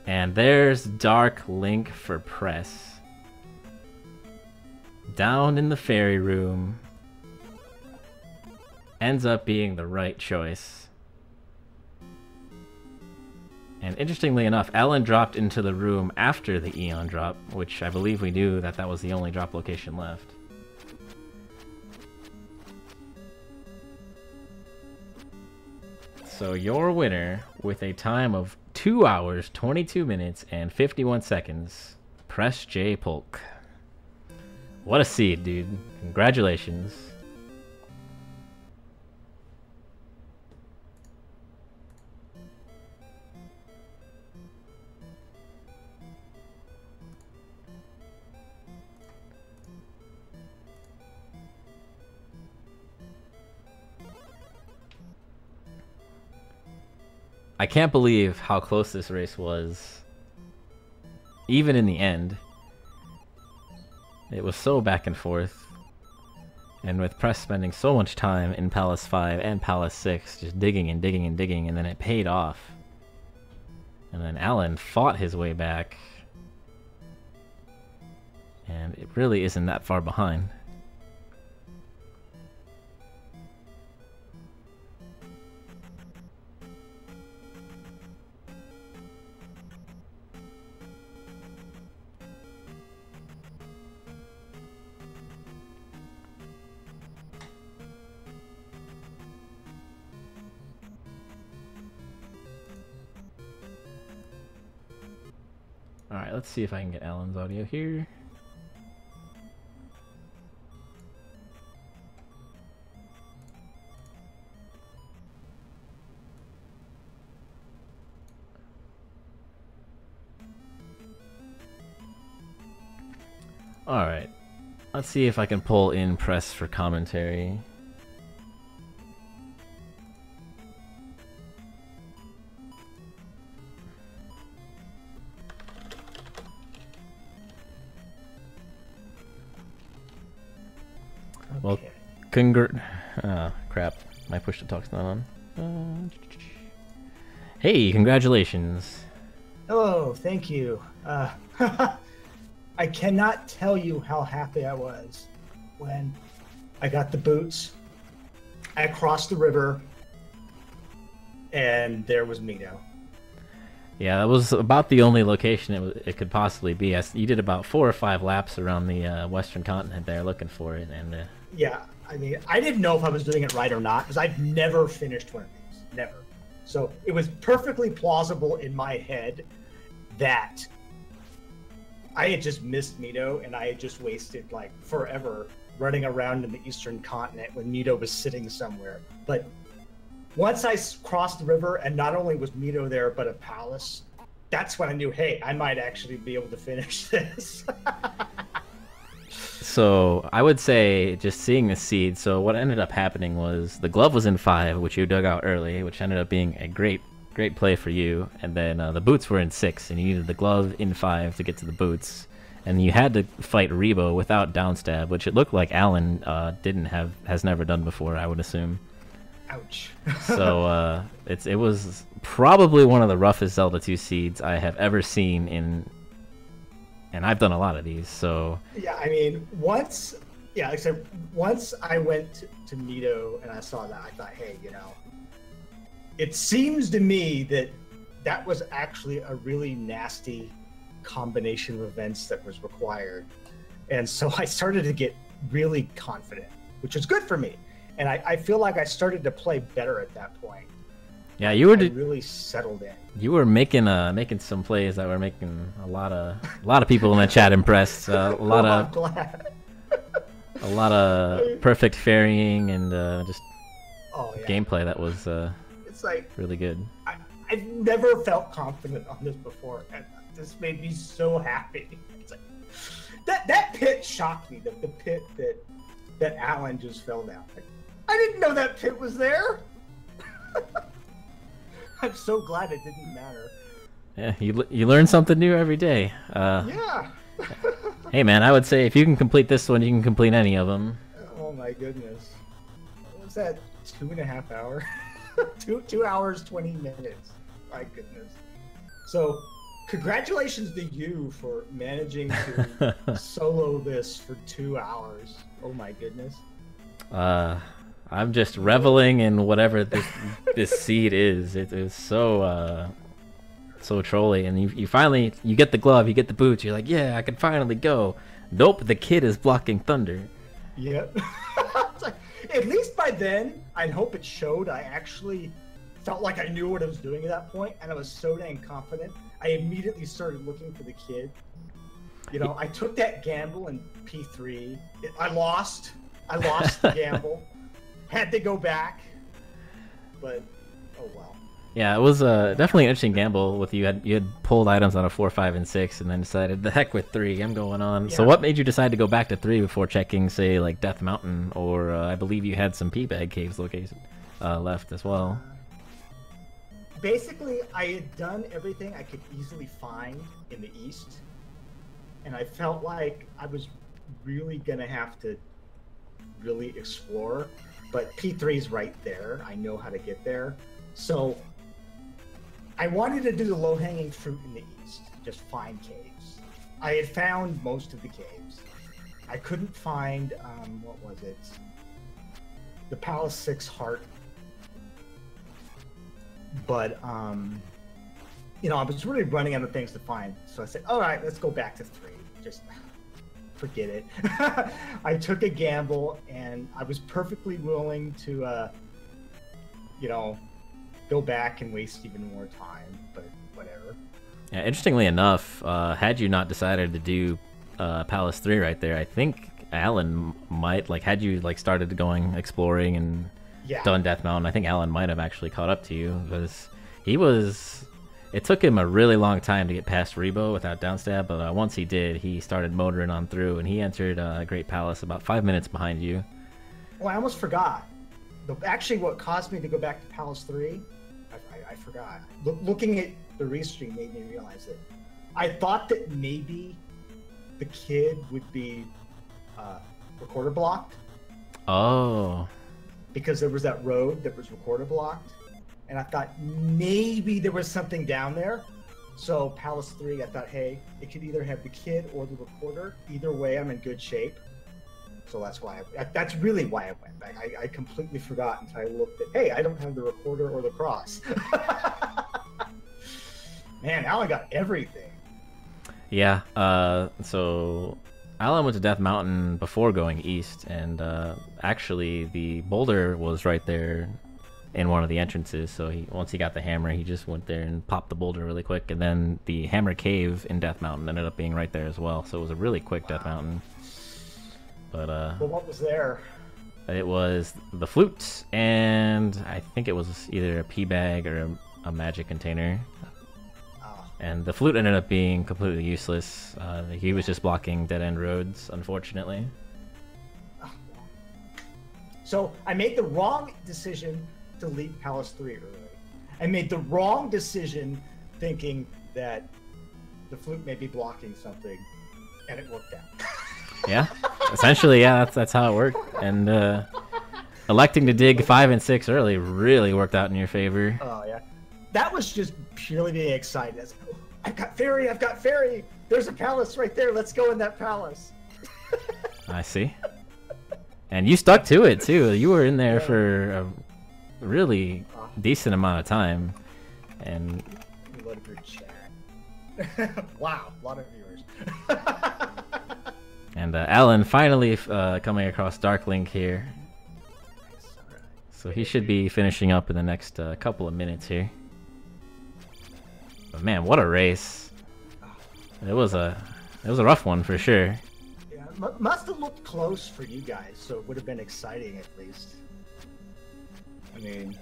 And there's Dark Link for Press. Down in the fairy room. Ends up being the right choice. And interestingly enough, Alan dropped into the room after the Eon Drop, which I believe we knew that that was the only drop location left. So your winner, with a time of 2 hours, 22 minutes, and 51 seconds, PresJPolk. What a seed, dude. Congratulations. I can't believe how close this race was. Even in the end. It was so back and forth. And with Press spending so much time in Palace 5 and Palace 6, just digging and digging and digging, and then it paid off. And then Alan fought his way back. And it really isn't that far behind. Alright, let's see if I can get Alan's audio here. Alright. Let's see if I can pull in Press for commentary. Okay. Well, crap. My push to talk's not on. Hey, congratulations. Oh, thank you. I cannot tell you how happy I was when I got the boots. I crossed the river, and there was Mito. Yeah, that was about the only location it could possibly be. You did about 4 or 5 laps around the western continent there looking for it, and yeah, I mean, I didn't know if I was doing it right or not because I've never finished one of these, never. So it was perfectly plausible in my head that I had just missed Mito and I had just wasted like forever running around in the eastern continent when Mito was sitting somewhere. But once I crossed the river and not only was Mito there, but a palace, that's when I knew, hey, I might actually be able to finish this. So I would say just seeing the seed. So what ended up happening was the glove was in 5, which you dug out early, which ended up being a great play for you. And then the boots were in 6, and you needed the glove in 5 to get to the boots. And you had to fight Rebo without downstab, which it looked like Alan has never done before, I would assume. Ouch. So it was probably one of the roughest Zelda 2 seeds I have ever seen and I've done a lot of these, so... Yeah, I mean, once I went to Mito and I saw that, I thought, hey, you know, it seems to me that was actually a really nasty combination of events that was required. And so I started to get really confident, which was good for me. And I feel like I started to play better at that point. Yeah, you were really settled in. You were making some plays that were making a lot of people in the chat impressed. A lot of perfect ferrying and just gameplay that was it's like really good. I've never felt confident on this before, and this made me so happy. It's like that pit shocked me. The pit that Alan just fell down. Like, I didn't know that pit was there. I'm so glad it didn't matter. Yeah, you learn something new every day. Yeah. Hey man, I would say if you can complete this one, you can complete any of them. Oh my goodness. What was that? 2.5 hours? 2 hours, 20 minutes. My goodness. So, congratulations to you for managing to solo this for 2 hours. Oh my goodness. I'm just reveling in whatever this seed is. It is so trolly, and you finally get the glove, you get the boots. You're like, yeah, I can finally go. Nope, the kid is blocking thunder. Yep. At least by then, I hope it showed. I actually felt like I knew what I was doing at that point, and I was so dang confident. I immediately started looking for the kid. You know, I took that gamble in P3. I lost the gamble. Had to go back, but oh well. Yeah, it was definitely an interesting gamble with you. You had pulled items out of 4, 5, and 6, and then decided the heck with 3. I'm going on. Yeah. So what made you decide to go back to 3 before checking, say, like Death Mountain, or I believe you had some P-Bag Caves location left as well. Basically, I had done everything I could easily find in the east, and I felt like I was really gonna have to really explore. But P3 is right there. I know how to get there. So I wanted to do the low-hanging fruit in the east, just find caves. I had found most of the caves. I couldn't find, what was it? The Palace 6 Heart. But, you know, I was really running out of things to find. So I said, all right, let's go back to 3. Just forget it. I took a gamble, and I was perfectly willing to, you know, go back and waste even more time, but whatever. Yeah, interestingly enough, had you not decided to do Palace 3 right there, I think Alan might, like, had you like started going exploring and done Death Mountain, I think Alan might have actually caught up to you, because he was It took him a really long time to get past Rebo without downstab, but once he did, he started motoring on through, and he entered Great Palace about 5 minutes behind you. Oh, I almost forgot. Actually, what caused me to go back to Palace 3, I forgot. Looking at the restream made me realize it. I thought that maybe the kid would be recorder blocked. Oh. Because there was that road that was recorder blocked. And I thought maybe there was something down there. So Palace 3, I thought, hey, it could either have the kid or the recorder. Either way, I'm in good shape. So that's why that's really why I went back. I completely forgot until I looked at, hey, I don't have the recorder or the cross. Man, Alan got everything. Yeah, so Alan went to Death Mountain before going east, and actually the boulder was right there in one of the entrances, so once he got the hammer, he just went there and popped the boulder really quick, and then the hammer cave in Death Mountain ended up being right there as well, so it was a really quick Death Mountain. But well, what was there? It was the flute, and I think it was either a pea bag or a magic container. And the flute ended up being completely useless. He was just blocking dead-end roads, unfortunately. So I made the wrong decision to leave Palace 3 early. I made the wrong decision thinking that the flute may be blocking something, and it worked out. Yeah, essentially, yeah, that's how it worked. And electing to dig 5 and 6 early really worked out in your favor. Oh, yeah. That was just purely being excited. I've got fairy, I've got fairy. There's a palace right there. Let's go in that palace. I see. And you stuck to it, too. You were in there for a really decent amount of time. And what a good chat. Wow, a lot of viewers. And Alan finally coming across Darklink here. So he should be finishing up in the next couple of minutes here. But man, what a race! It was a rough one for sure. Yeah, must have looked close for you guys, so it would have been exciting at least. I mean,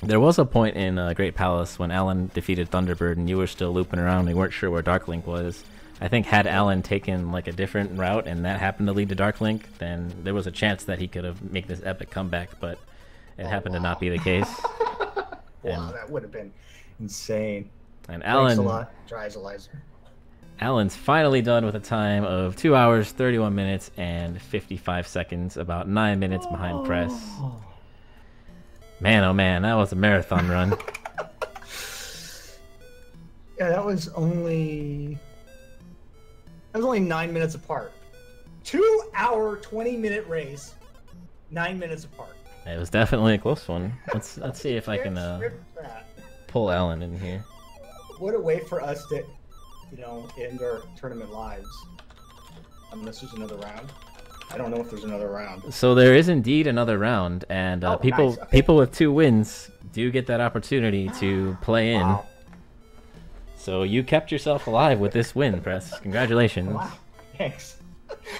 there was a point in Great Palace when Alan defeated Thunderbird, and you were still looping around. We weren't sure where Darklink was. I think had Alan taken like a different route, and that happened to lead to Darklink, then there was a chance that he could have made this epic comeback, but it happened to not be the case. Wow, that would have been insane. And Alan, thanks a lot, Dryzalizer. Alan's finally done with a time of 2 hours, 31 minutes, and 55 seconds, about 9 minutes behind Press. Man, oh man, that was a marathon run. Yeah, that was only 9 minutes apart. 2 hour, 20-minute race, 9 minutes apart. It was definitely a close one. Let's see if I can pull Alan in here. What a way for us to, end our tournament lives. Unless there's another round. I don't know if there's another round. So there is indeed another round, and people nice. Okay. people with 2 wins do get that opportunity to play in. Wow. So you kept yourself alive with this win, Press. Congratulations. Wow, thanks.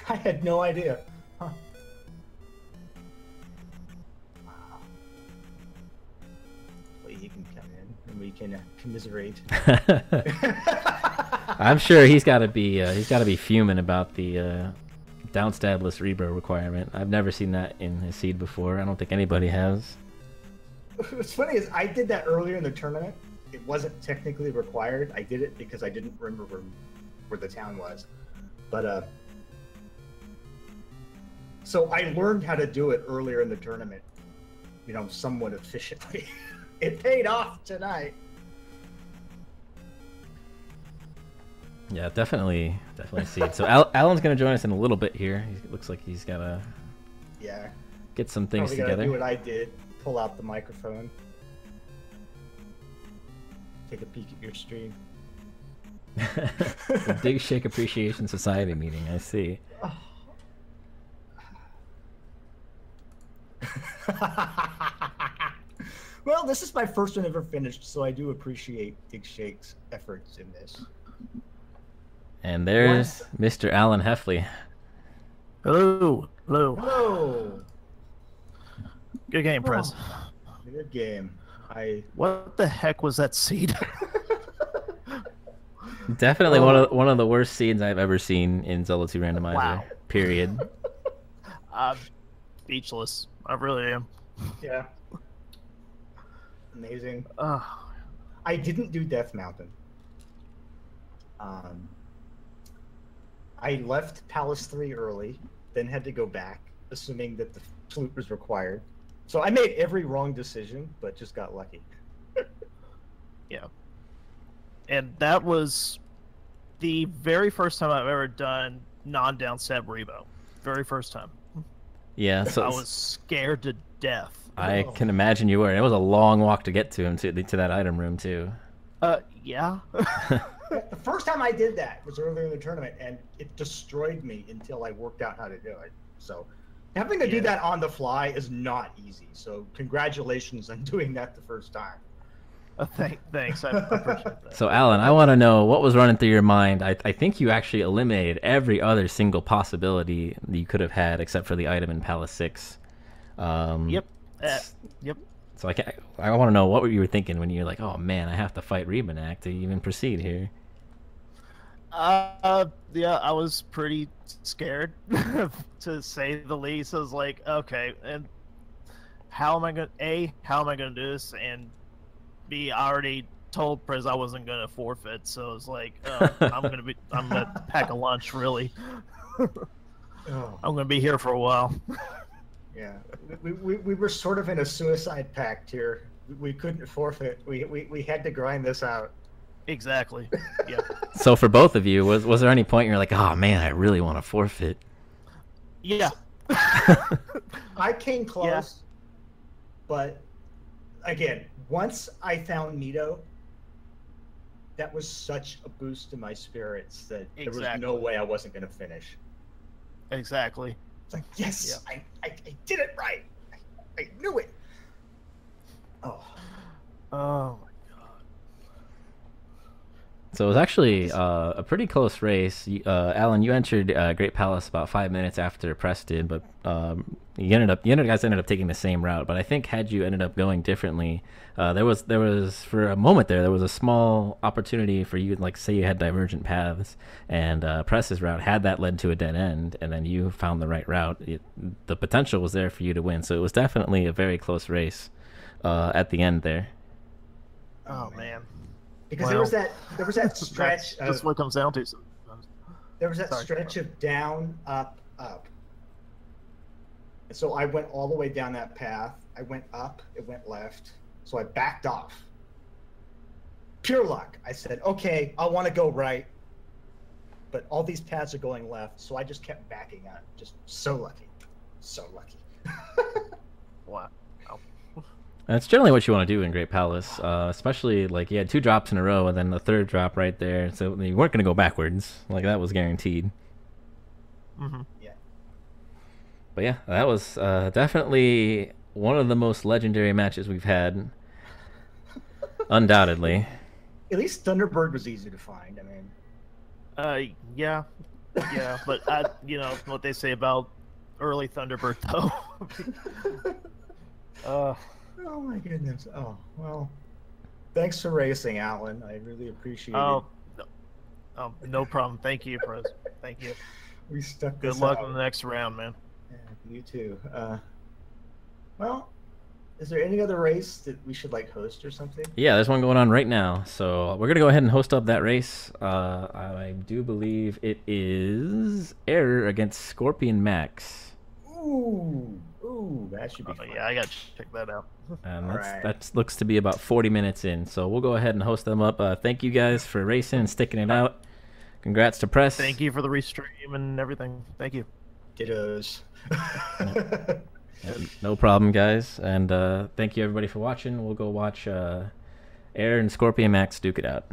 I had no idea. Huh. Wow. Well, you can come in and we can commiserate. I'm sure he's got to be fuming about the downstabless rebro requirement. I've never seen that in his seed before. I don't think anybody has. What's funny is I did that earlier in the tournament. It wasn't technically required. I did it because I didn't remember where the town was. But so I learned how to do it earlier in the tournament, somewhat efficiently. It paid off tonight. Yeah, definitely see it. So Alan's gonna join us in a little bit here. He looks like he's gotta get some things together. Do what I did. Pull out the microphone. Take a peek at your stream. The Dig Shake Appreciation Society meeting, I see. Well, this is my first one ever finished, so I do appreciate Dig Shake's efforts in this. And there's Mr. TheAlanHeffley. Hello. Hello. Good game, Press. Good game. What the heck was that seed? Definitely one of the worst scenes I've ever seen in Zelda 2 Randomizer. Wow. Period. I'm speechless. I really am. Yeah. Amazing. Oh, I didn't do Death Mountain. I left Palace 3 early, then had to go back, assuming that the flute was required. So I made every wrong decision, but just got lucky. yeah. And that was the very first time I've ever done non-downstep Rebo. Very first time. Yeah, so I was scared to death. I can imagine you were. It was a long walk to get to him to that item room too. Yeah. The first time I did that was earlier in the tournament, and it destroyed me until I worked out how to do it. So having to do that on the fly is not easy. So congratulations on doing that the first time. Thanks. I appreciate that. So Alan, I want to know what was running through your mind. I think you actually eliminated every other single possibility that you could have had except for the item in Palace 6. Yep. Yep. So I want to know what you were thinking when you're like, oh man, I have to fight Rebanak to even proceed here. Yeah, I was pretty scared, to say the least. I was like, okay, and how am I gonna do this? And B, I already told Prez I wasn't gonna forfeit, so it's like, I'm gonna pack a lunch, really. Oh. I'm gonna be here for a while. Yeah, we were sort of in a suicide pact here. We couldn't forfeit. We had to grind this out. Exactly. Yeah. So for both of you, was there any point you're like, oh man, I really want to forfeit? Yeah. I came close, but again, once I found Nito, that was such a boost to my spirits that there was no way I wasn't going to finish. Exactly. It's like, yes, I did it right. I knew it. Oh. Oh. So it was actually a pretty close race. Alan, you entered Great Palace about 5 minutes after Press did, but you guys ended up taking the same route. But I think had you ended up going differently, there was for a moment there was a small opportunity for you, like say you had divergent paths, and Press's route had that led to a dead end, and then you found the right route. The potential was there for you to win. So it was definitely a very close race at the end there. Oh man. Because there was that stretch. That's what it comes down to sometimes. There was that stretch of down, up, up. And so I went all the way down that path. I went up, it went left. So I backed off. Pure luck. I said, okay, I want to go right. But all these paths are going left. So I just kept backing up. Just so lucky. So lucky. Wow. That's generally what you want to do in Great Palace, especially like you had 2 drops in a row and then the third drop right there, so you weren't going to go backwards. Like that was guaranteed. Mm-hmm. Yeah. But yeah, that was definitely one of the most legendary matches we've had, undoubtedly. At least Thunderbird was easy to find. I mean. Yeah, but you know what they say about early Thunderbird though. Oh my goodness. Oh, well. Thanks for racing, Alan. I really appreciate it. Oh, no problem. Thank you, Prez. Thank you. We stuck Good this luck out. in the next round, man. Yeah, you too. Well, is there any other race that we should like host or something? Yeah, there's one going on right now, so we're gonna go ahead and host up that race. I do believe it is Error against Scorpion Max. Ooh, that should be fun. Yeah, I got to check that out. And that looks to be about 40 minutes in, so we'll go ahead and host them up. Thank you guys for racing and sticking it out. Congrats to Press. Thank you for the restream and everything. Thank you. Dittos. No problem, guys. And thank you everybody for watching. We'll go watch Air and Scorpion Max duke it out.